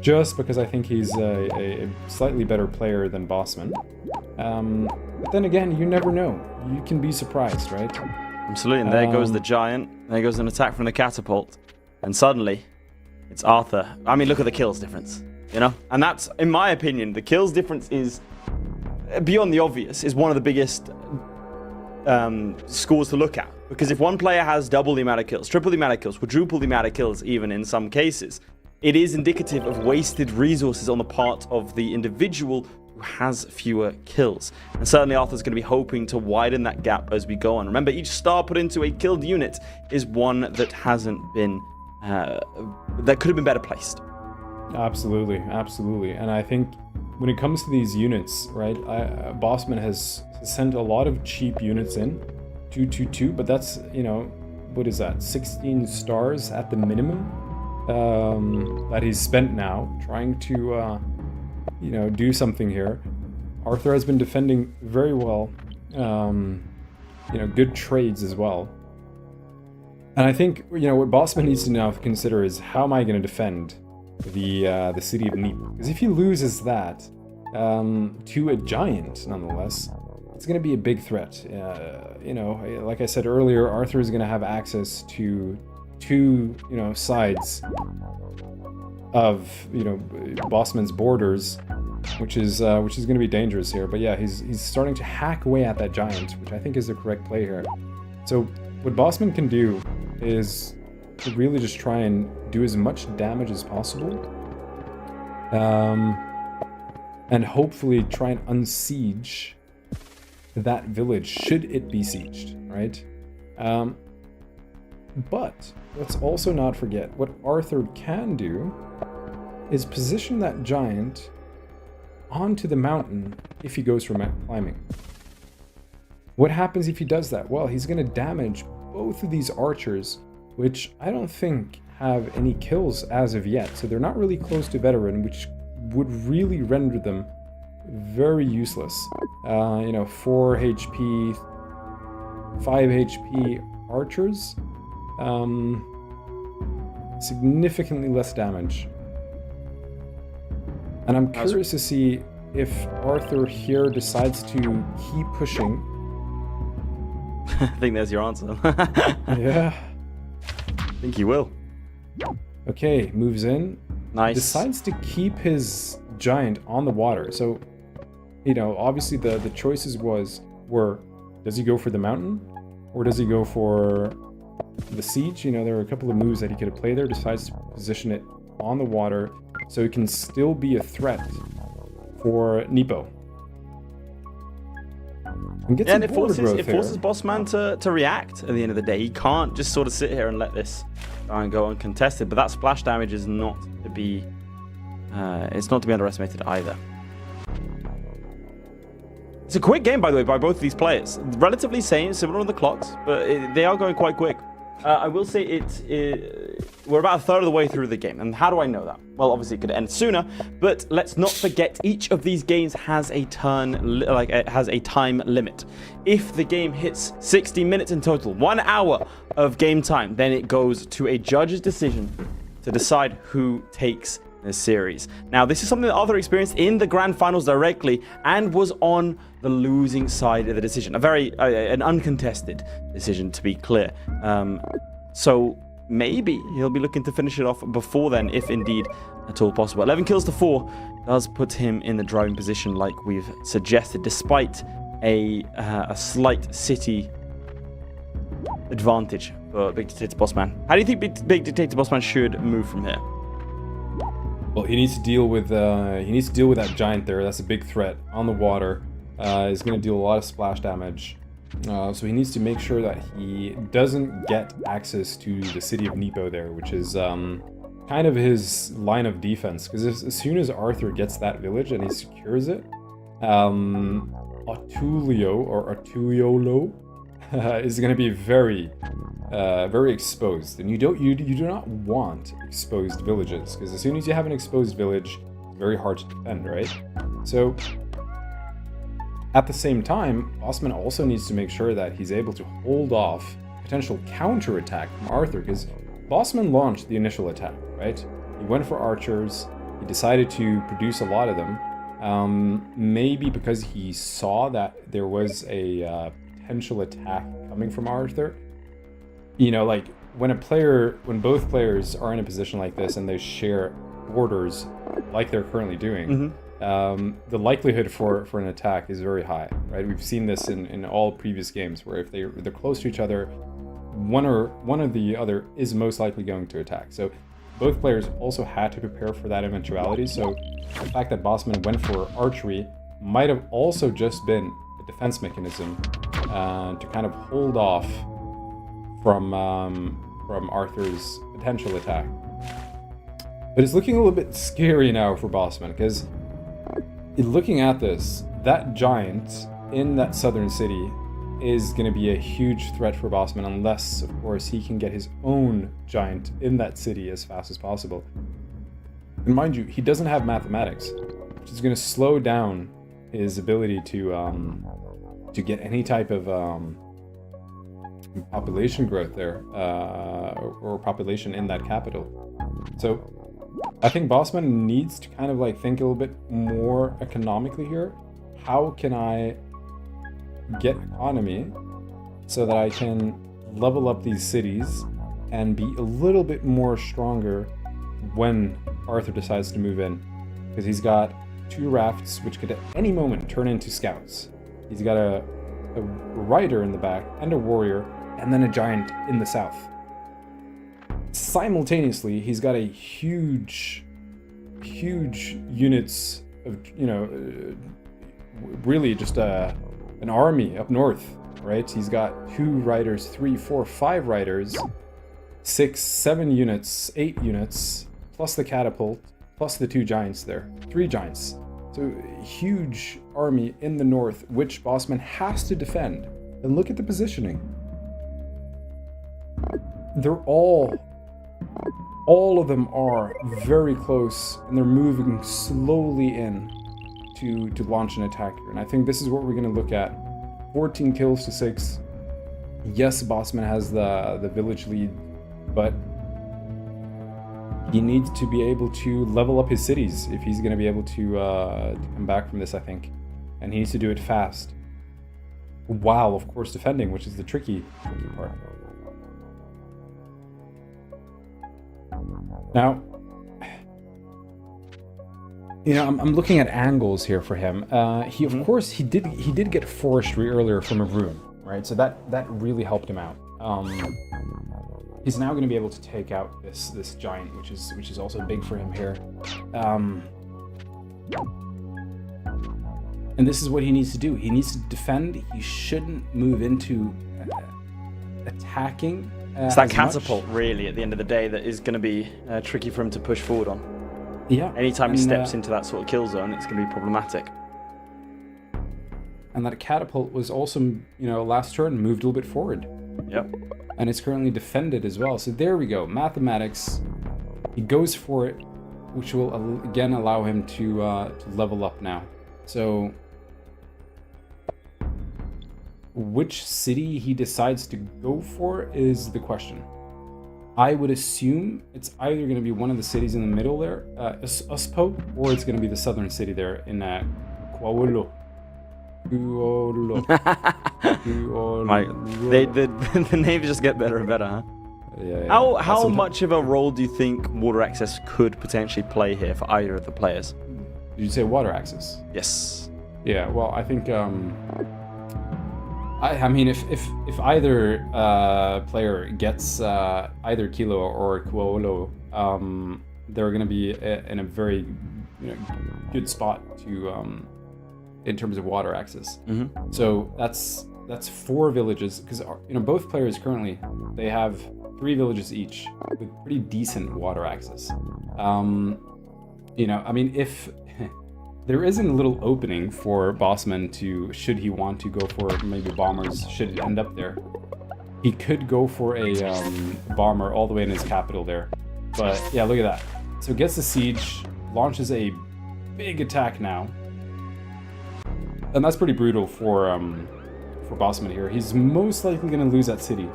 just because I think he's a slightly better player than Bossman. But then again, you never know. You can be surprised, right? Absolutely, and there goes the giant. There goes an attack from the catapult. And suddenly, it's Arthur. I mean, look at the kills difference, you know? And that's, in my opinion, the kills difference is, beyond the obvious, is one of the biggest scores to look at. Because if one player has double the amount of kills, triple the amount of kills, quadruple the amount of kills even in some cases, it is indicative of wasted resources on the part of the individual who has fewer kills. And certainly Arthur's going to be hoping to widen that gap as we go on. Remember, each star put into a killed unit is one that hasn't been, that could have been better placed. Absolutely, absolutely. And I think when it comes to these units, right, Bossman has sent a lot of cheap units in, 222, but that's, you know, what is that, 16 stars at the minimum that he's spent now trying to, you know, do something here. Arthur has been defending very well, you know, good trades as well. And I think, you know, what Bossman needs to now consider is, how am I going to defend the city of Neep? Because if he loses that to a giant, nonetheless, it's going to be a big threat. You know, like I said earlier, Arthur is going to have access to 2, you know, sides of, you know, Bossman's borders, which is going to be dangerous here. But yeah, he's starting to hack away at that giant, which I think is the correct play here. So what Bossman can do is to really just try and do as much damage as possible, and hopefully try and unsiege that village should it be sieged, right? But let's also not forget, what Arthur can do is position that giant onto the mountain if he goes for climbing. What happens if he does that? Well, he's going to damage both of these archers, which I don't think have any kills as of yet. So they're not really close to veteran, which would really render them very useless. 4 HP, 5 HP archers, significantly less damage. And I'm curious to see if Arthur here decides to keep pushing. I think there's your answer. Yeah. I think he will. Okay, moves in. Nice. Decides to keep his giant on the water. So, obviously the choices were, does he go for the mountain? Or does he go for the siege? There were a couple of moves that he could have played there. Decides to position it on the water so it can still be a threat for Nepo. And it forces Bossman to react at the end of the day. He can't just sort of sit here and let this try and go uncontested. But that splash damage is not to be underestimated either. It's a quick game, by the way, by both of these players. Relatively similar on the clocks, but they are going quite quick. I will say we're about a third of the way through the game. And how do I know that? Well, obviously it could end sooner, but let's not forget each of these games has a time limit. If the game hits 60 minutes in total, 1 hour of game time, then it goes to a judge's decision to decide who takes the series. Now, this is something that Arthur experienced in the grand finals directly and was on the losing side of the decision. An uncontested decision, to be clear. So maybe he'll be looking to finish it off before then, if indeed at all possible. 11 kills to 4 does put him in the driving position, like we've suggested, despite a slight city advantage for Big Dictator Bossman. How do you think Big Dictator Bossman should move from here? Well, he needs to deal with that giant there. That's a big threat on the water. He's going to deal a lot of splash damage. So he needs to make sure that he doesn't get access to the city of Nepo there, which is kind of his line of defense. Because as soon as Arthur gets that village and he secures it, Artuliolo is going to be very exposed, and you do not want exposed villages, because as soon as you have an exposed village, it's very hard to defend, right? So at the same time, Bossman also needs to make sure that he's able to hold off potential counterattack from Arthur, because Bossman launched the initial attack, right? He went for archers. He decided to produce a lot of them, maybe because he saw that there was a potential attack coming from Arthur. Like when both players are in a position like this and they share borders like they're currently doing, the likelihood for an attack is very high, right? We've seen this in all previous games, where if they're close to each other, one or the other is most likely going to attack. So both players also had to prepare for that eventuality. So the fact that Bossman went for archery might have also just been a defense mechanism to kind of hold off from Arthur's potential attack. But it's looking a little bit scary now for Bossman, because looking at this, that giant in that southern city is going to be a huge threat for Bossman, unless, of course, he can get his own giant in that city as fast as possible. And mind you, he doesn't have mathematics, which is going to slow down his ability to get any type of population growth there, or population in that capital. So I think Bossman needs to kind of think a little bit more economically here. How can I get economy so that I can level up these cities and be a little bit more stronger when Arthur decides to move in? Because he's got 2 rafts which could at any moment turn into scouts. He's got a rider in the back and a warrior, and then a giant in the south. Simultaneously, he's got a huge units of, really just an army up north, right? He's got 2 riders, 3, 4, 5 riders, 6, 7 units, 8 units, plus the catapult, plus the 2 giants there, 3 giants. So huge army in the north, which Bossman has to defend And look at the positioning. They're all of them are very close, and they're moving slowly in to launch an attack here. And I think this is what we're going to look at. 14 kills to 6. Yes, Bossman has the village lead, but he needs to be able to level up his cities if he's going to be able to come back from this, I think. And he needs to do it fast. While, of course, defending, which is the tricky part. Now, you know, I'm looking at angles here for him. He, of course, he did get forestry earlier from a rune, right? So that really helped him out. He's now going to be able to take out this giant, which is also big for him here. And this is what he needs to do. He needs to defend. He shouldn't move into attacking. It's that catapult, really, at the end of the day, that is going to be tricky for him to push forward on. Yeah. Anytime he steps into that sort of kill zone, it's going to be problematic. And that catapult was also, you know, last turn moved a little bit forward. Yep. And it's currently defended as well. So there we go. Mathematics. He goes for it, which will again allow him to level up now. So which city he decides to go for is the question. I would assume it's either going to be one of the cities in the middle there, Uspo, or it's going to be the southern city there in Kuaolo. The names just get better and better, huh? Yeah. How much of a role do you think water access could potentially play here for either of the players? Did you say water access? Yes. Yeah, well, I think I mean, if either player gets either Kilo or Kuaolo, they're going to be in a very good spot to in terms of water access. Mm-hmm. So that's 4 villages, because both players currently they have 3 villages each with pretty decent water access. I mean, if there isn't a little opening for Bossman to, should he want to go for maybe bombers, should it end up there, he could go for a bomber all the way in his capital there. But yeah, look at that. So gets the siege, launches a big attack now. And that's pretty brutal for Bossman here. He's most likely going to lose that city.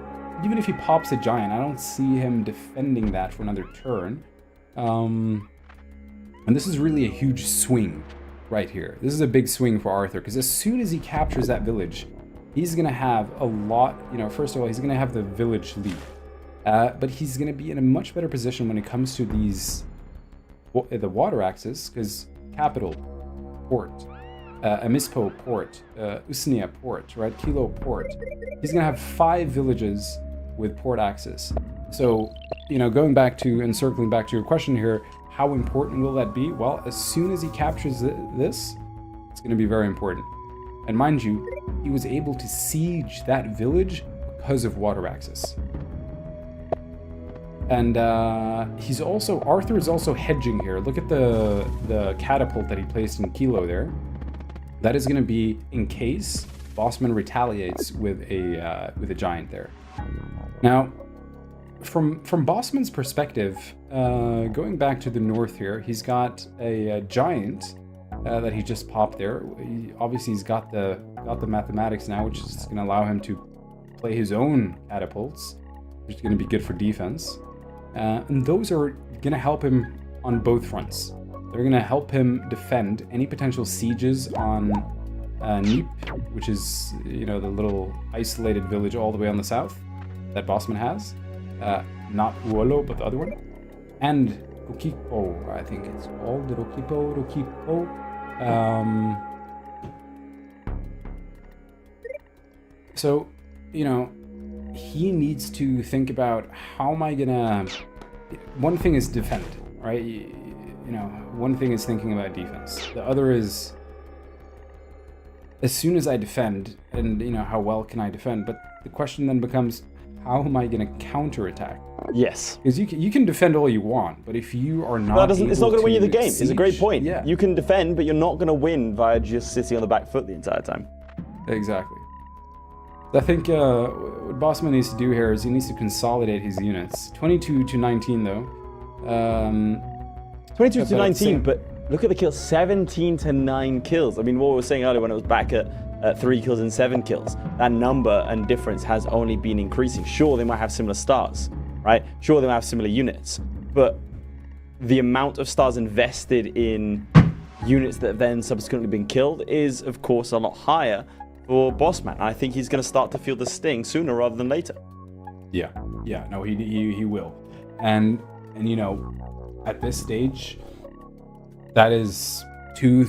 Even if he pops a giant, I don't see him defending that for another turn. And this is really a huge swing right here. This is a big swing for Arthur, because as soon as he captures that village, he's going to have a lot, first of all, he's going to have the village lead. But he's going to be in a much better position when it comes to the water access, because capital, port, Amispo port, Usnia port, right? Kilo port. He's going to have 5 villages with port access. So, going back to and circling back to your question here, how important will that be? Well, as soon as he captures this, it's going to be very important. And mind you, he was able to siege that village because of water access. And Arthur is also hedging here. Look at the catapult that he placed in Kilo there. That is going to be in case Bossman retaliates with a giant there. Now, from Bossman's perspective, going back to the north here, he's got a giant that he just popped there. Obviously, he's got the mathematics now, which is going to allow him to play his own catapults, which is going to be good for defense. And those are going to help him on both fronts. They're going to help him defend any potential sieges on Neep, which is, the little isolated village all the way on the south that Bossman has. Not Uolo, but the other one. And Rokipo, I think it's called. Rokipo. So, he needs to think about, how am I gonna... One thing is defend, right? One thing is thinking about defense. The other is, as soon as I defend, and how well can I defend? But the question then becomes, how am I going to counterattack? Yes. Because you can defend all you want, but if you are not, well, it's not going to win you the game. Siege, it's a great point. Yeah. You can defend, but you're not going to win via just sitting on the back foot the entire time. Exactly. I think what Bossman needs to do here is he needs to consolidate his units. 22 to 19 though. 22 to 19, but look at the kills. 17 to 9 kills. I mean, what we were saying earlier when it was back at 3 kills and 7 kills, that number and difference has only been increasing. Sure, they might have similar stars, right? Sure, they might have similar units, but the amount of stars invested in units that have then subsequently been killed is, of course, a lot higher for Bossman. I think he's going to start to feel the sting sooner rather than later. Yeah, no, he will, and you know, at this stage, that is two,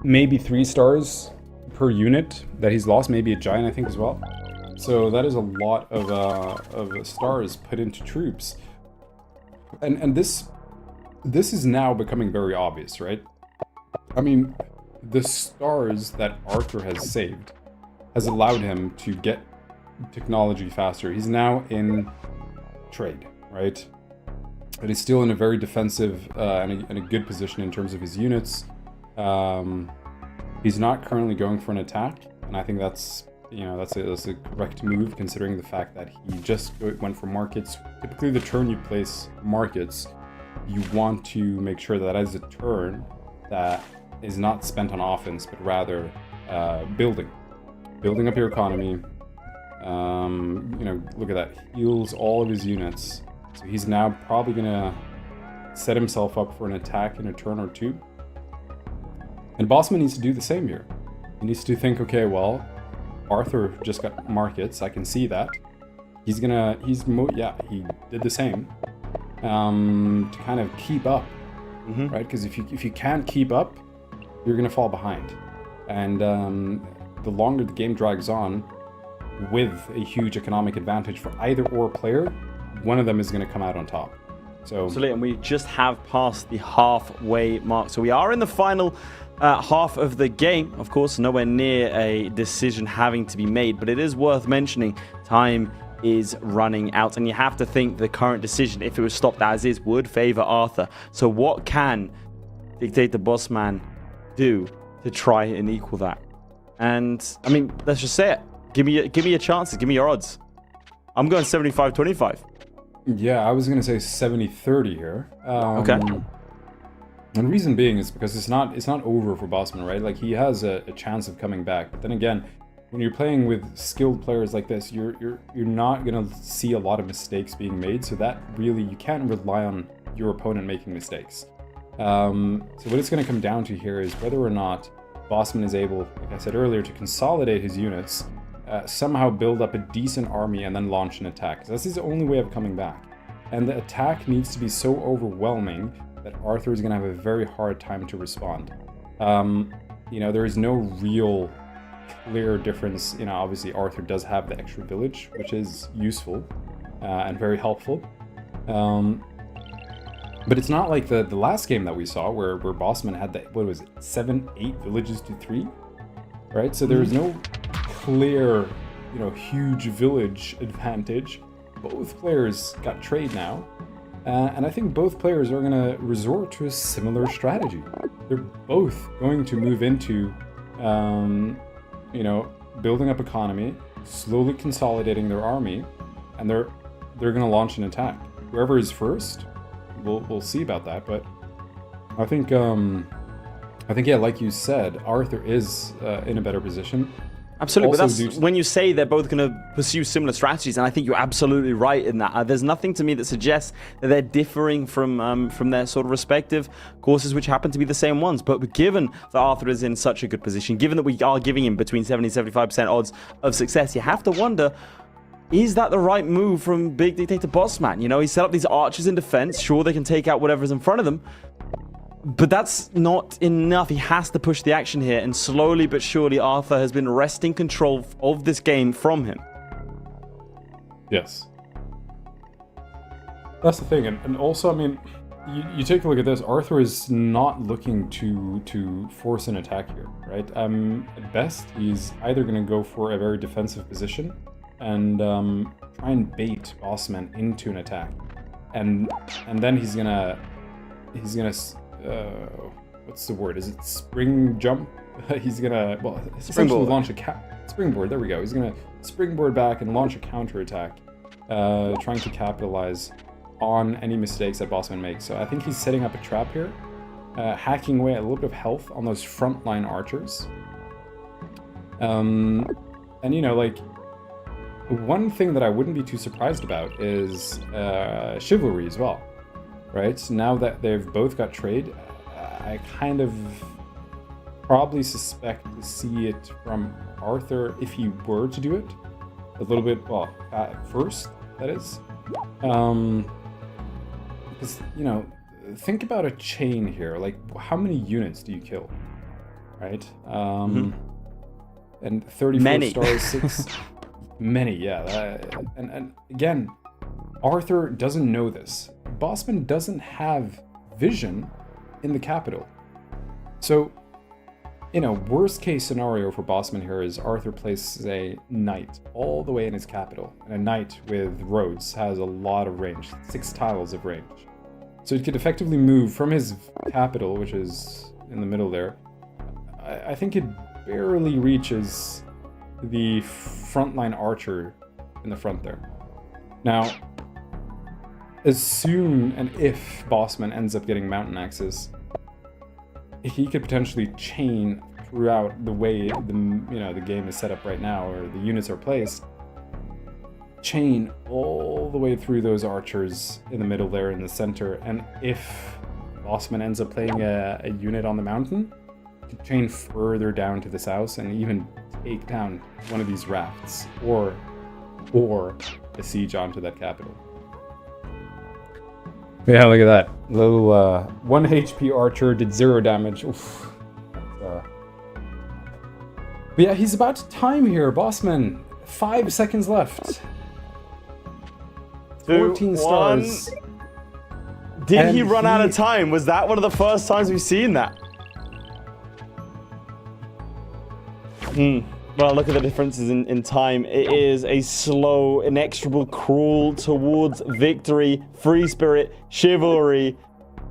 maybe 3 stars per unit that he's lost, maybe a giant, I think, as well. So that is a lot of stars put into troops, and this is now becoming very obvious, right? I mean, the stars that Arthur has saved has allowed him to get technology faster. He's now in trade, right? But he's still in a very defensive and a good position in terms of his units. He's not currently going for an attack, and I think that's a correct move considering the fact that he just went for markets. Typically, the turn you place markets, you want to make sure that is a turn that is not spent on offense, but rather building up your economy. You know, look at that, heals all of his units. So he's now probably gonna set himself up for an attack in a turn or 2. And Bossman needs to do the same here. He needs to think, okay, well, Arthur just got markets. I can see that. He did the same to kind of keep up, right? Because if you can't keep up, you're gonna fall behind. And the longer the game drags on, with a huge economic advantage for either or player, one of them is going to come out on top. So absolutely, and we just have passed the halfway mark. So we are in the final half of the game. Of course, nowhere near a decision having to be made, but it is worth mentioning time is running out, and you have to think the current decision, if it was stopped as is, would favor Arthur. So what can Dictator Bossman do to try and equal that? And I mean, let's just say it. Give me your chances. Give me your odds. I'm going 75-25. Yeah, I was going to say 70-30 here. Okay. And the reason being is because it's not over for Bossman, right? Like, he has a chance of coming back. But then again, when you're playing with skilled players like this, you're not going to see a lot of mistakes being made. So that really, you can't rely on your opponent making mistakes. So what it's going to come down to here is whether or not Bossman is able, like I said earlier, to consolidate his units, somehow build up a decent army, and then launch an attack. That's his only way of coming back. And the attack needs to be so overwhelming that Arthur is going to have a very hard time to respond. You know, there is no real clear difference. You know, obviously Arthur does have the extra village, which is useful and very helpful. But it's not like the last game that we saw where Bossman had what was it, 7-8 villages to 3, right? So there is no clear, you know, huge village advantage. Both players got trade now, and I think both players are going to resort to a similar strategy. They're both going to move into, you know, building up economy, slowly consolidating their army, and they're going to launch an attack. Whoever is first, we'll see about that. But I think yeah, like you said, Arthur is in a better position. Absolutely, Also, but that's when you say they're both going to pursue similar strategies, and I think you're absolutely right in that. There's nothing to me that suggests that they're differing from their sort of respective courses, which happen to be the same ones. But given that Arthur is in such a good position, given that we are giving him between 70 and 75% odds of success, you have to wonder, is that the right move from Big Dictator Bossman? You know, he set up these archers in defense. Sure, they can take out whatever's in front of them, but that's not enough. He has to push the action here, and slowly but surely Arthur has been wresting control of this game from him. Yes. That's the thing, and also, I mean, you take a look at this, Arthur is not looking to force an attack here, right? At best, he's either going to go for a very defensive position and try and bait Bossman into an attack. And then he's gonna what's the word? Is it spring jump he's gonna, well, essentially Springboard. launch a springboard. There we go. He's gonna springboard back and launch a counterattack, trying to capitalize on any mistakes that Bossman makes. So I think he's setting up a trap here, hacking away at a little bit of health on those frontline archers. And you know, like, one thing that I wouldn't be too surprised about is chivalry as well, right? So now that they've both got trade, I kind of probably suspect to see it from Arthur if he were to do it a little bit, well, at first, that is. Because, you know, think about a chain here. Like, how many units do you kill, right? And 34 Many. stars, 6... Many, yeah. And again, Arthur doesn't know this. Bossman doesn't have vision in the capital. So, you know, worst case scenario for Bossman here is Arthur places a knight all the way in his capital. And a knight with roads has a lot of range, 6 tiles of range. So he could effectively move from his capital, which is in the middle there. I think it barely reaches the frontline archer in the front there. Now, as soon and if Bossman ends up getting mountain axes, he could potentially chain throughout the way the game is set up right now, or the units are placed. Chain all the way through those archers in the middle there in the center, and if Bossman ends up playing a unit on the mountain, he could chain further down to the south and even take down one of these rafts or a siege onto that capital. Yeah, look at that. Little 1 HP archer did 0 damage. Oof. But yeah, he's about to time here, Bossman. 5 seconds left. 14 stars. Did he run out of time? Was that one of the first times we've seen that? Well, look at the differences in time. It is a slow, inexorable crawl towards victory. Free spirit, chivalry.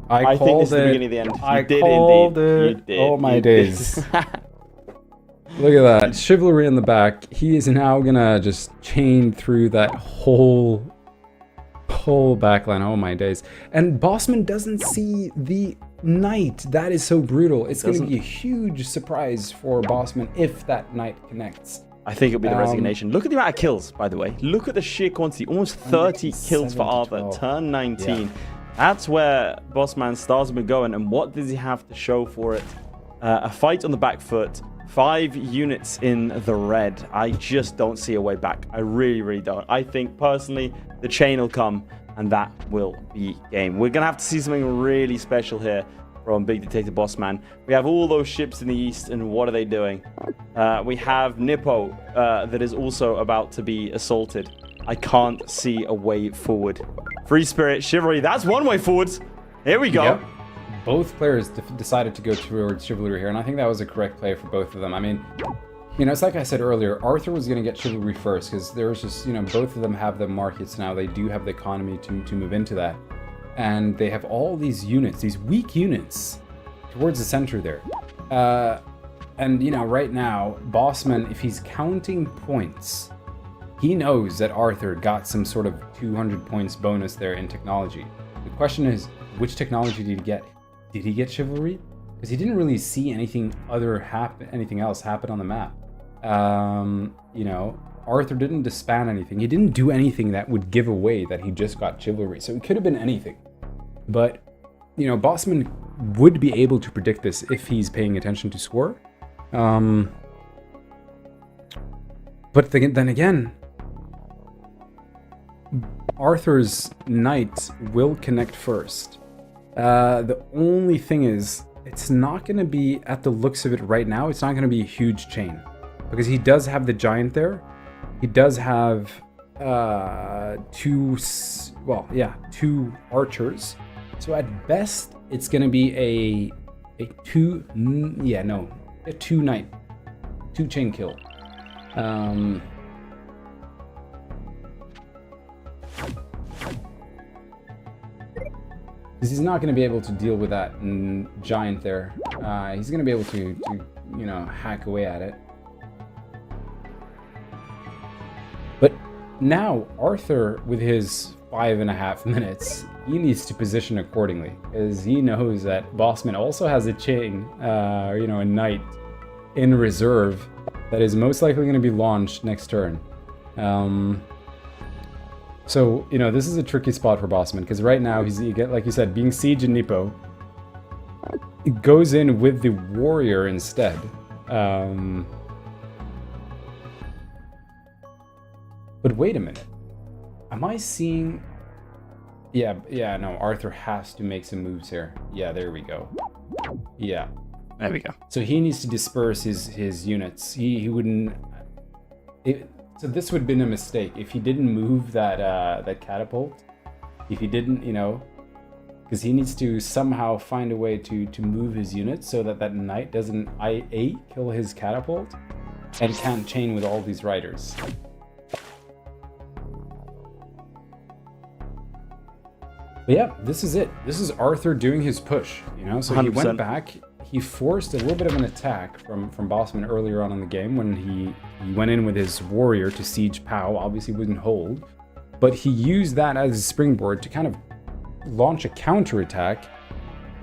I think this is the beginning of the end. I You did called indeed. it. You did. Oh my You days. did. Look at that. Chivalry in the back. He is now gonna just chain through that whole backline. Oh my days. And Bossman doesn't see the knight. That is so brutal. It's going to be a huge surprise for Bossman if that knight connects. I think it'll be the resignation. Look at the amount of kills, by the way. Look at the sheer quantity. Almost 30 kills for Arthur. Turn 19. Yeah. That's where Bossman's stars have been going. And what does he have to show for it? A fight on the back foot. 5 units in the red. I just don't see a way back. I really, really don't. I think, personally, the chain will come, and that will be game. We're going to have to see something really special here from Big Detective Bossman. We have all those ships in the east, and what are they doing? We have Nippo that is also about to be assaulted. I can't see a way forward. Free Spirit, Chivalry, that's one way forwards. Here we go. Yep. Both players decided to go towards Chivalry here, and I think that was a correct play for both of them. I mean, you know, it's like I said earlier, Arthur was going to get Chivalry first, because there was just, you know, both of them have the markets now. They do have the economy to move into that. And they have all these units, these weak units, towards the center there. And, you know, right now, Bossman, if he's counting points, he knows that Arthur got some sort of 200 points bonus there in technology. The question is, which technology did he get? Did he get Chivalry? Because he didn't really see anything else happen on the map. You know, Arthur didn't disband anything. He didn't do anything that would give away that he just got Chivalry. So it could have been anything. But, you know, Bossman would be able to predict this if he's paying attention to score. But then again, Arthur's knight will connect first. The only thing is, it's not going to be, at the looks of it right now, it's not going to be a huge chain. Because he does have the giant there. He does have 2 archers. So at best, it's going to be a 2 knight, 2 chain kill. Because he's not going to be able to deal with that giant there. He's going to be able to hack away at it. But now Arthur, with his 5.5 minutes, he needs to position accordingly, as he knows that Bossman also has a chain, a knight in reserve that is most likely going to be launched next turn. So, this is a tricky spot for Bossman, because right now he's, like you said, being siege in Nippo. It goes in with the warrior instead. But wait a minute. Am I seeing... Yeah, no, Arthur has to make some moves here. Yeah, there we go. Yeah. There we go. So he needs to disperse his units. He wouldn't... So this would have been a mistake. If he didn't move that catapult, if he didn't, because he needs to somehow find a way to move his units so that knight doesn't kill his catapult and can't chain with all these riders. But yeah, this is it. This is Arthur doing his push, So 100%. He went back. He forced a little bit of an attack from Bossman earlier on in the game when he went in with his warrior to siege Pau. Obviously wouldn't hold, but he used that as a springboard to kind of launch a counterattack,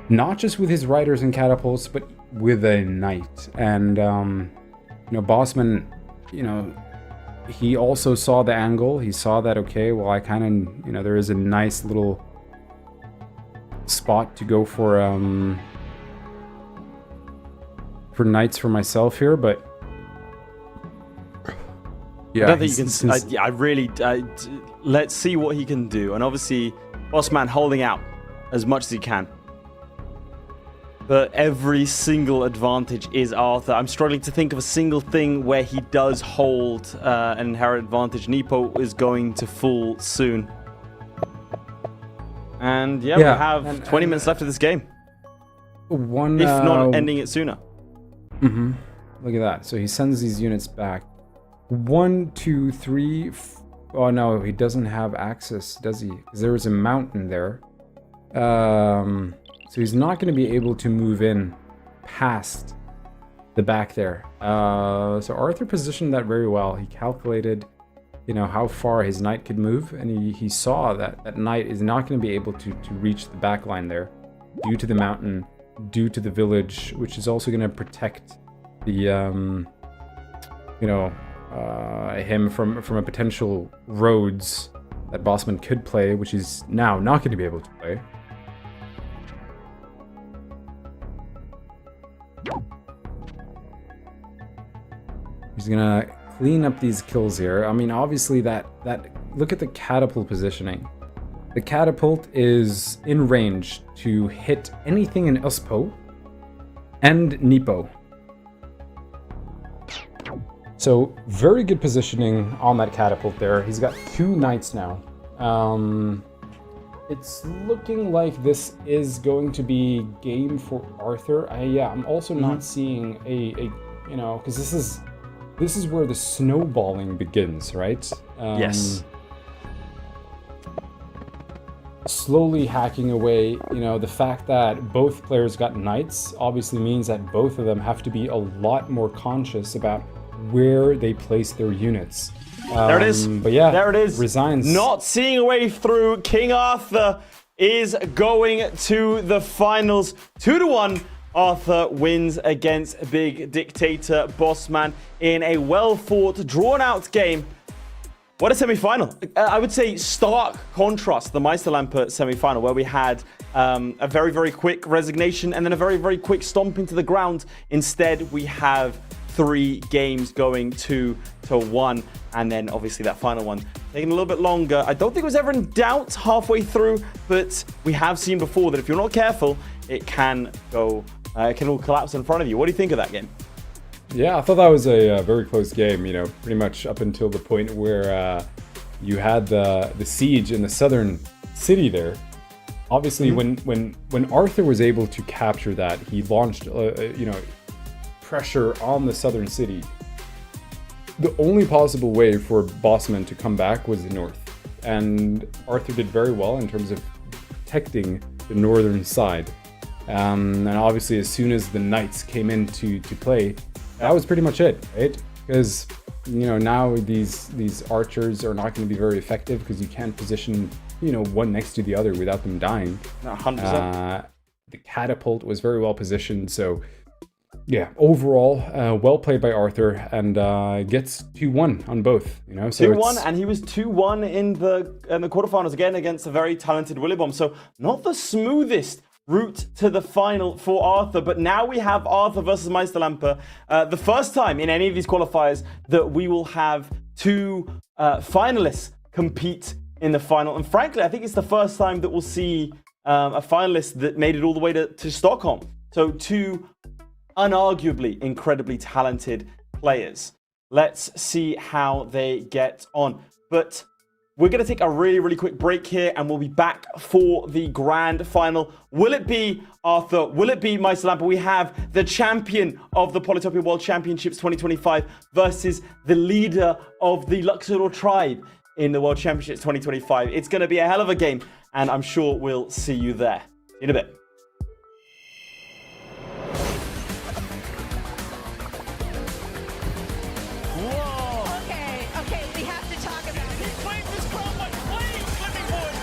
not just with his riders and catapults, but with a knight. And Bossman, he also saw the angle. He saw that, okay, well, I kind of, there is a nice little spot to go for knights for myself here, but yeah, I don't think you can. Let's see what he can do. And obviously, Bossman holding out as much as he can. But every single advantage is Arthur. I'm struggling to think of a single thing where he does hold an inherent advantage. Nippo is going to fall soon. And yeah, we have 20 minutes left of this game. If not ending it sooner. Look at that. So he sends these units back. 1, 2, 3. Oh no, he doesn't have access, does he? Because there was a mountain there. So he's not going to be able to move in past the back there. So Arthur positioned that very well. He calculated, how far his knight could move, and he saw that knight is not going to be able to reach the back line there due to the mountain, due to the village, which is also going to protect the him from a potential roads that Bossman could play, which he's now not going to be able to play. He's gonna clean up these kills here. I mean, obviously that look at the catapult positioning. The catapult is in range to hit anything in Uspo and Nippo. So very good positioning on that catapult there. He's got 2 knights now. It's looking like this is going to be game for Arthur. I'm also not seeing a because this is where the snowballing begins, right? Yes. Slowly hacking away, the fact that both players got knights obviously means that both of them have to be a lot more conscious about where they place their units. There it is. But yeah, there it is. Resigns. Not seeing a way through. King Arthur is going to the finals. 2-1. Arthur wins against Big Dictator Bossman in a well-fought, drawn-out game. What a semi-final. I would say stark contrast to the Meisterlampe semi-final, where we had a very, very quick resignation and then a very, very quick stomp into the ground. Instead, we have 3 games going 2-1, and then obviously that final one taking a little bit longer. I don't think it was ever in doubt halfway through, but we have seen before that if you're not careful, it can go, it can all collapse in front of you. What do you think of that game? Yeah, I thought that was a very close game, pretty much up until the point where you had the siege in the southern city there. Obviously, when Arthur was able to capture that, he launched, pressure on the southern city. The only possible way for Bossman to come back was the north, and Arthur did very well in terms of protecting the northern side. And obviously, as soon as the knights came into play, that was pretty much it, right? Because now these archers are not going to be very effective because you can't position one next to the other without them dying. 100%. The catapult was very well positioned, so yeah, overall, well played by Arthur, and gets 2-1 on both. So 2-1, and he was 2-1 in the quarterfinals again against a very talented Willibom. So not the smoothest route to the final for Arthur, but now we have Arthur versus Meisterlampe. The first time in any of these qualifiers that we will have two finalists compete in the final. And frankly, I think it's the first time that we'll see a finalist that made it all the way to Stockholm. So two unarguably incredibly talented players. Let's see how they get on. But we're going to take a really, really quick break here, and we'll be back for the grand final. Will it be Arthur? Will it be Meisterlampe? We have the champion of the Polytopia World Championships 2025 versus the leader of the LUXIDOOR tribe in the World Championships 2025. It's going to be a hell of a game, and I'm sure we'll see you there in a bit. Okay, we have to talk about He it. claims his crown like flames, Livingwood.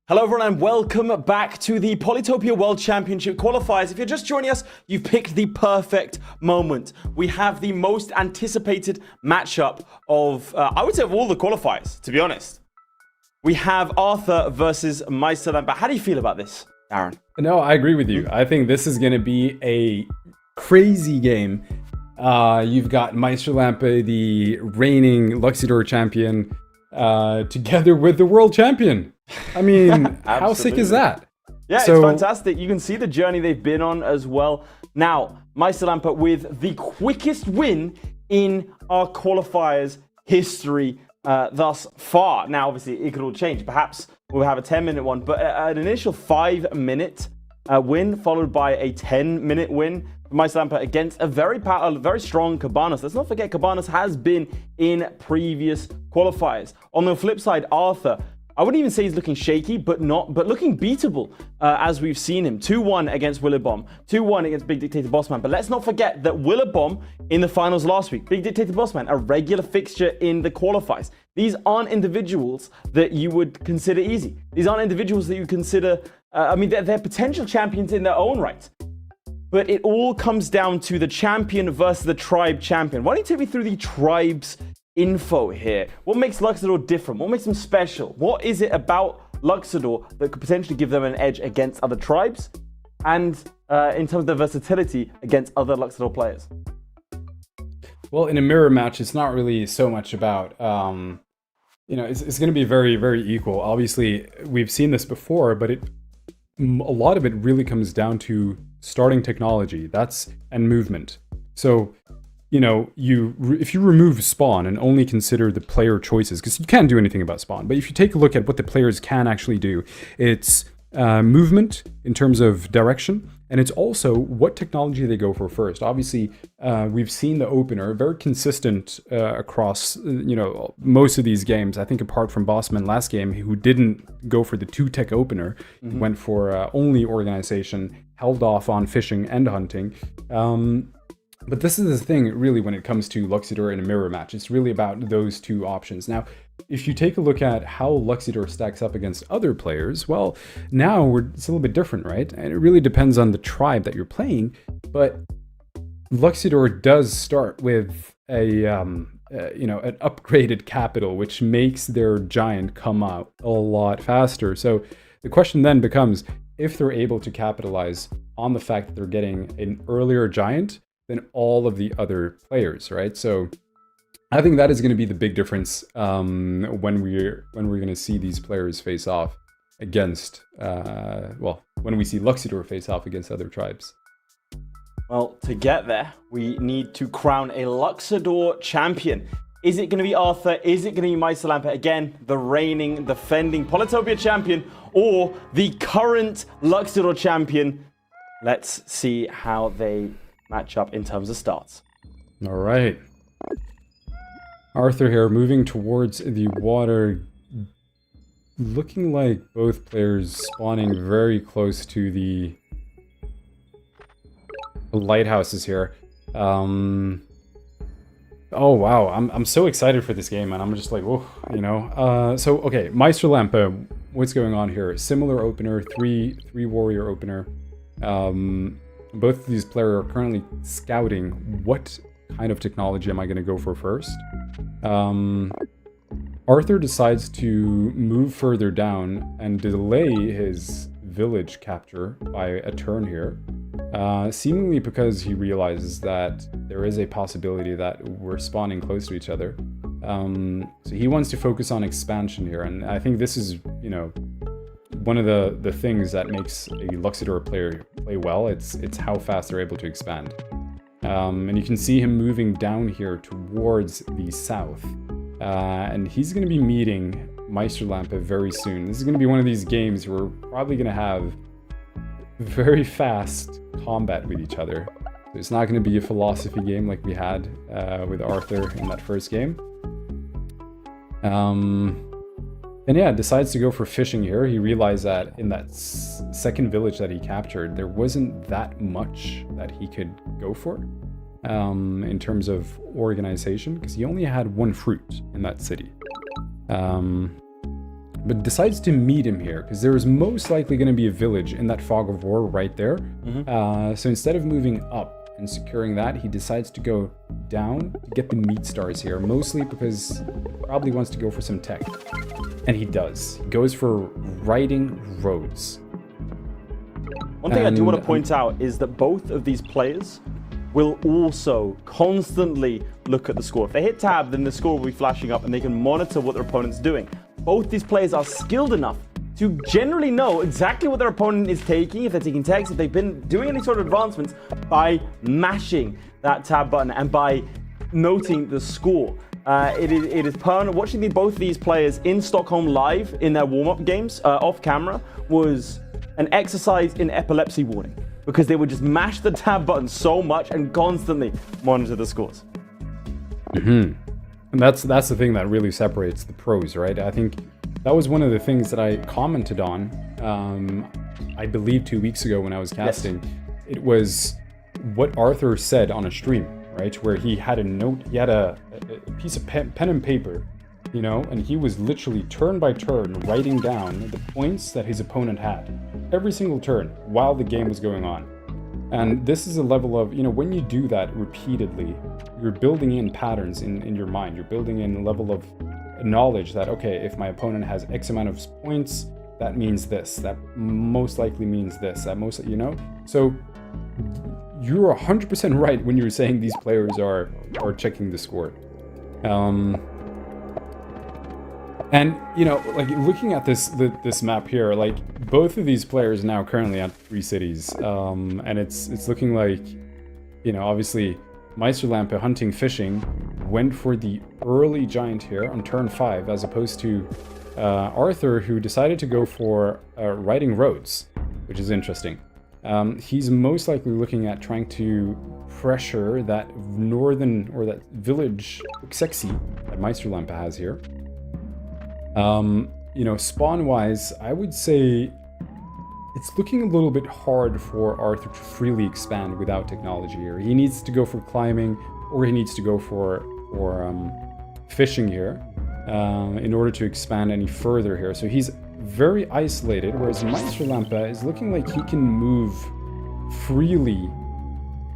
Hello everyone and welcome back to the Polytopia World Championship qualifiers. If you're just joining us, you've picked the perfect moment. We have the most anticipated matchup of, I would say, of all the qualifiers, to be honest. We have Arthur versus Meisterlampe. How do you feel about this, Aaron? No, I agree with you. I think this is going to be a crazy game. You've got Meisterlampe, the reigning LUXIDOOR champion, together with the world champion. I mean, how sick is that? Yeah, it's fantastic. You can see the journey they've been on as well. Now, Meisterlampe with the quickest win in our qualifiers history thus far. Now, obviously, it could all change. Perhaps we'll have a 10-minute one, but an initial 5-minute win followed by a 10-minute win. Meisterlampe against a very strong Cabanas. Let's not forget, Cabanas has been in previous qualifiers. On the flip side, Arthur, I wouldn't even say he's looking shaky, but looking beatable as we've seen him. 2-1 against Willibom, 2-1 against Big Dictator Bossman. But let's not forget that Willibom in the finals last week, Big Dictator Bossman, a regular fixture in the qualifiers. These aren't individuals that you would consider easy. These aren't individuals that you consider, I mean, they're potential champions in their own right. But it all comes down to the champion versus the tribe champion. Why don't you take me through the tribes info here? What makes LUXIDOOR different? What makes them special? What is it about LUXIDOOR that could potentially give them an edge against other tribes and in terms of their versatility against other LUXIDOOR players? Well, in a mirror match, it's not really so much about, it's going to be very, very equal. Obviously, we've seen this before, but a lot of it really comes down to starting technology, and movement. So, if you remove spawn and only consider the player choices, because you can't do anything about spawn, but if you take a look at what the players can actually do, it's movement in terms of direction, and it's also what technology they go for first. Obviously, we've seen the opener very consistent across most of these games. I think apart from Bossman last game, who didn't go for the 2-tech opener, went for only organization, held off on fishing and hunting. But this is the thing, really, when it comes to LUXIDOOR in a mirror match. It's really about those two options. Now, if you take a look at how LUXIDOOR stacks up against other players, well, now it's a little bit different, right? And it really depends on the tribe that you're playing. But LUXIDOOR does start with an upgraded capital, which makes their giant come out a lot faster. So the question then becomes, if they're able to capitalize on the fact that they're getting an earlier giant than all of the other players, right? So I think that is going to be the big difference when we're going to see these players face off against, when we see LUXIDOOR face off against other tribes. Well, to get there, we need to crown a LUXIDOOR champion. Is it going to be Arthur? Is it going to be Meisterlampe? Again, the reigning, defending Polytopia champion, or the current LUXIDOOR champion? Let's see how they match up in terms of starts. All right. Arthur here, moving towards the water. Looking like both players spawning very close to the lighthouses here. Oh wow, I'm so excited for this game, and I'm just like, whoa, So okay, Meisterlampe, what's going on here? Similar opener, three warrior opener. Both of these players are currently scouting what kind of technology am I going to go for first. Arthur decides to move further down and delay his village capture by a turn here, seemingly because he realizes that there is a possibility that we're spawning close to each other. So he wants to focus on expansion here, and I think this is, one of the things that makes a LUXIDOOR player play well. It's how fast they're able to expand. And you can see him moving down here towards the south. And he's going to be meeting Meisterlampe very soon. This is going to be one of these games where we're probably going to have very fast combat with each other. So it's not going to be a philosophy game like we had with Arthur in that first game. And yeah, decides to go for fishing here. He realized that in that second village that he captured, there wasn't that much that he could go for in terms of organization, because he only had one fruit in that city. but decides to meet him here because there is most likely going to be a village in that fog of war right there. So instead of moving up and securing that, he decides to go down to get the meat stars here, mostly because he probably wants to go for some tech. And he does. He goes for riding roads. One thing I do want to point out is that both of these players will also constantly look at the score. If they hit tab, then the score will be flashing up and they can monitor what their opponent's doing. Both these players are skilled enough to generally know exactly what their opponent is taking, if they're taking techs, if they've been doing any sort of advancements, by mashing that tab button and by noting the score. It is permanent. Watching both of these players in Stockholm live in their warm-up games off camera was an exercise in epilepsy warning, because they would just mash the tab button so much and constantly monitor the scores. And that's the thing that really separates the pros, right? I think that was one of the things that I commented on, I believe 2 weeks ago when I was casting. Yes. It was what Arthur said on a stream, right? Where he had a note, he had a piece of pen and paper, you know, and he was literally turn by turn writing down the points that his opponent had every single turn while the game was going on. And this is a level of, you know, when you do that repeatedly, you're building in patterns in your mind. You're building in a level of knowledge that, okay, if my opponent has X amount of points, that means this. That most likely means this. That most, you know? So you're 100% right when you're saying these players are checking the score. And, you know, like looking at this map here, like both of these players now currently at 3 cities. And it's looking like, you know, obviously Meisterlampe hunting fishing went for the early giant here on turn 5, as opposed to Arthur, who decided to go for riding roads, which is interesting. He's most likely looking at trying to pressure that northern, or that village sexy that Meisterlampe has here. You know, spawn-wise, I would say it's looking a little bit hard for Arthur to freely expand without technology here. He needs to go for climbing, or he needs to go for fishing here in order to expand any further here. So he's very isolated, whereas Meisterlampe is looking like he can move freely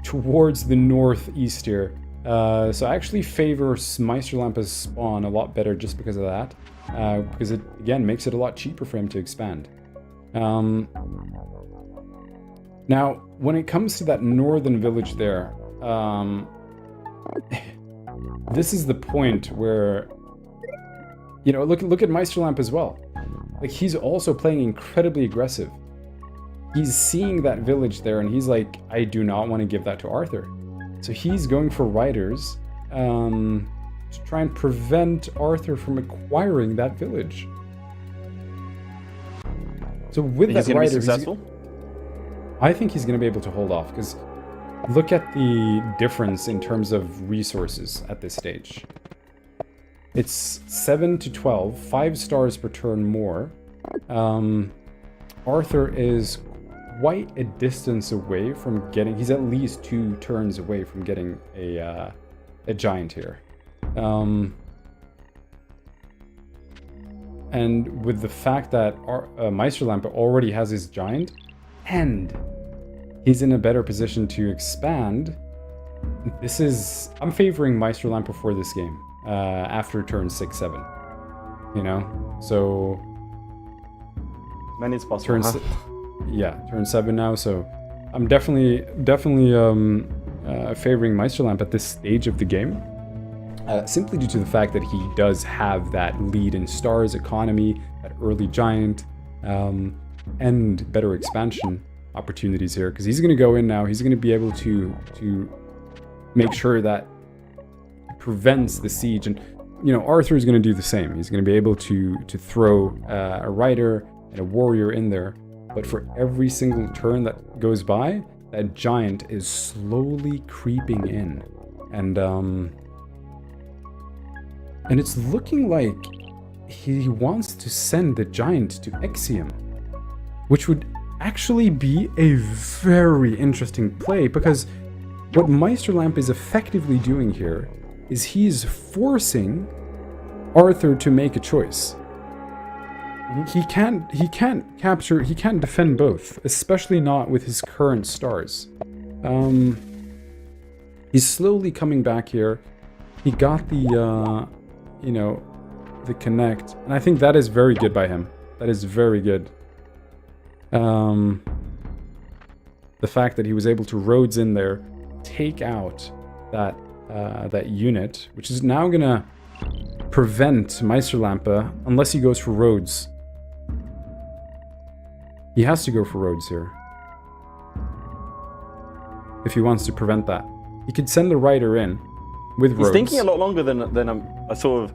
towards the northeast here. So I actually favor Meisterlampe's spawn a lot better just because of that. Because it, again, makes it a lot cheaper for him to expand. Now, when it comes to that northern village there, this is the point where, you know, look at Meisterlampe as well. Like, he's also playing incredibly aggressive. He's seeing that village there, and he's like, I do not want to give that to Arthur. So he's going for riders, to try and prevent Arthur from acquiring that village. So with that rider, successful? I think he's going to be able to hold off, because look at the difference in terms of resources at this stage. It's 7 to 12, 5 stars per turn more. Arthur is quite a distance away from getting, he's at least 2 turns away from getting a giant here. And with the fact that Meisterlampe already has his giant, and he's in a better position to expand, I'm favoring Meisterlampe for this game after turn 6-7. You know, so many as possible. Turn 7 now. So I'm definitely favoring Meisterlampe at this stage of the game. Simply due to the fact that he does have that lead in stars, economy, that early giant, and better expansion opportunities here. Because he's going to go in now, he's going to be able to make sure that he prevents the siege. And, you know, Arthur is going to do the same. He's going to be able to throw a rider and a warrior in there. But for every single turn that goes by, that giant is slowly creeping in. And it's looking like he wants to send the giant to Exium, which would actually be a very interesting play, because what Meisterlampe is effectively doing here is he's forcing Arthur to make a choice. he can't defend both, especially not with his current stars. He's slowly coming back here. He got the the connect, and I think that is very good by him. That is very good. The fact that he was able to Rhodes in there, take out that that unit, which is now gonna prevent Meisterlampe unless he goes for Rhodes. He has to go for Rhodes here if he wants to prevent that. He could send the Rider in with Rhodes. He's thinking a lot longer than I sort of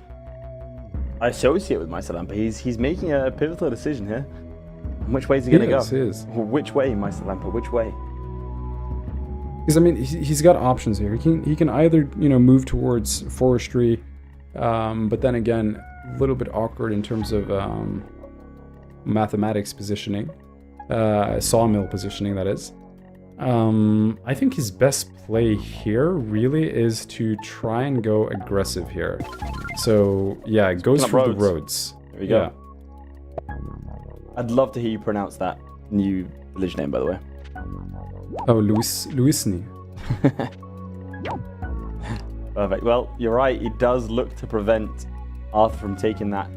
associate with Meisterlampe. He's making a pivotal decision here. Which way is he going to go? He is. Which way, Meisterlampe? Which way? Because I mean, he's got options here. He can either move towards forestry, but then again, a little bit awkward in terms of mathematics positioning, sawmill positioning, that is. I think his best play here really is to try and go aggressive here. So yeah, it goes for the Rhodes. There we go. I'd love to hear you pronounce that new village name, by the way. Oh, Luisny. Perfect. Well, you're right. He does look to prevent Arthur from taking that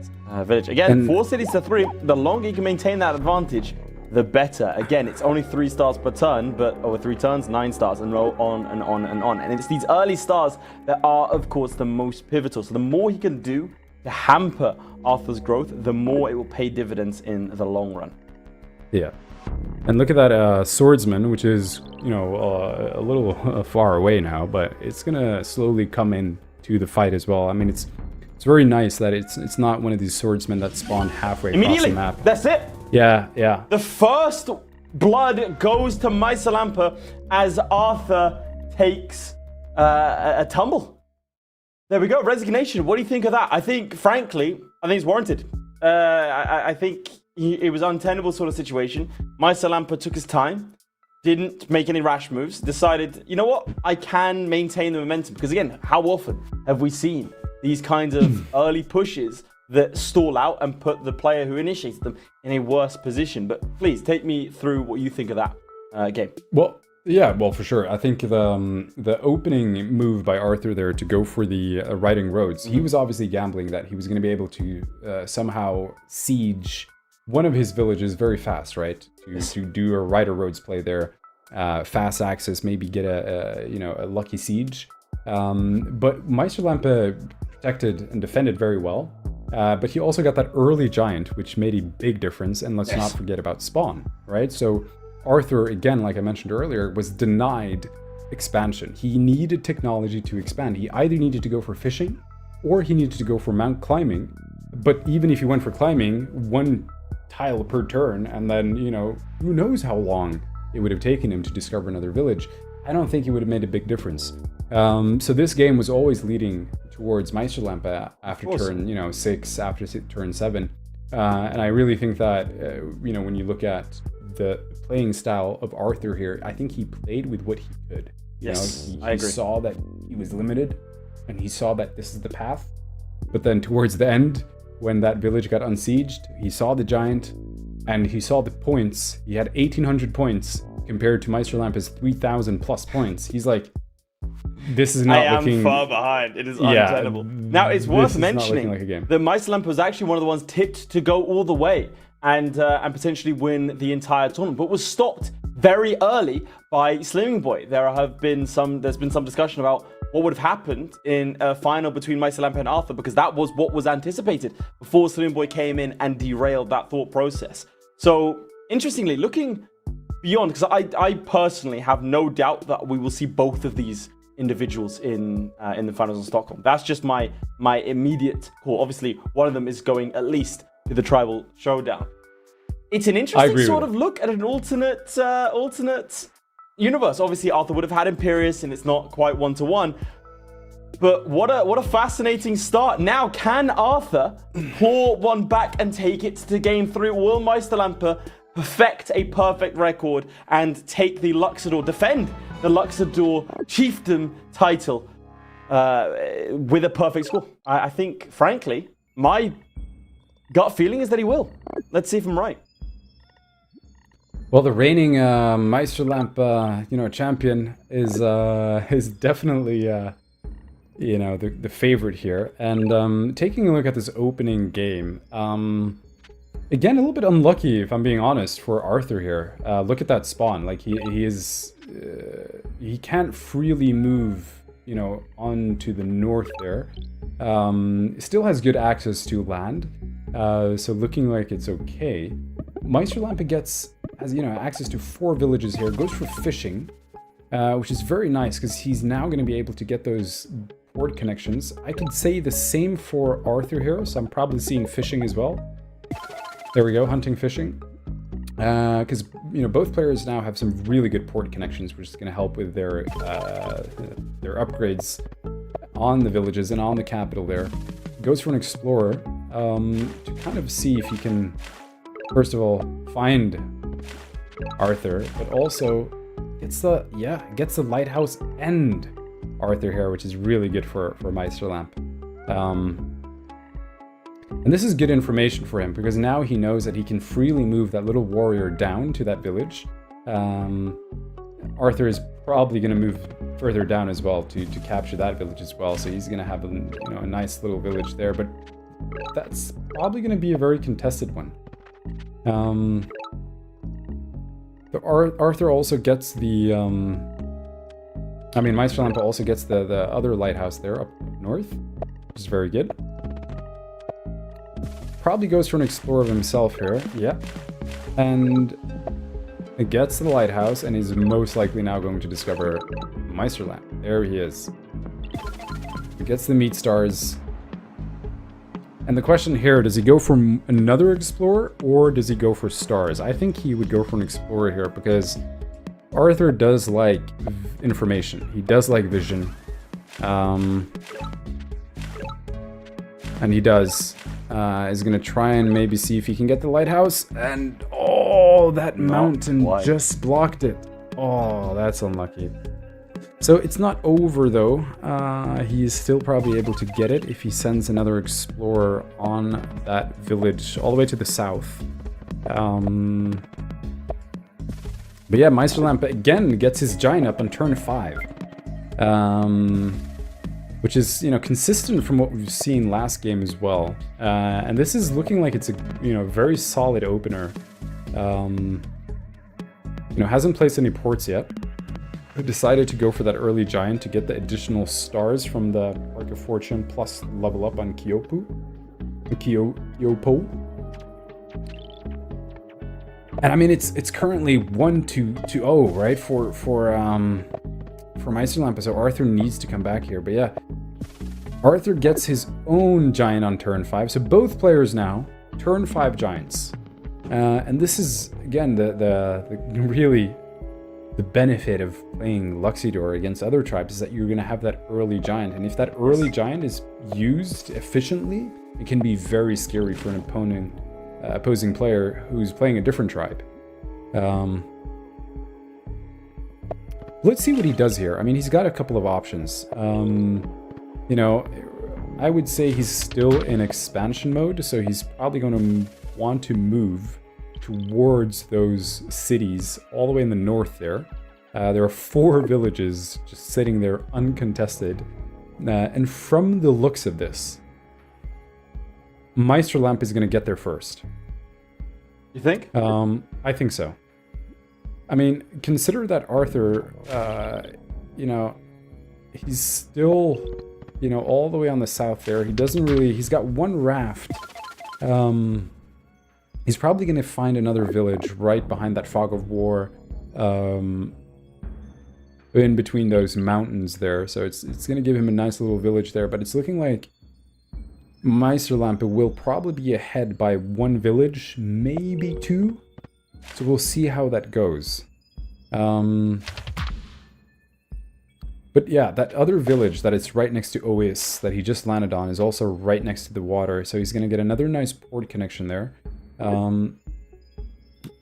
village. Again, 4 cities to 3. The longer you can maintain that advantage, the better. Again, it's only 3 stars per turn, but over 3 turns, 9 stars, and roll on and on and on. And it's these early stars that are, of course, the most pivotal. So the more he can do to hamper Arthur's growth, the more it will pay dividends in the long run. Yeah. And look at that swordsman, which is, a little far away now, but it's gonna slowly come in to the fight as well. I mean, it's very nice that it's not one of these swordsmen that spawn halfway across the map. That's it. Yeah. The first blood goes to Meisterlampe as Arthur takes a tumble. There we go. Resignation. What do you think of that? I think, frankly, it's warranted. I think it was an untenable sort of situation. Meisterlampe took his time, didn't make any rash moves, decided, you know what? I can maintain the momentum. Because again, how often have we seen these kinds of early pushes that stall out and put the player who initiates them in a worse position? But please take me through what you think of that game. Well, yeah, for sure. I think the opening move by Arthur there to go for the riding Rhodes, he was obviously gambling that he was going to be able to somehow siege one of his villages very fast, right? To do a Rider Rhodes play there, fast access, maybe get a lucky siege. But Meisterlampe protected and defended very well. But he also got that early giant, which made a big difference. And let's not forget about spawn, right? So Arthur, again, like I mentioned earlier, was denied expansion. He needed technology to expand. He either needed to go for fishing or he needed to go for mount climbing. But even if he went for climbing, 1 tile per turn, and then, who knows how long it would have taken him to discover another village, I don't think it would have made a big difference. So this game was always leading towards Meisterlampe after turn 6, after turn 7. And I really think that, when you look at the playing style of Arthur here, I think he played with what he could. Yes, I agree. He saw that he was limited, and he saw that this is the path. But then towards the end, when that village got unsieged, he saw the giant, and he saw the points. He had 1,800 points compared to Meisterlampe's 3,000 plus points. He's like, this is not looking... far behind. It is untenable. Now, it's worth mentioning that Meisterlampe was actually one of the ones tipped to go all the way and potentially win the entire tournament, but was stopped very early by Slimming Boy. There's been some discussion about what would have happened in a final between Meisterlampe and Arthur, because that was what was anticipated before Slimming Boy came in and derailed that thought process. So, interestingly, looking beyond, because I personally have no doubt that we will see both of these individuals in the finals in Stockholm. That's just my immediate call. Obviously, one of them is going at least to the tribal showdown. It's an interesting sort of look at an alternate universe. Obviously, Arthur would have had Imperius, and it's not quite 1-to-1. But what a fascinating start. Now, can Arthur claw one back and take it to game 3? Will Meisterlampe perfect a perfect record and take the LUXIDOOR, defend the LUXIDOOR chiefdom title with a perfect score? I think, frankly, my gut feeling is that he will. Let's see if I'm right. Well, the reigning Meisterlamp, champion is definitely, the favorite here. And taking a look at this opening game, again, a little bit unlucky, if I'm being honest, for Arthur here. Look at that spawn. Like, he can't freely move, onto the north there. Still has good access to land, so looking like it's okay. Meisterlamp has access to 4 villages here, goes for fishing, which is very nice because he's now going to be able to get those port connections. I could say the same for Arthur here, so I'm probably seeing fishing as well. There we go, hunting, fishing. Because both players now have some really good port connections, which is going to help with their upgrades on the villages and on the capital there. Goes for an explorer to kind of see if he can, first of all, find Arthur, but also gets the lighthouse and Arthur here, which is really good for Meisterlamp. And this is good information for him, because now he knows that he can freely move that little warrior down to that village. Arthur is probably going to move further down as well to capture that village as well, so he's going to have a nice little village there, but that's probably going to be a very contested one. Arthur also gets the... Meisterlamp also gets the other lighthouse there up north, which is very good. Probably goes for an explorer of himself here, yeah. And it gets to the lighthouse, and he's most likely now going to discover Meisterlamp. There he is. He gets the meat stars. And the question here, does he go for another explorer, or does he go for stars? I think he would go for an explorer here, because Arthur does like information. He does like vision. And he does. Is going to try and maybe see if he can get the lighthouse. And, oh, that mountain just blocked it. Oh, that's unlucky. So it's not over, though. He's still probably able to get it if he sends another explorer on that village all the way to the south. But yeah, Meisterlamp again gets his giant up on turn 5. Which is, consistent from what we've seen last game as well. And this is looking like it's a, very solid opener. Hasn't placed any ports yet. Decided to go for that early giant to get the additional stars from the Arc of Fortune plus level up on Kyopo. And it's currently 1-2-0, right? For Meisterlamp, so Arthur needs to come back here. But yeah, Arthur gets his own giant on turn 5. So both players now, turn 5 giants. And this is, again, the really the benefit of playing Luxidor against other tribes, is that you're going to have that early giant. And if that early giant is used efficiently, it can be very scary for an opposing player who's playing a different tribe. Let's see what he does here. He's got a couple of options. I would say he's still in expansion mode, so he's probably going to want to move towards those cities all the way in the north there. There are 4 villages just sitting there uncontested. And from the looks of this, Meisterlamp is going to get there first. You think? I think so. Consider that Arthur, he's still, all the way on the south there. He's got 1 raft. He's probably going to find another village right behind that fog of war, in between those mountains there. So it's going to give him a nice little village there, but it's looking like Meisterlamp will probably be ahead by 1 village, maybe 2. So we'll see how that goes. But yeah, that other village that is right next to Ois that he just landed on is also right next to the water. So he's going to get another nice port connection there.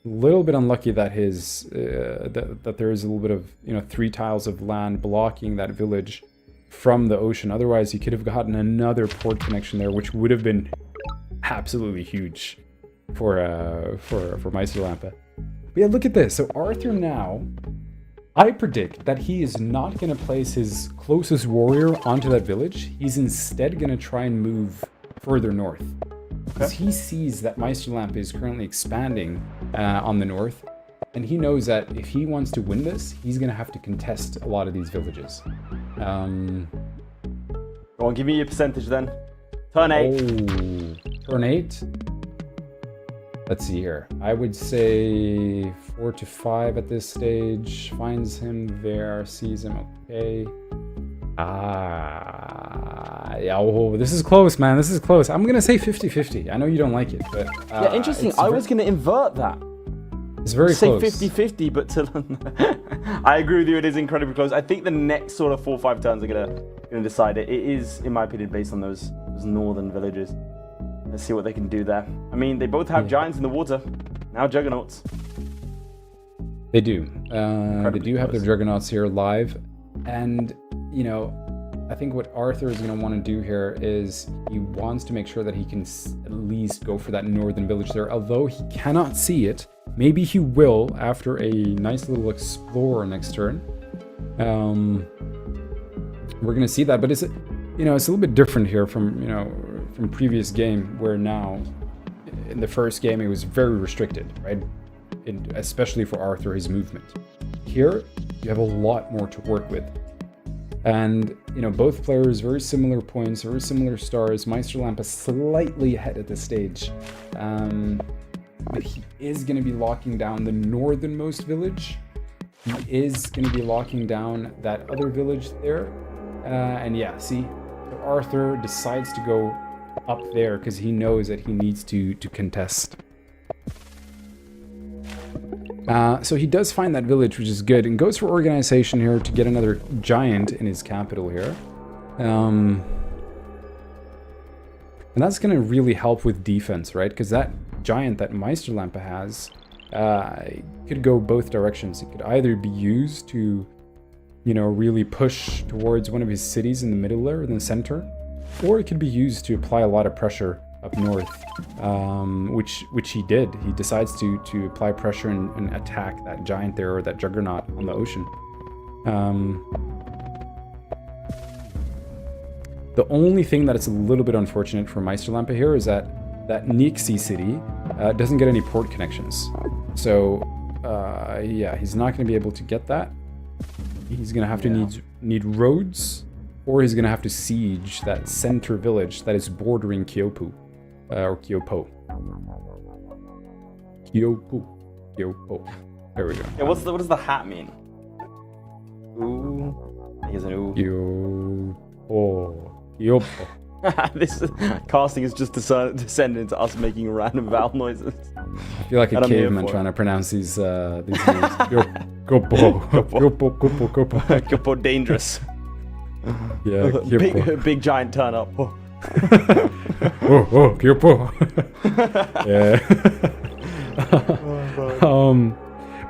Little bit unlucky that that there is a little bit of 3 tiles of land blocking that village from the ocean. Otherwise, he could have gotten another port connection there, which would have been absolutely huge for Meisterlampe. But yeah, look at this. So Arthur now, I predict that he is not going to place his closest warrior onto that village. He's instead going to try and move further north. Because he sees that Meisterlampe is currently expanding on the north. And he knows that if he wants to win this, he's going to have to contest a lot of these villages. Go on, give me your percentage then. Turn 8. Oh, turn 8? Let's see here. I would say 4 to 5 at this stage. Finds him there, sees him, okay. Yeah, oh, this is close, man. This is close. I'm going to say 50-50. I know you don't like it, but... yeah, interesting. I was going to invert that. It's very close. Say 50-50, but I agree with you. It is incredibly close. I think the next sort of 4 or 5 turns are gonna decide it. It is, in my opinion, based on those northern villages. Let's see what they can do there. I mean, they both have giants in the water. Now juggernauts. They do. They do have their juggernauts here live, and you know, I think what Arthur is going to want to do here is he wants to make sure that he can at least go for that northern village there. Although he cannot see it, maybe he will after a nice little explorer next turn. We're going to see that, but it's, you know, it's a little bit different here from, you know, from previous game, where now in the first game it was very restricted, right? Especially for Arthur, his movement. Here you have a lot more to work with. And, you know, both players, very similar points, very similar stars. Meisterlampe slightly ahead at this stage. But he is going to be locking down the northernmost village. He is going to be locking down that other village there. And yeah, see, Arthur decides to go up there because he knows that he needs to contest. So he does find that village, which is good, and goes for organization here to get another giant in his capital here. And that's going to really help with defense, right? Because that giant that Meisterlampe has could go both directions. It could either be used to, you know, really push towards one of his cities in the middle there, in the center, or it could be used to apply a lot of pressure up north, which he did. He decides to apply pressure and attack that giant there, or that juggernaut on the ocean. The only thing that is a little bit unfortunate for Meisterlampe here is that Nixie city doesn't get any port connections. So yeah, he's not going to be able to get that. He's going to have to need roads, or he's going to have to siege that center village that is bordering Kyopu. Or Kyopo. Kyopo. There we go. Yeah, what does the hat mean? Ooh. Here's an ooh. Kyopo. This casting is just descended into us making random vowel noises. I feel like a caveman trying to pronounce these names. Kyopo dangerous. Yeah, Kyopo. Big giant turn up. Kyopo. Yeah.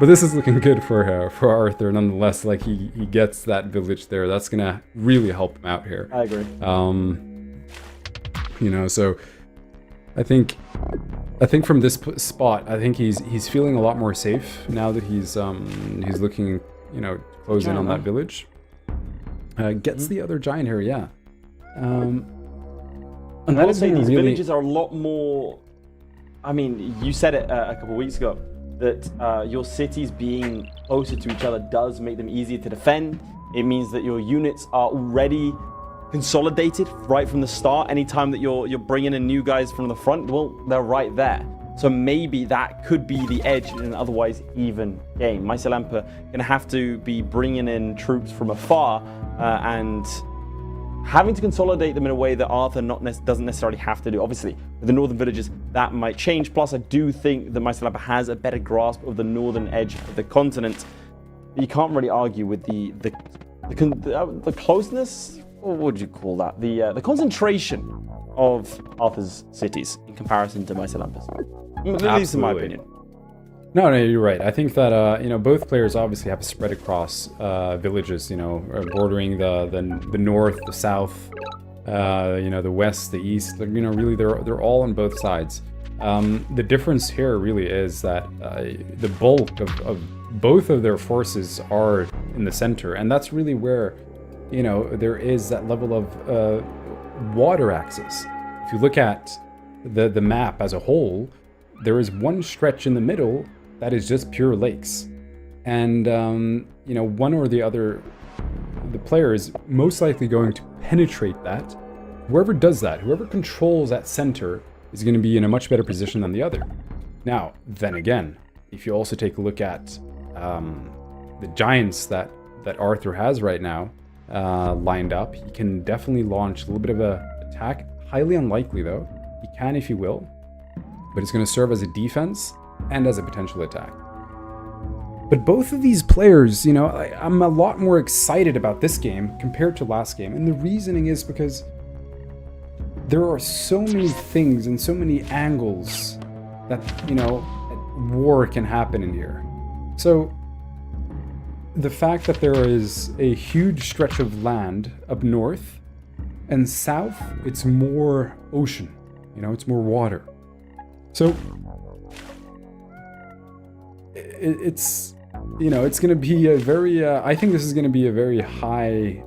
But this is looking good for Arthur nonetheless. Like he gets that village there. That's gonna really help him out here. I agree. You know, so I think from this spot, I think he's feeling a lot more safe now that he's looking, you know, close in on that village. Gets the other giant here, yeah. And that is these villages are a lot more. I mean, you said it a couple of weeks ago that your cities being closer to each other does make them easier to defend. It means that your units are already consolidated right from the start. Anytime that you're bringing in new guys from the front, well, they're right there. So maybe that could be the edge in an otherwise even game. Meisterlampe gonna have to be bringing in troops from afar and having to consolidate them in a way that Arthur doesn't necessarily have to do. Obviously, with the northern villages, that might change. Plus, I do think that Meisterlampe has a better grasp of the northern edge of the continent. You can't really argue with the closeness, or what would you call that? The concentration of Arthur's cities in comparison to Meisterlampe's. At least in my opinion. No, you're right. I think that you know, both players obviously have to spread across villages, you know, bordering the north, the south, you know, the west, the east. You know, really, they're all on both sides. The difference here really is that the bulk of both of their forces are in the center, and that's really where, you know, there is that level of water access. If you look at the map as a whole, there is one stretch in the middle that is just pure lakes, and you know, one or the other, the player is most likely going to penetrate that. Whoever does that, whoever controls that center, is going to be in a much better position than the other. Now, then again, if you also take a look at the giants that Arthur has right now lined up, he can definitely launch a little bit of a attack. Highly unlikely though. He can if he will, but it's going to serve as a defense and as a potential attack. But both of these players, you know, I'm a lot more excited about this game compared to last game, and the reasoning is because there are so many things and so many angles that, you know, war can happen in here. So the fact that there is a huge stretch of land up north, and south, it's more ocean, you know, it's more water. So it's, you know, it's going to be a very, I think this is going to be a very high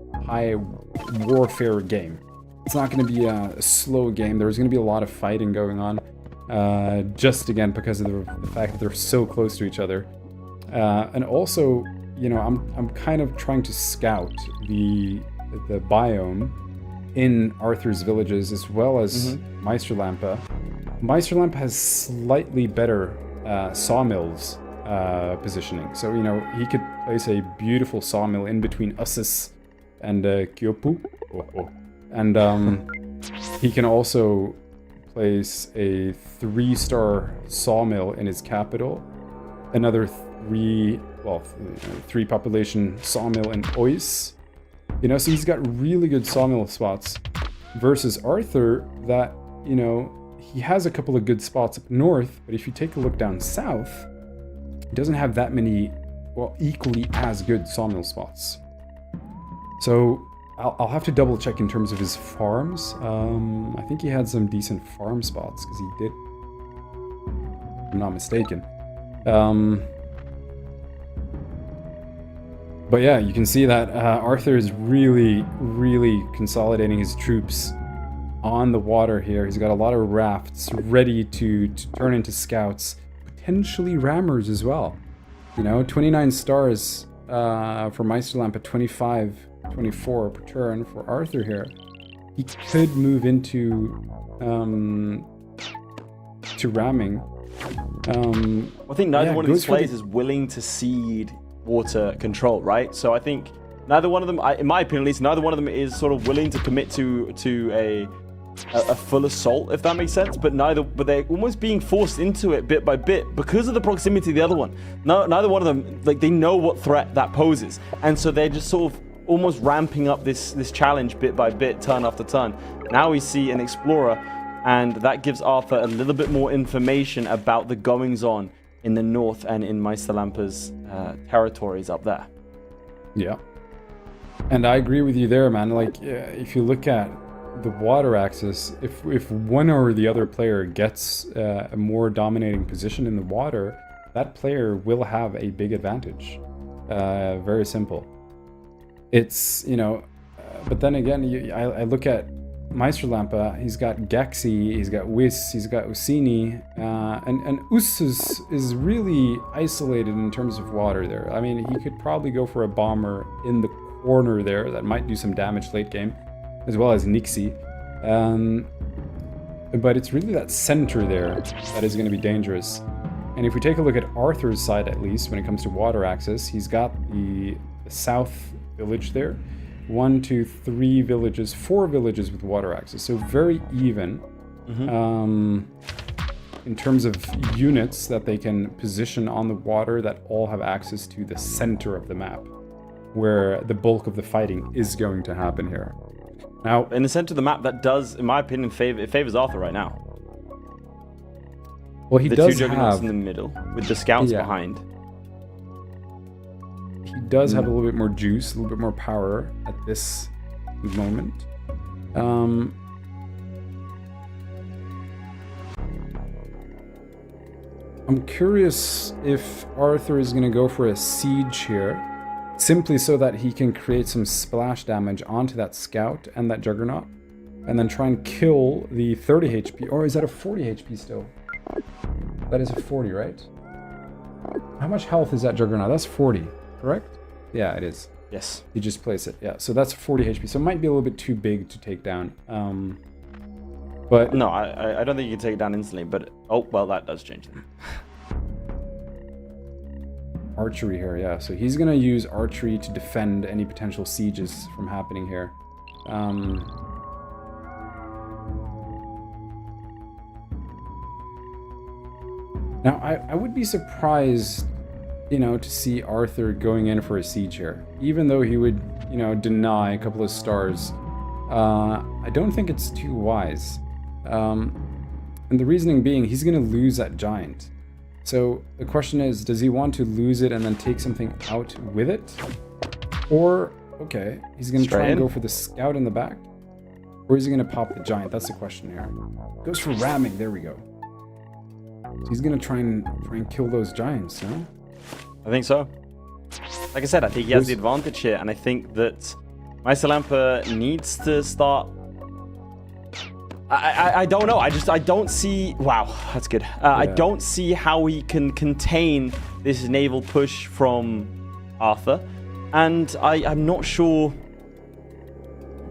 warfare game. It's not going to be a slow game. There's going to be a lot of fighting going on, just again because of the fact that they're so close to each other. And also, you know, I'm kind of trying to scout the biome in Arthur's villages as well as Meisterlampe. Meisterlampe has slightly better sawmills positioning. So, you know, he could place a beautiful sawmill in between Ussis and Kyopu. And he can also place a 3-star sawmill in his capital, another 3 population sawmill in Ois. You know, so he's got really good sawmill spots versus Arthur that, you know, he has a couple of good spots up north, but if you take a look down south, he doesn't have that many, well, equally as good sawmill spots. So I'll have to double check in terms of his farms. I think he had some decent farm spots because he did, if I'm not mistaken. But yeah, you can see that Arthur is really consolidating his troops on the water here. He's got a lot of rafts ready to turn into scouts, potentially rammers as well. You know, 29 stars for Meisterlampe, 24 per turn for Arthur here. He could move into to ramming. I think neither one of these players is willing to cede water control, right? So I think neither one of them, in my opinion at least, neither one of them is sort of willing to commit to a full assault, if that makes sense. But they're almost being forced into it bit by bit because of the proximity to the other one. Neither one of them, like, they know what threat that poses, and so they're just sort of almost ramping up this challenge bit by bit, turn after turn. Now we see an explorer, and that gives Arthur a little bit more information about the goings on in the north and in Meisterlampe's territories up there. Yeah, and I agree with you there, man. Like, if you look at the water axis, if one or the other player gets a more dominating position in the water, that player will have a big advantage. Very simple. It's, you know, but then again, I look at Meisterlampe. He's got Gaxi, he's got Whis, he's got Ussini, and Us is really isolated in terms of water there. I mean, he could probably go for a bomber in the corner there that might do some damage late game, as well as Nixie. But it's really that center there that is going to be dangerous. And if we take a look at Arthur's side, at least when it comes to water access, he's got the south village there. 1, 2, 3 villages, 4 villages with water access. So very even in terms of units that they can position on the water that all have access to the center of the map, where the bulk of the fighting is going to happen here. Now, in the center of the map, that does, in my opinion, favors Arthur right now. Well, he the does two juggernauts have in the middle with the scouts behind. He does have a little bit more juice, a little bit more power at this moment. I'm curious if Arthur is going to go for a siege here, simply so that he can create some splash damage onto that scout and that juggernaut, and then try and kill the 30 HP. Or is that a 40 HP still? That is a 40, right? How much health is that juggernaut? That's 40, correct? Yeah, it is. Yes. You just place it. Yeah, so that's 40 HP. So it might be a little bit too big to take down. But No, I don't think you can take it down instantly, but... Oh, well, that does change then. archery here, yeah. So he's going to use archery to defend any potential sieges from happening here. Now, I would be surprised, you know, to see Arthur going in for a siege here. Even though he would, you know, deny a couple of stars. I don't think it's too wise. And the reasoning being, he's going to lose that giant. So the question is, does he want to lose it and then take something out with it? Or, okay, he's going to try and go for the scout in the back? Or is he going to pop the giant? That's the question here. Goes for ramming, there we go. So he's going to try and kill those giants, no? I think so. Like I said, I think he has the advantage here, and I think that Meisterlampe needs to start... I don't know. I don't see... Wow, that's good. I don't see how he can contain this naval push from Arthur, and I'm not sure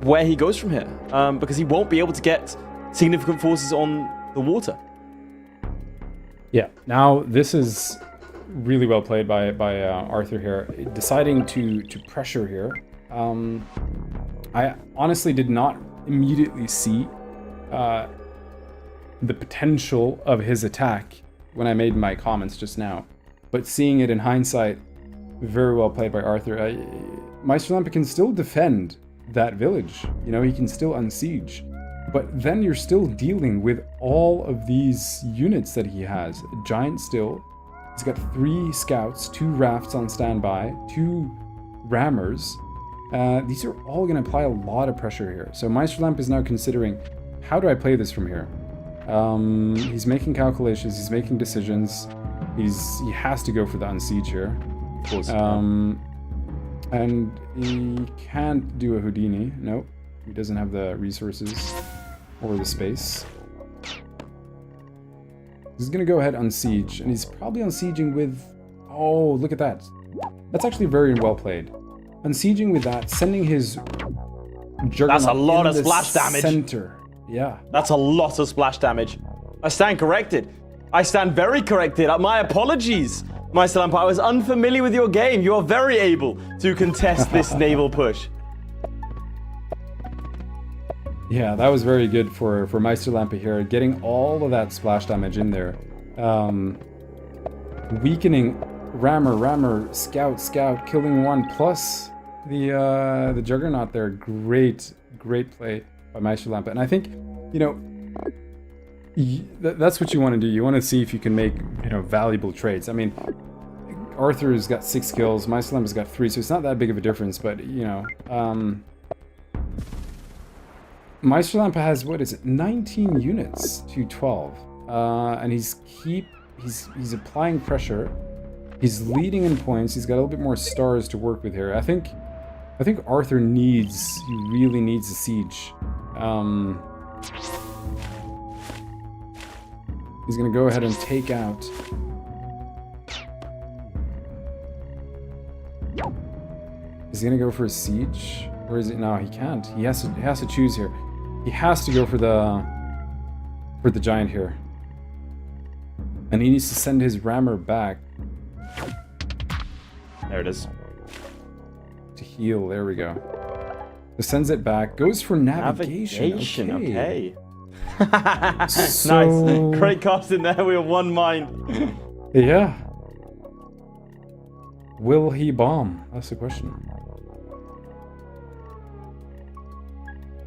where he goes from here, because he won't be able to get significant forces on the water. Yeah, now this is really well played by Arthur here, deciding to pressure here. I honestly did not immediately see the potential of his attack when I made my comments just now, but seeing it in hindsight, very well played by Arthur. Meisterlampe can still defend that village, you know, he can still unsiege, but then you're still dealing with all of these units that he has. A giant still, he's got 3 scouts, 2 rafts on standby, 2 rammers. These are all going to apply a lot of pressure here. So Meisterlampe is now considering, how do I play this from here? He's making calculations, he's making decisions. He has to go for the unsiege here. Of course. And he can't do a Houdini. Nope. He doesn't have the resources or the space. He's going to go ahead and unsiege, and he's probably unsieging with... Oh, look at that. That's actually very well played. Unsieging with that, sending his juggernaut. That's a lot of splash damage. Center. Yeah. That's a lot of splash damage. I stand corrected. I stand very corrected. My apologies, Meisterlampe. I was unfamiliar with your game. You are very able to contest this naval push. Yeah, that was very good for Meisterlampe here, getting all of that splash damage in there. Weakening rammer, scout, killing 1, plus the juggernaut there. Great play by Meisterlampe. And I think, you know, that's what you want to do. You want to see if you can make, you know, valuable trades. I mean, Arthur's got 6 kills, Meisterlampe's got 3, so it's not that big of a difference, but, you know, Meisterlampe has, what is it, 19 units to 12, and he's applying pressure. He's leading in points. He's got a little bit more stars to work with here. I think Arthur he really needs a siege. He's gonna go ahead and take out. Is he gonna go for a siege, or is it? No, he can't. He has to choose here. He has to go for the giant here, and he needs to send his rammer back. There it is. To heal. There we go. So sends it back. Goes for navigation. Okay. So... Nice. Great cast in there. We have one mind. Yeah. Will he bomb? That's the question.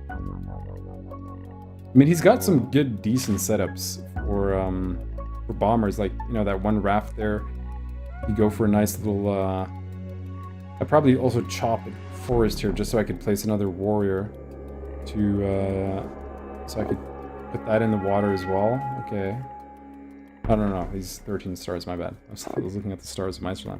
I mean, he's got some good, decent setups for bombers. Like, you know, that one raft there. You go for a nice little... I'd probably also chop a forest here just so I could place another warrior. to so I could put that in the water as well. Okay. I don't know. He's 13 stars. My bad. I was looking at the stars of Meisterlamp.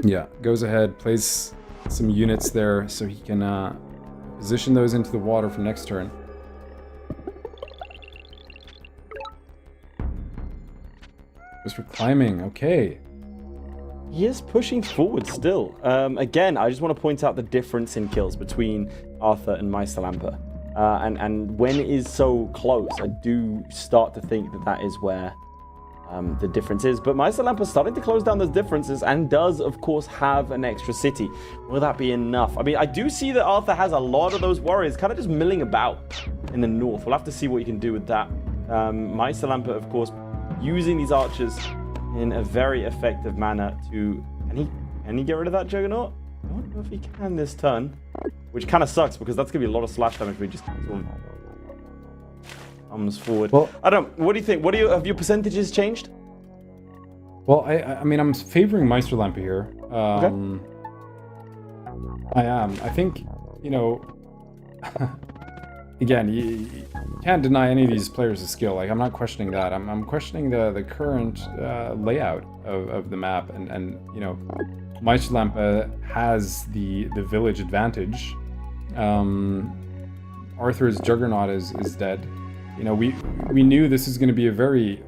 Yeah, goes ahead, plays some units there so he can position those into the water for next turn. Goes for climbing. Okay. He is pushing forward still. Again, I just want to point out the difference in kills between Arthur and Meisterlampe. And when it is so close, I do start to think that that is where the difference is. But Meisterlampe is starting to close down those differences and does, of course, have an extra city. Will that be enough? I mean, I do see that Arthur has a lot of those warriors kind of just milling about in the north. We'll have to see what you can do with that. Meisterlampe, of course, using these archers in a very effective manner to... Can he get rid of that Juggernaut? I don't know if he can this turn. Which kind of sucks, because that's going to be a lot of slash damage if he just sort of comes forward. Well, what do you think? Have your percentages changed? Well, I mean, I'm favoring Meisterlampe here. Okay. I am. I think, you know... Again, you can't deny any of these players' skill. Like, I'm not questioning that. I'm questioning the current layout of the map, and you know, Meisterlampe has the village advantage. Arthur's Juggernaut is dead. You know, we knew this is going to be a very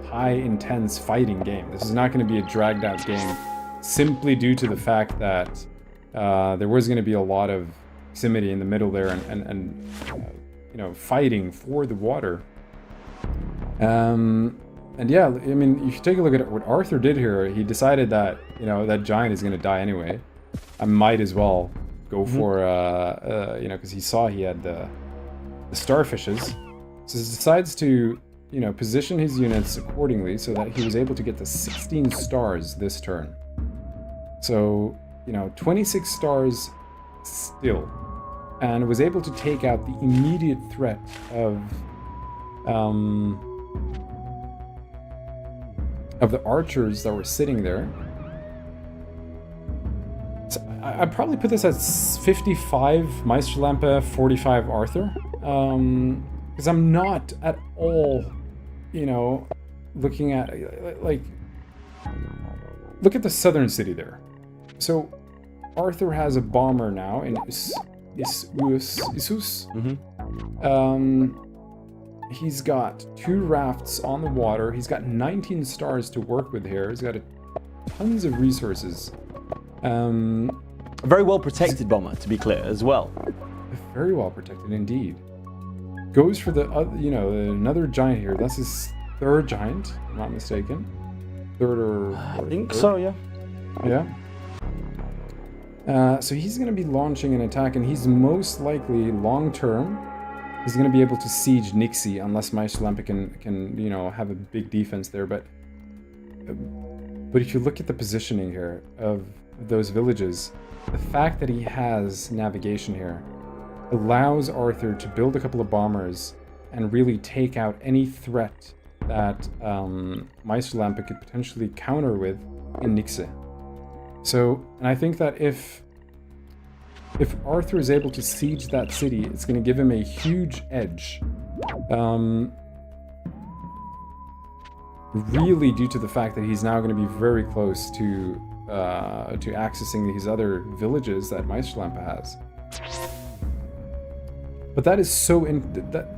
high intense fighting game. This is not going to be a dragged out game, simply due to the fact that there was going to be a lot of proximity in the middle there, and you know, fighting for the water. And yeah, I mean, if you take a look at what Arthur did here, he decided that, you know, that giant is going to die anyway. I might as well go for you know, because he saw he had the starfishes, so he decides to, you know, position his units accordingly so that he was able to get the 16 stars this turn. So, you know, 26 stars still, and was able to take out the immediate threat of the archers that were sitting there. So I'd probably put this at 55 Meisterlampe, 45 Arthur, because I'm not at all, you know, looking at, like, look at the southern city there. So Arthur has a bomber now in Issus. He's got 2 rafts on the water. He's got 19 stars to work with here. He's got tons of resources. A very well protected bomber, to be clear, as well. Very well protected indeed. Goes for the you know, another giant here. That's his 3rd giant, if I'm not mistaken. 3rd or I think 3rd? so, yeah. Yeah. So he's going to be launching an attack, and he's most likely, long-term, he's going to be able to siege Nixie, unless Meisterlampe can, you know, have a big defense there. But if you look at the positioning here of those villages, the fact that he has navigation here allows Arthur to build a couple of bombers and really take out any threat that Meisterlampe could potentially counter with in Nixie. So, and I think that if Arthur is able to siege that city, it's going to give him a huge edge. Really due to the fact that he's now going to be very close to accessing these other villages that Meisterlampe has. But that is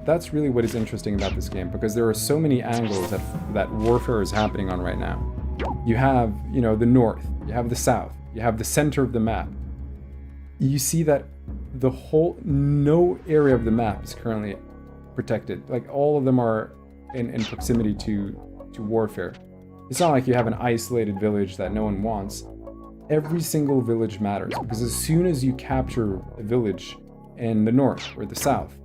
that's really what is interesting about this game, because there are so many angles that warfare is happening on right now. You have, you know, the north, you have the south, you have the center of the map. You see that no area of the map is currently protected. Like, all of them are in proximity to warfare. It's not like you have an isolated village that no one wants. Every single village matters, because as soon as you capture a village in the north or the south,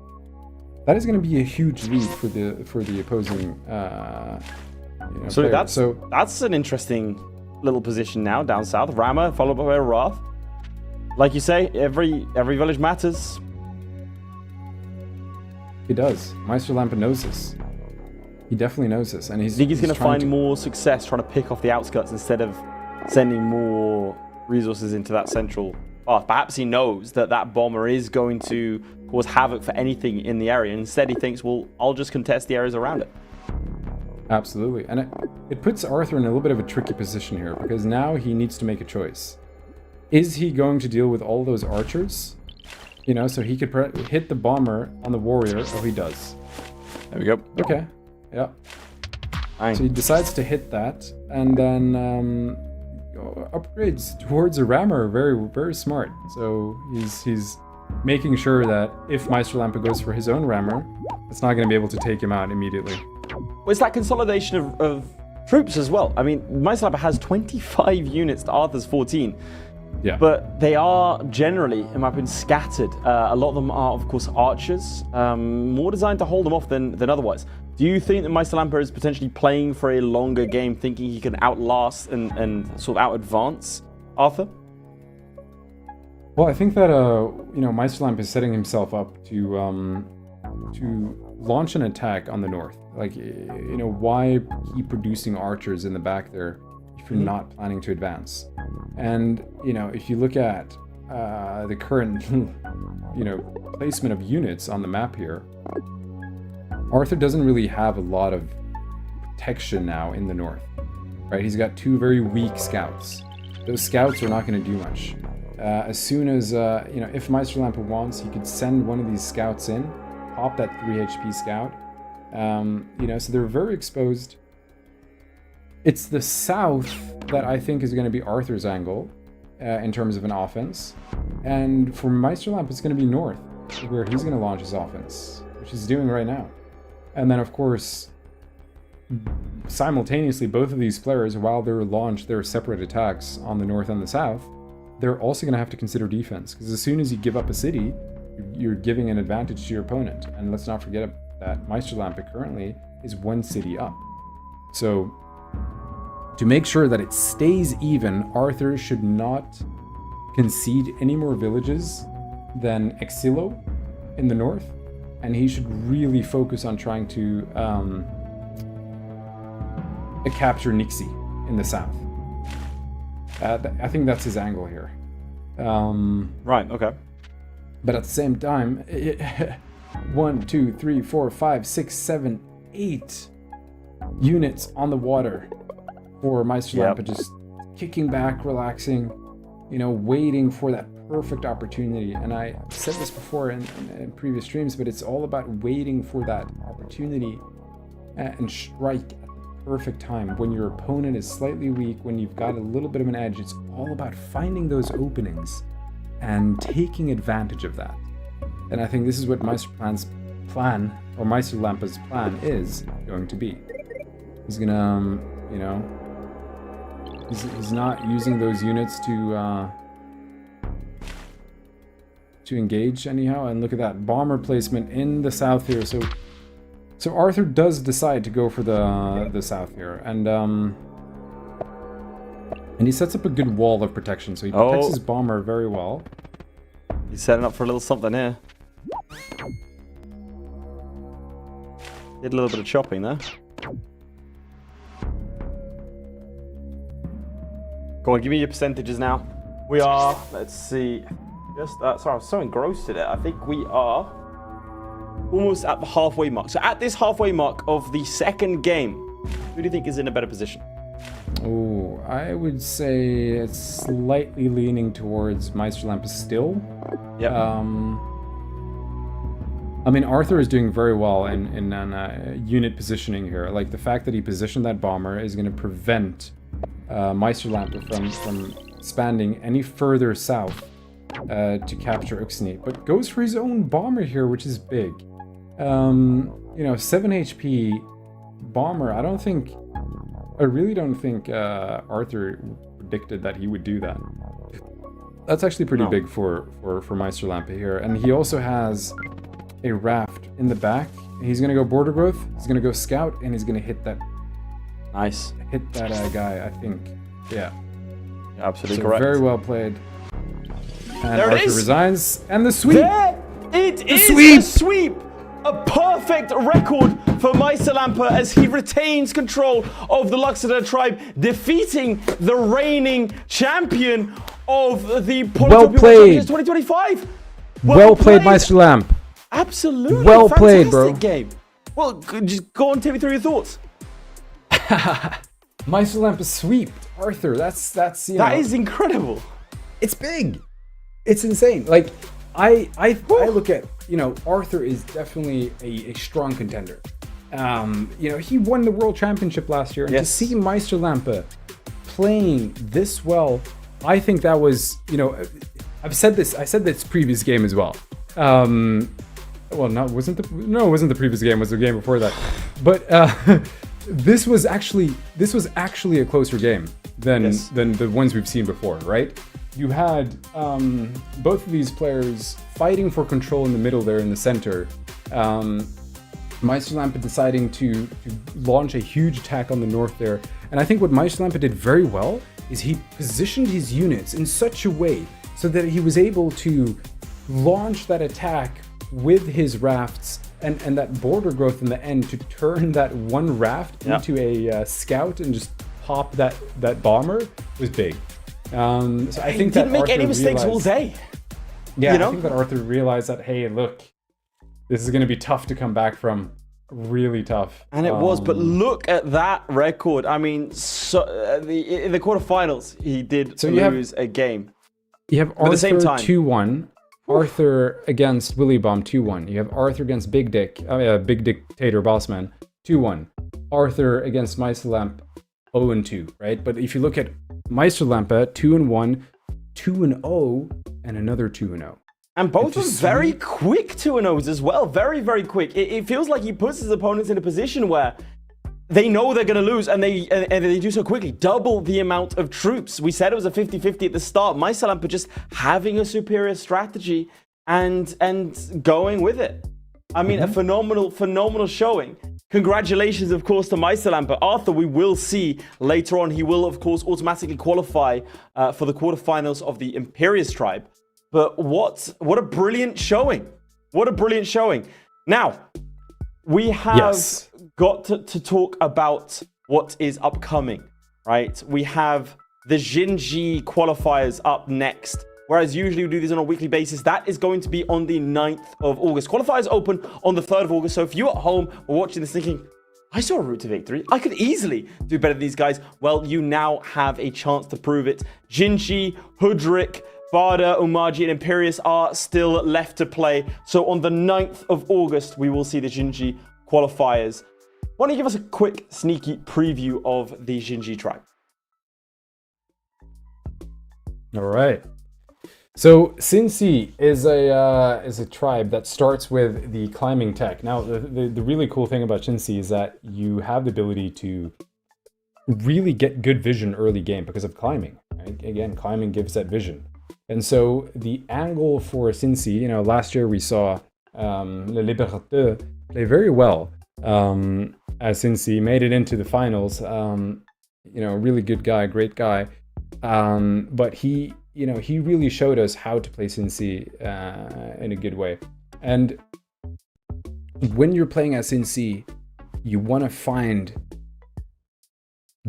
that is going to be a huge lead for the opposing you know, So player. that's an interesting little position now down south. Rama followed by Wrath. Like you say, every village matters. He does. Meisterlampe knows this. He definitely knows this, and I think he's going to find more success trying to pick off the outskirts instead of sending more resources into that central path. Perhaps he knows that that bomber is going to cause havoc for anything in the area. And instead, he thinks, well, I'll just contest the areas around it. Absolutely. And it puts Arthur in a little bit of a tricky position here, because now he needs to make a choice. Is he going to deal with all those archers? You know, so he could hit the bomber on the warrior. Oh, he does. There we go. Okay. Yeah. Fine. So he decides to hit that, and then upgrades towards a rammer. Very, very smart. So he's making sure that if Meisterlampe goes for his own rammer, it's not going to be able to take him out immediately. Well, it's that consolidation of troops as well. I mean, Meisterlampe has 25 units to Arthur's 14. Yeah. But they are generally, in my opinion, scattered. A lot of them are, of course, archers, more designed to hold them off than otherwise. Do you think that Meisterlampe is potentially playing for a longer game, thinking he can outlast and sort of out-advance Arthur? Well, I think that Meisterlampe is setting himself up to launch an attack on the north. Like, you know, why keep producing archers in the back there if you're not planning to advance? And, you know, if you look at the current, you know, placement of units on the map here, Arthur doesn't really have a lot of protection now in the north, right? He's got two very weak scouts. Those scouts are not going to do much. As soon as, you know, if Meisterlampe wants, he could send one of these scouts in, pop that 3 HP scout. You know, so they're very exposed. It's the south that I think is going to be Arthur's angle in terms of an offense. And for Meisterlampe, it's going to be north, where he's going to launch his offense, which he's doing right now. And then, of course, simultaneously, both of these players, while they're launched their separate attacks on the north and the south, they're also going to have to consider defense. Because as soon as you give up a city, you're giving an advantage to your opponent. And let's not forget that Meisterlampe currently is one city up. So, to make sure that it stays even, Arthur should not concede any more villages than Exilo in the north. And he should really focus on trying to capture Nixie in the south. I think that's his angle here. Right, okay. But at the same time, 1, 2, 3, 4, 5, 6, 7, 8 units on the water for Meisterlampe, just kicking back, relaxing, you know, waiting for that perfect opportunity. And I said this before in previous streams, but it's all about waiting for that opportunity and strike at the perfect time. When your opponent is slightly weak, when you've got a little bit of an edge, it's all about finding those openings and taking advantage of that. And I think this is what Meisterlampe's plan is going to be. He's gonna, you know, he's not using those units to engage anyhow. And look at that bomber placement in the south here. So Arthur does decide to go for the south here, and he sets up a good wall of protection. So he protects his bomber very well. He's setting up for a little something here. Did a little bit of chopping there. Go on, give me your percentages now. We are, let's see, sorry, I was so engrossed in it. I think we are almost at the halfway mark. So at this halfway mark of the second game, who do you think is in a better position? Oh, I would say it's slightly leaning towards Meisterlampe still. Yeah. I mean, Arthur is doing very well in unit positioning here. Like, the fact that he positioned that bomber is going to prevent Meisterlampe from expanding any further south to capture Uxni, but goes for his own bomber here, which is big. You know, 7 HP bomber. I really don't think Arthur predicted that he would do that. That's actually pretty big for Meisterlampe here. And he also has a raft in the back. He's gonna go border growth, he's gonna go scout, and he's gonna hit that guy, I think. Yeah. Absolutely so correct. Very well played. And there it Arthur is. resigns. And the sweep! There it is! A sweep! A perfect record for Meisterlampe as he retains control of the LUXIDOOR tribe, defeating the reigning champion of the Polytopia WORLD Championships 2025. Well played, Meisterlampe. Absolutely. Well played, bro. Fantastic game. Well, just go on, take me through your thoughts. Meisterlampe sweeped Arthur. That's you know, That is incredible. it's big. It's insane. Like I look at, you know, Arthur is definitely a strong contender. You know, he won the World Championship last year, and Yes. to see Meisterlampe playing this well, I think that was, you know, I said this previous game as well. Well, it wasn't the previous game, it was the game before that. But this was actually a closer game than the ones we've seen before, right? You had both of these players fighting for control in the middle there in the center. Meisterlampe deciding to launch a huge attack on the north there. And I think what Meisterlampe did very well is he positioned his units in such a way so that he was able to launch that attack with his rafts and that border growth in the end to turn that one raft into a scout and just pop that bomber was big. So I think he didn't make any mistakes all day. Yeah, you know? I think that Arthur realized that, hey, look, this is going to be tough to come back from. Really tough. And it was, but look at that record. I mean, so in the quarterfinals, he did lose a game. You have Arthur at the same time 2-1, Arthur against Willy Bomb 2-1. You have Arthur against Big Dictator Bossman 2-1. Arthur against Meisterlampe 0-2, right? But if you look at Meisterlampe 2-1, 2-0, and another 2-0. And both of them very quick 2-0s as well. Very, very quick. It feels like he puts his opponents in a position where they know they're going to lose, and they do so quickly. Double the amount of troops. We said it was a 50-50 at the start. Meisterlampe just having a superior strategy and going with it. I mean, a phenomenal showing. Congratulations, of course, to Meisterlampe. Arthur, we will see later on. He will, of course, automatically qualify for the quarterfinals of the Imperius tribe. But what a brilliant showing. What a brilliant showing. Now, we have got to talk about what is upcoming, right? We have the Jinji qualifiers up next. Whereas usually we do these on a weekly basis. That is going to be on the 9th of August. Qualifiers open on the 3rd of August. So if you're at home or watching this thinking, I saw a route to victory, I could easily do better than these guys. Well, you now have a chance to prove it. Jinji, Hudrik, Bada, Umaji, and Imperius are still left to play. So on the 9th of August, we will see the Jinji qualifiers. Why don't you give us a quick, sneaky preview of the Jinji tribe? All right. So Cincy is a tribe that starts with the climbing tech. Now, the really cool thing about Cincy is that you have the ability to really get good vision early game because of climbing. Right? Again, climbing gives that vision. And so the angle for Cincy, you know, last year we saw Le Libérateur play very well as Cincy made it into the finals. You know, really good guy, great guy. But he really showed us how to play Cincy in a good way. And when you're playing as Cincy, you want to find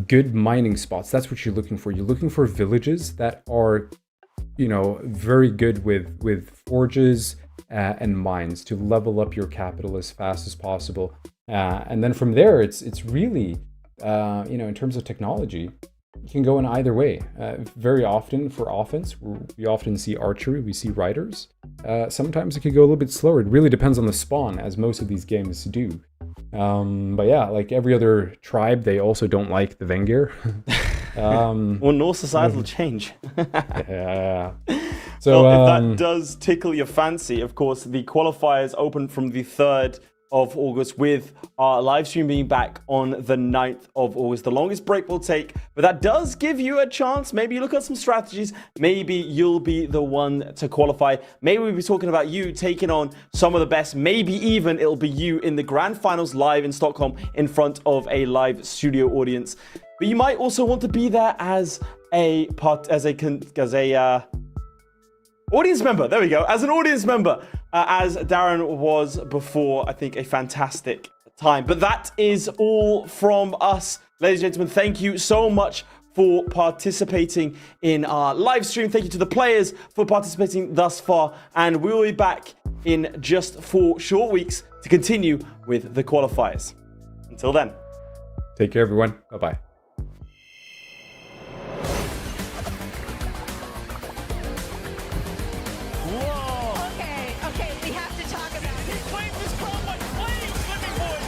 good mining spots. That's what you're looking for. You're looking for villages that are, you know, very good with forges and mines to level up your capital as fast as possible. And then from there, it's really, you know, in terms of technology, you can go in either way. Very often for offense, we often see archery, we see riders. Sometimes it could go a little bit slower. It really depends on the spawn, as most of these games do. But yeah, like every other tribe, they also don't like the Vengir. Well, no societal change. Yeah. So well, if that does tickle your fancy, of course, the qualifiers open from the 3rd of August with our live stream being back on the 9th of August. The longest break will take, but that does give you a chance. Maybe you look at some strategies. Maybe you'll be the one to qualify. Maybe we'll be talking about you taking on some of the best. Maybe even it'll be you in the grand finals live in Stockholm in front of a live studio audience. But you might also want to be there as a audience member. There we go. As an audience member, as Darren was before. I think a fantastic time. But that is all from us, ladies and gentlemen. Thank you so much for participating in our live stream. Thank you to the players for participating thus far. And we will be back in just 4 short weeks to continue with the qualifiers. Until then. Take care, everyone. Bye-bye. Okay, we have to talk about it. He claimed his crown like flames, living wood.